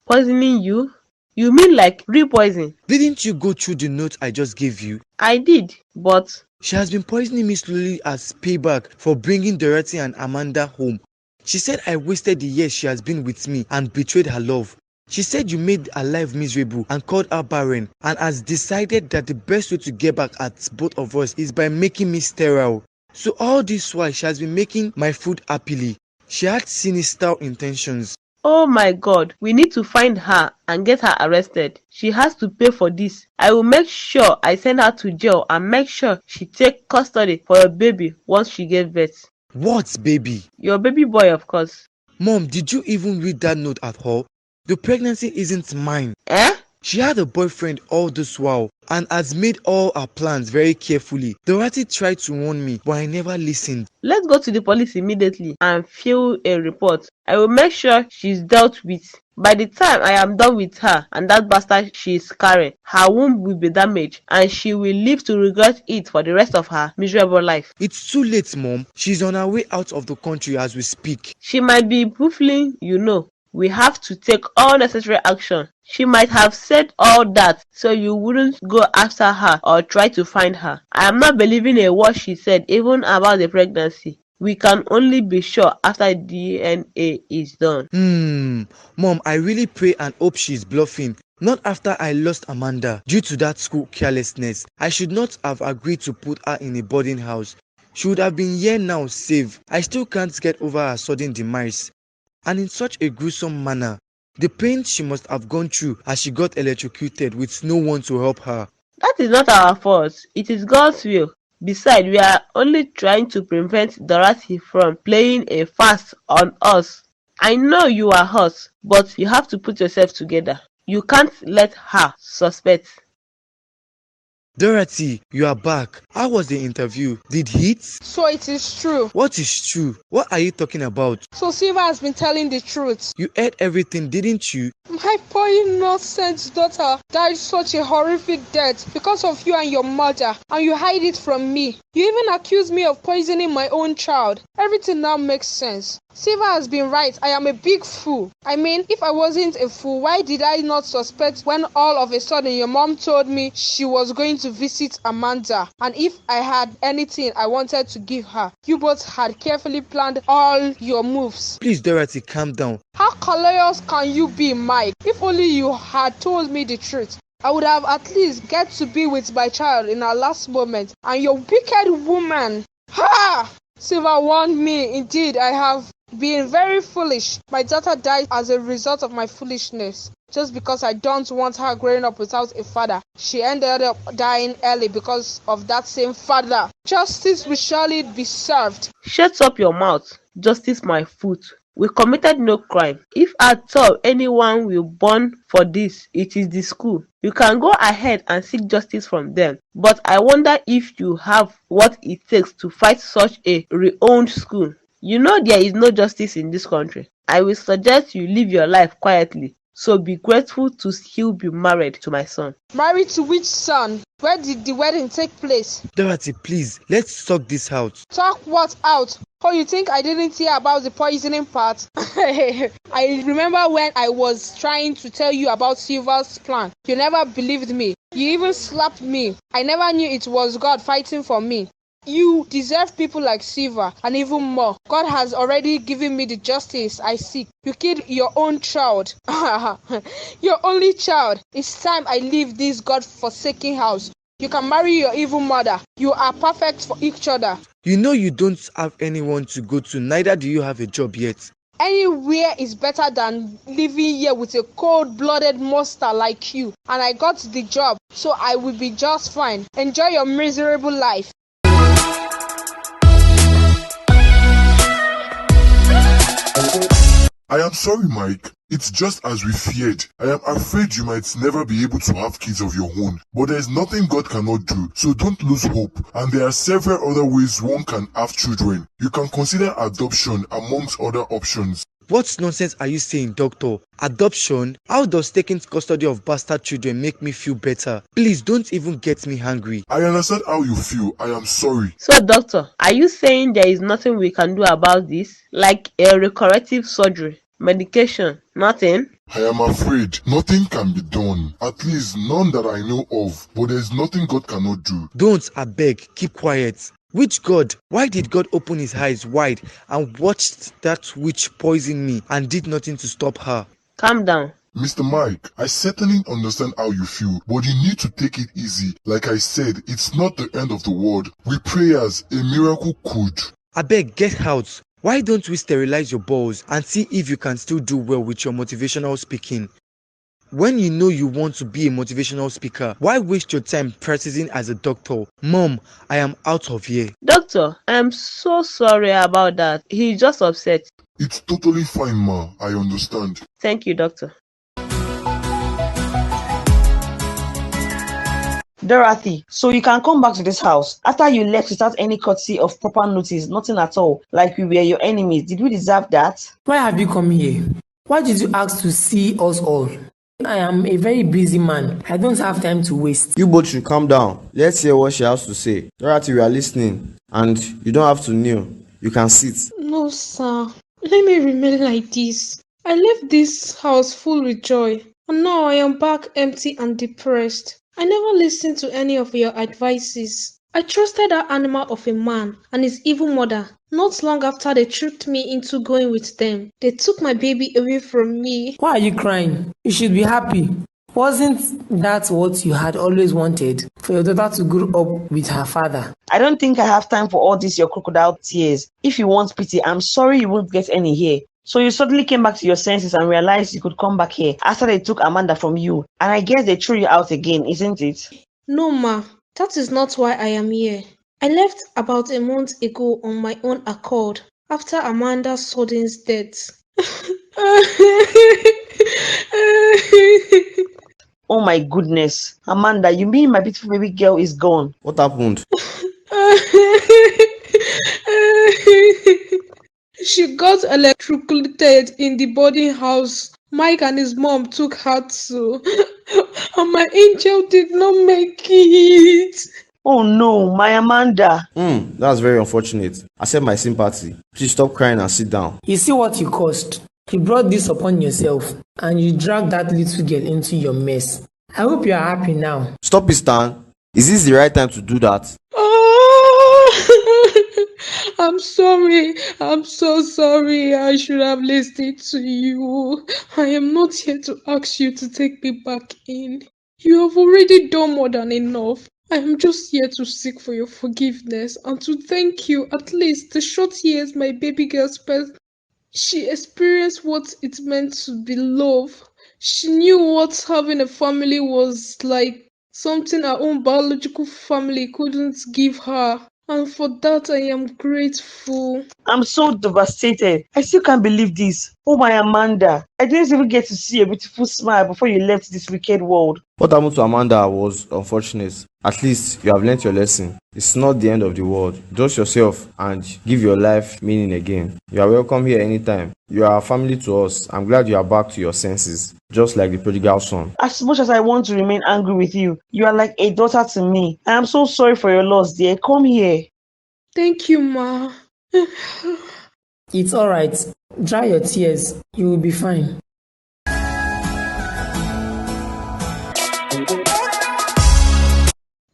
Poisoning you? You mean like real poison? Didn't you go through the note I just gave you? I did, but She has been poisoning me slowly as payback for bringing Dorati and Amanda home. She said I wasted the years she has been with me and betrayed her love. She said you made her life miserable and called her barren, and has decided that the best way to get back at both of us is by making me sterile. So all this while she has been making my food happily. She had sinister intentions. oh my God, we need to find her and get her arrested. She has to pay for this. I will make sure I send her to jail and make sure she take custody for your baby once she gets birth. What baby? Your baby boy, of course. Mom, did you even read that note at all? The pregnancy isn't mine. Eh? She had a boyfriend all this while and has made all her plans very carefully. Dorati tried to warn me, but I never listened. Let's go to the police immediately and fill a report. I will make sure she's dealt with. By the time I am done with her and that bastard she is carrying, her womb will be damaged and she will live to regret it for the rest of her miserable life. It's too late, Mom. She's on her way out of the country as we speak. She might be buffling, you know. We have to take all necessary action. She might have said all that so you wouldn't go after her or try to find her. I am not believing a word she said, even about the pregnancy. We can only be sure after DNA is done. Mom, I really pray and hope she's bluffing. Not after I lost Amanda due to that school carelessness. I should not have agreed to put her in a boarding house. She would have been here now safe. I still can't get over her sudden demise. And in such a gruesome manner. The pain she must have gone through as she got electrocuted with no one to help her. That is not our fault. It is God's will. Besides, we are only trying to prevent Dorothy from playing a fast on us. I know you are hurt, but you have to put yourself together. You can't let her suspect. Dorothy, you are back. How was the interview? Did hit? So it is true. What is true? What are you talking about? So Silva has been telling the truth. You heard everything, didn't you? My poor innocent daughter died such a horrific death because of you and your mother, and you hide it from me. You even accuse me of poisoning my own child. Everything now makes sense. Silva has been right. I am a big fool. I mean, if I wasn't a fool, why did I not suspect when all of a sudden your mom told me she was going to visit Amanda? And if I had anything I wanted to give her, you both had carefully planned all your moves. Please, Dorothy, calm down. How callous can you be, Mike? If only you had told me the truth, I would have at least get to be with my child in our last moment. And your wicked woman. Ha! Silva warned me. Indeed, I have been very foolish. My daughter died as a result of my foolishness. Just because I don't want her growing up without a father. She ended up dying early because of that same father. Justice will surely be served. Shut up your mouth. Justice my foot. We committed no crime. If at all anyone will burn for this, it is the school. You can go ahead and seek justice from them. But I wonder if you have what it takes to fight such a renowned school. You know there is no justice in this country. I will suggest you live your life quietly. So be grateful to still be married to my son. Married to which son? Where did the wedding take place? Dorothy, please, let's talk this out. Talk what out? Oh, you think I didn't hear about the poisoning part? I remember when I was trying to tell you about Silva's plan. You never believed me. You even slapped me. I never knew it was God fighting for me. You deserve people like Silva and even more. God has already given me the justice I seek. You killed your own child. Your only child. It's time I leave this God-forsaken house. You can marry your evil mother. You are perfect for each other. You know you don't have anyone to go to, neither do you have a job yet. Anywhere is better than living here with a cold-blooded monster like you. And I got the job, so I will be just fine. Enjoy your miserable life. I am sorry, Mike. It's just as we feared. I am afraid you might never be able to have kids of your own. But there is nothing God cannot do, so don't lose hope. And there are several other ways one can have children. You can consider adoption amongst other options. What nonsense are you saying, doctor? Adoption? How does taking custody of bastard children make me feel better? Please don't even get me hungry. I understand how you feel. I am sorry. So, doctor, are you saying there is nothing we can do about this? Like a recorrective surgery, medication, nothing? I am afraid nothing can be done. At least none that I know of. But there is nothing God cannot do. Don't, abeg, keep quiet. Which God? Why did God open his eyes wide and watched that witch poison me and did nothing to stop her? Calm down. Mr. Mike, I certainly understand how you feel, but you need to take it easy. Like I said, it's not the end of the world. With prayers, a miracle could. Abeg, get out. Why don't we sterilize your balls and see if you can still do well with your motivational speaking? When you know you want to be a motivational speaker, why waste your time practicing as a doctor? Mom, I am out of here. Doctor, I am so sorry about that. He's just upset. It's totally fine, ma. I understand. Thank you, doctor. Dorothy, so you can come back to this house after you left without any courtesy of proper notice, nothing at all, like we were your enemies. Did we deserve that? Why have you come here? Why did you ask to see us all? I am a very busy man. I don't have time to waste. You both should calm down. Let's hear what she has to say. Dorati, we are listening. And you don't have to kneel. You can sit. No, sir. Let me remain like this. I left this house full with joy, and now I am back empty and depressed. I never listened to any of your advices. I trusted that animal of a man and his evil mother. Not long after they tricked me into going with them, they took my baby away from me. Why are you crying? You should be happy. Wasn't that what you had always wanted? For your daughter to grow up with her father? I don't think I have time for all this your crocodile tears. If you want pity, I'm sorry you won't get any here. So you suddenly came back to your senses and realized you could come back here after they took Amanda from you. And I guess they threw you out again, isn't it? No, ma. That is not why I am here. I left about a month ago on my own accord after Amanda's sudden death. Oh my goodness. Amanda, you mean my beautiful baby girl is gone? What happened? She got electrocuted in the boarding house. Mike and his mom took her too. And my angel did not make it. Oh no, my Amanda. That's very unfortunate. Accept my sympathy. Please stop crying and sit down. You see what you caused? You brought this upon yourself and you dragged that little girl into your mess. I hope you are happy now. Stop it, Stan. Is this the right time to do that? I'm sorry. I'm so sorry. I should have listened to you. I am not here to ask you to take me back in. You have already done more than enough. I am just here to seek for your forgiveness and to thank you at least the short years my baby girl spent. She experienced what it meant to be loved. She knew what having a family was like, something her own biological family couldn't give her. And for that, I am grateful. I'm so devastated. I still can't believe this. Oh my Amanda. I didn't even get to see a beautiful smile before you left this wicked world. What happened to Amanda was unfortunate. At least you have learnt your lesson. It's not the end of the world. Dust yourself and give your life meaning again. You are welcome here anytime. You are a family to us. I'm glad you are back to your senses, just like the prodigal son. As much as I want to remain angry with you, you are like a daughter to me. I am so sorry for your loss, dear. Come here. Thank you, Ma. It's alright. Dry your tears. You will be fine.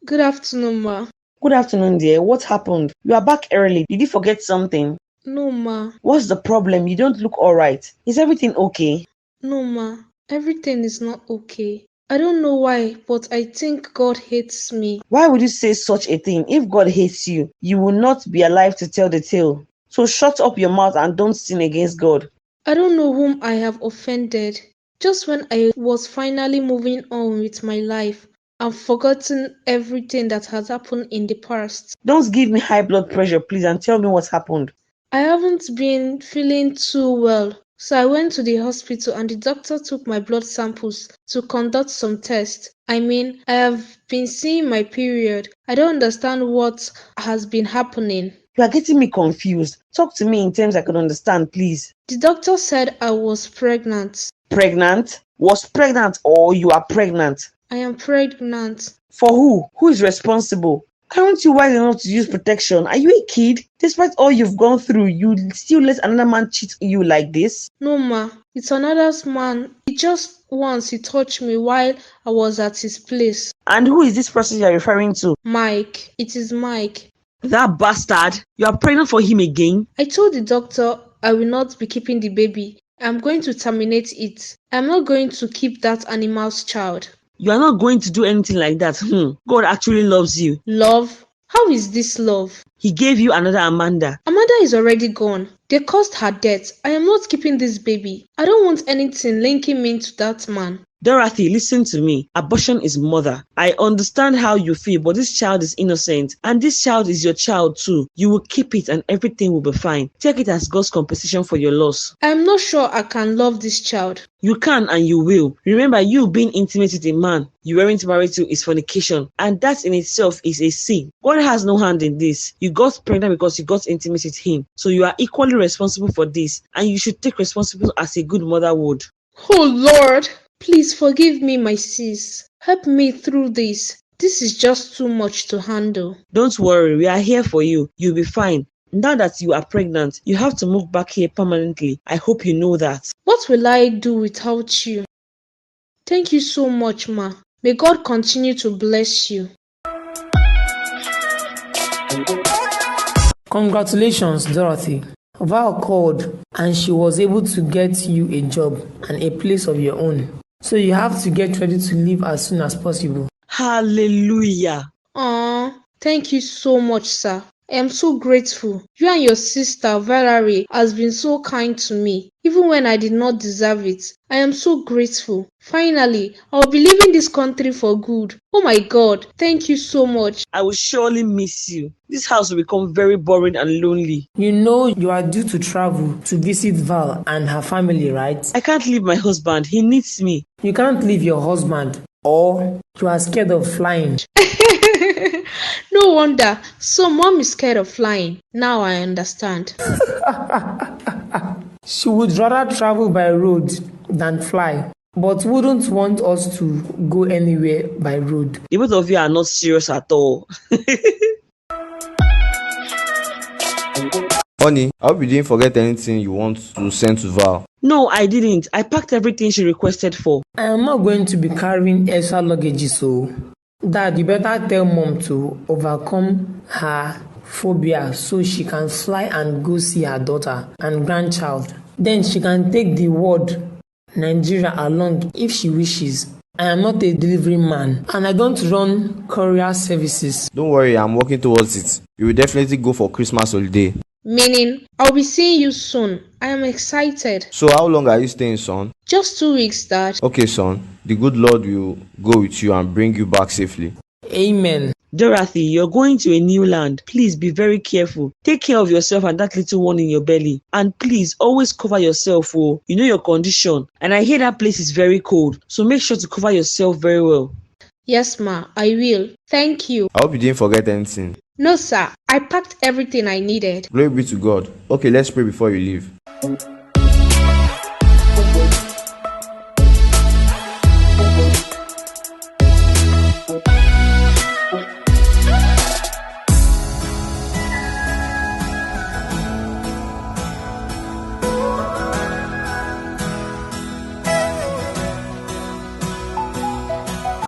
Good afternoon, Ma. Good afternoon, dear. What happened? You are back early. Did you forget something? No, Ma. What's the problem? You don't look alright. Is everything okay? No, Ma. Everything is not okay. I don't know why, but I think God hates me. Why would you say such a thing? If God hates you, you will not be alive to tell the tale. So shut up your mouth and don't sin against God. I don't know whom I have offended. Just when I was finally moving on with my life, I've forgotten everything that has happened in the past. Don't give me high blood pressure, please, and tell me what happened. I haven't been feeling too well, so I went to the hospital and the doctor took my blood samples to conduct some tests. I have been seeing my period. I don't understand what has been happening. You are getting me confused. Talk to me in terms I can understand, please. The doctor said I was pregnant. Pregnant? Was pregnant or you are pregnant? I am pregnant. For who? Who is responsible? Aren't you wise enough to use protection? Are you a kid? Despite all you've gone through, you still let another man cheat you like this? No, ma. It's another man. He touched me while I was at his place. And who is this person you are referring to? Mike. It is Mike. That bastard! You are pregnant for him again? I told the doctor I will not be keeping the baby. I'm going to terminate it. I'm not going to keep that animal's child. You are not going to do anything like that. God actually loves you. Love? How is this love? He gave you another Amanda. Amanda is already gone. They caused her death. I am not keeping this baby. I don't want anything linking me to that man. Dorothy, listen to me. Abortion is murder. I understand how you feel, but this child is innocent. And this child is your child too. You will keep it and everything will be fine. Take it as God's compensation for your loss. I am not sure I can love this child. You can and you will. Remember, you being intimate with a man you weren't married to is fornication. And that in itself is a sin. God has no hand in this. You got pregnant because you got intimate with him. So you are equally responsible for this. And you should take responsibility as a good mother would. Oh Lord! Please forgive me, my sis. Help me through this. This is just too much to handle. Don't worry, we are here for you. You'll be fine. Now that you are pregnant, you have to move back here permanently. I hope you know that. What will I do without you? Thank you so much, ma. May God continue to bless you. Congratulations, Dorothy. Val called and she was able to get you a job and a place of your own. So you have to get ready to leave as soon as possible. Hallelujah. Thank you so much, sir. I am so grateful. You and your sister Valerie has been so kind to me, even when I did not deserve it. I am so grateful. Finally, I will be leaving this country for good. Oh my God, thank you so much. I will surely miss you. This house will become very boring and lonely. You know you are due to travel to visit Val and her family, right? I can't leave my husband. He needs me. You can't leave your husband, or you are scared of flying. No wonder. So mom is scared of flying. Now I understand. She would rather travel by road than fly, but wouldn't want us to go anywhere by road. The both of you are not serious at all. Honey, I hope you didn't forget anything you want to send to Val. No, I didn't. I packed everything she requested for. I am not going to be carrying extra luggage, so Dad, you better tell mom to overcome her phobia so she can fly and go see her daughter and grandchild. Then she can take the word Nigeria along if she wishes. I am not a delivery man and I don't run courier services. Don't worry, I'm working towards it. You will definitely go for Christmas holiday. Meaning, I'll be seeing you soon. I am excited. So how long are you staying, son? Just 2 weeks, Dad. Okay, son. The good Lord will go with you and bring you back safely. Amen. Dorothy, you're going to a new land. Please be very careful. Take care of yourself and that little one in your belly. And please always cover yourself. Oh, you know your condition. And I hear that place is very cold. So make sure to cover yourself very well. Yes, ma, I will. Thank you. I hope you didn't forget anything. No, sir. I packed everything I needed. Glory be to God. Okay, let's pray before you leave.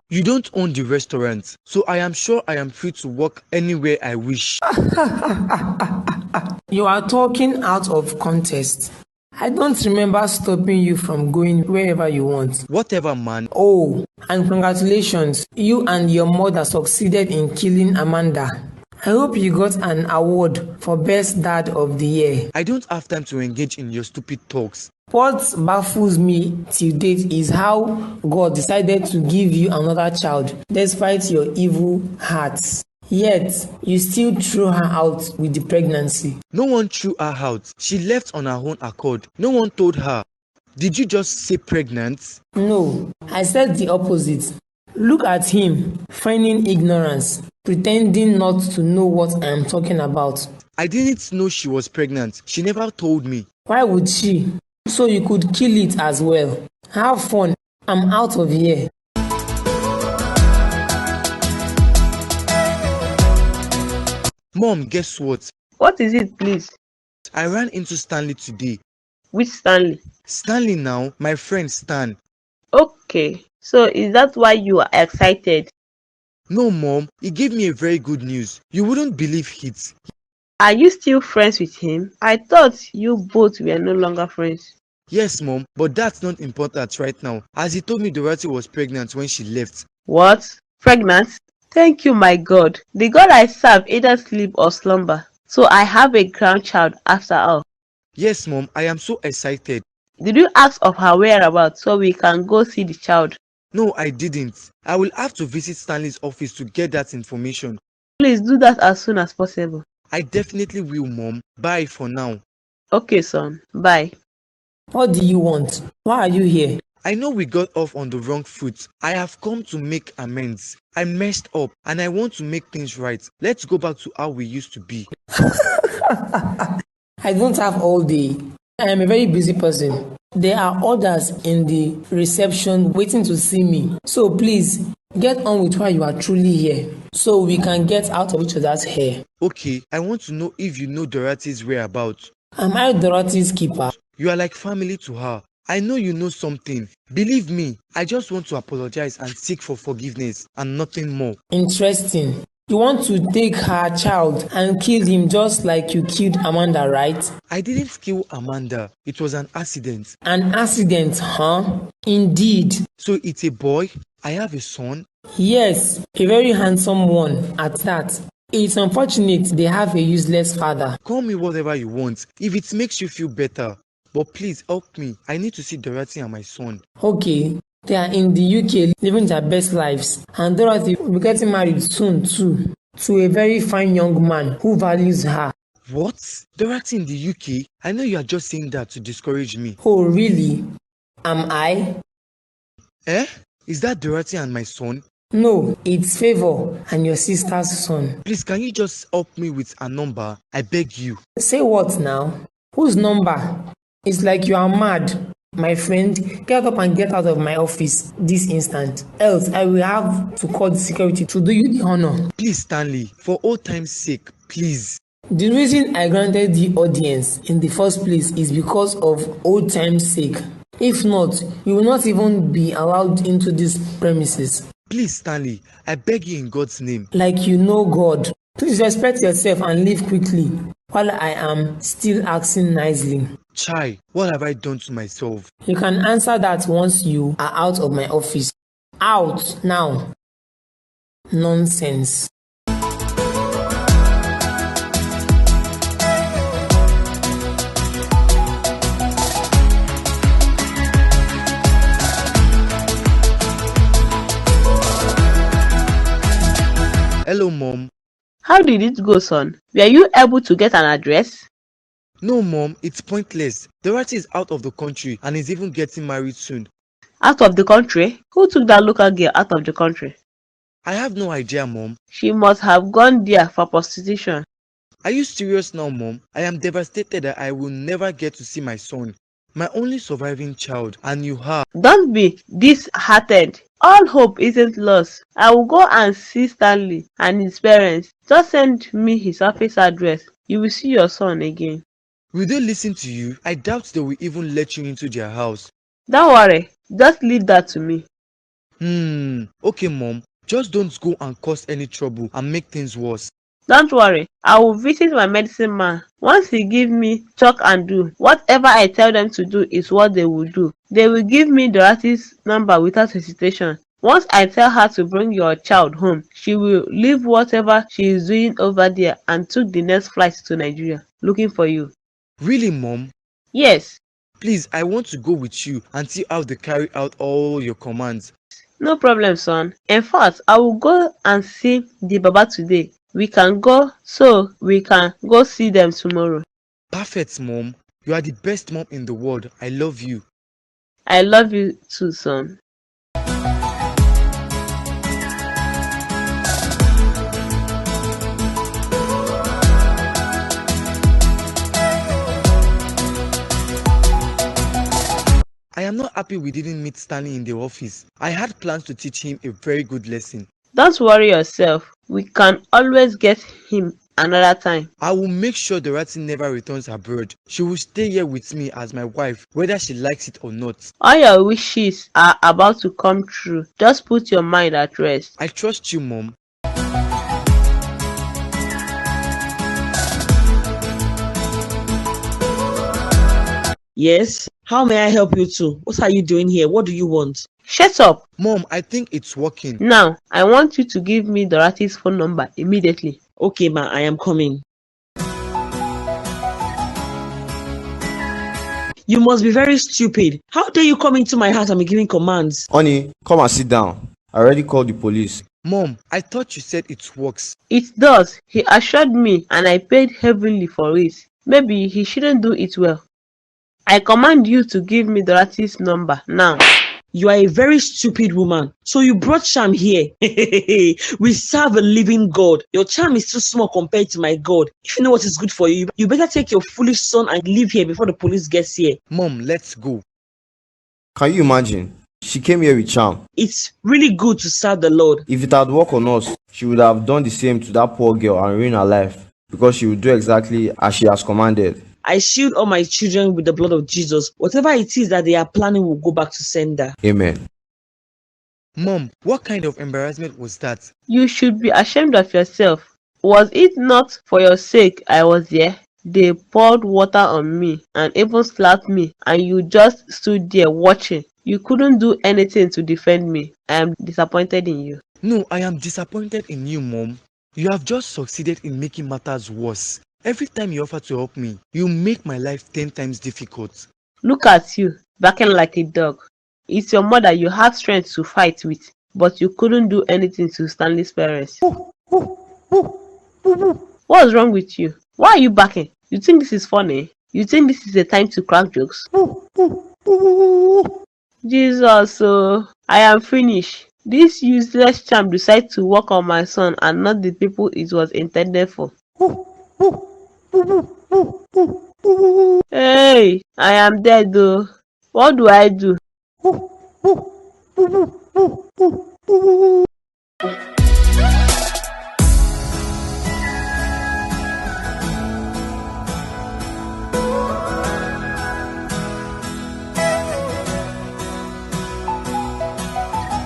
You don't own the restaurant, so I am sure I am free to walk anywhere I wish. You are talking out of context. I don't remember stopping you from going wherever you want. Whatever, man. Oh, and congratulations. You and your mother succeeded in killing Amanda. I hope you got an award for Best Dad of the Year. I don't have time to engage in your stupid talks. What baffles me till date is how God decided to give you another child despite your evil hearts. Yet, you still threw her out with the pregnancy. No one threw her out. She left on her own accord. No one told her. Did you just say pregnant? No, I said the opposite. Look at him, feigning ignorance, pretending not to know what I am talking about. I didn't know she was pregnant. She never told me. Why would she? So you could kill it as well. Have fun. I'm out of here. Mom, guess what? What is it, please? I ran into Stanley today. Which Stanley? Stanley now, my friend Stan. Okay, so is that why you are excited? No, Mom, he gave me a very good news. You wouldn't believe it. Are you still friends with him? I thought you both were no longer friends. Yes, Mom, but that's not important right now, as he told me Dorati was pregnant when she left. What? Pregnant? Thank you, my God. The God I serve either sleep or slumber. So I have a grandchild after all. Yes, Mom, I am so excited. Did you ask of her whereabouts so we can go see the child? No, I didn't. I will have to visit Stanley's office to get that information. Please do that as soon as possible. I definitely will, Mom. Bye for now. Okay, son. Bye. What do you want? Why are you here? I know we got off on the wrong foot. I have come to make amends. I messed up and I want to make things right. Let's go back to how we used to be. I don't have all day. I am a very busy person. There are others in the reception waiting to see me. So please, get on with why you are truly here, so we can get out of each other's hair. Okay, I want to know if you know Dorothy's whereabouts. Am I Dorothy's keeper? You are like family to her. I know you know something. Believe me, I just want to apologize and seek for forgiveness and nothing more. Interesting. You want to take her child and kill him just like you killed Amanda, right? I didn't kill Amanda. It was an accident. An accident, huh? Indeed. So it's a boy? I have a son? Yes, a very handsome one at that. It's unfortunate they have a useless father. Call me whatever you want, if it makes you feel better. But please help me. I need to see Dorothy and my son. Okay, they are in the UK living their best lives. And Dorothy will be getting married soon too, to a very fine young man who values her. What? Dorothy in the UK? I know you are just saying that to discourage me. Oh, really? Am I? Eh? Is that Dorothy and my son? No, it's Favor and your sister's son. Please, can you just help me with a number? I beg you. Say what now? Whose number? It's like you are mad. My friend, get up and get out of my office this instant. Else, I will have to call the security to do you the honor. Please, Stanley, for old time's sake, please. The reason I granted the audience in the first place is because of old time's sake. If not, you will not even be allowed into these premises. Please, Stanley, I beg you in God's name. Like you know God. Please respect yourself and leave quickly while I am still asking nicely. Chai, what have I done to myself? You can answer that once you are out of my office. Out now. Nonsense. Hello, Mom. How did it go, son? Were you able to get an address? No, Mom, it's pointless. Dorothy is out of the country and is even getting married soon. Out of the country? Who took that local girl out of the country? I have no idea, Mom. She must have gone there for prostitution. Are you serious now, Mom? I am devastated that I will never get to see my son. My only surviving child, and you have. Don't be disheartened. All hope isn't lost. I will go and see Stanley and his parents. Just send me his office address. You will see your son again. Will they listen to you? I doubt they will even let you into their house. Don't worry. Just leave that to me. Okay, Mom. Just don't go and cause any trouble and make things worse. Don't worry. I will visit my medicine man. Once he gives me talk and do, whatever I tell them to do is what they will do. They will give me Dorothy's number without hesitation. Once I tell her to bring your child home, she will leave whatever she is doing over there and took the next flight to Nigeria, looking for you. Really, Mom? Yes. Please, I want to go with you and see how they carry out all your commands. No problem, son. In fact, I will go and see the Baba today. We can go so we can go see them tomorrow. Perfect, Mom. You are the best mom in the world. I love you. I love you too, son. I am not happy we didn't meet Stanley in the office. I had plans to teach him a very good lesson. Don't worry yourself. We can always get him another time. I will make sure Dorati never returns abroad. She will stay here with me as my wife, whether she likes it or not. All your wishes are about to come true. Just put your mind at rest. I trust you, Mom. Yes? How may I help you too? What are you doing here? What do you want? Shut up. Mom, I think it's working. Now, I want you to give me Dorothy's phone number immediately. Okay, ma, I am coming. You must be very stupid. How dare you come into my house and be giving commands? Honey, come and sit down. I already called the police. Mom, I thought you said it works. It does. He assured me and I paid heavily for it. Maybe he shouldn't do it well. I command you to give me Dorothy's number now. You are a very stupid woman. So you brought charm here. We serve a living God. Your charm is too small compared to my God. If you know what is good for you, you better take your foolish son and leave here before the police gets here. Mom, let's go. Can you imagine? She came here with charm. It's really good to serve the Lord. If it had worked on us, she would have done the same to that poor girl and ruined her life, because she would do exactly as she has commanded. I shield all my children with the blood of Jesus. Whatever it is that they are planning will go back to sender. Amen. Mom, what kind of embarrassment was that? You should be ashamed of yourself. Was it not for your sake I was here? They poured water on me and even slapped me, and you just stood there watching. You couldn't do anything to defend me. I am disappointed in you. No, I am disappointed in you, Mom. You have just succeeded in making matters worse. Every time you offer to help me, you make my life 10 times difficult. Look at you, barking like a dog. It's your mother you had strength to fight with, but you couldn't do anything to Stanley's parents. What's wrong with you? Why are you barking? You think this is funny? You think this is a time to crack jokes? Jesus, I am finished. This useless charm decided to work on my son and not the people it was intended for. Hey, I am dead though. What do I do?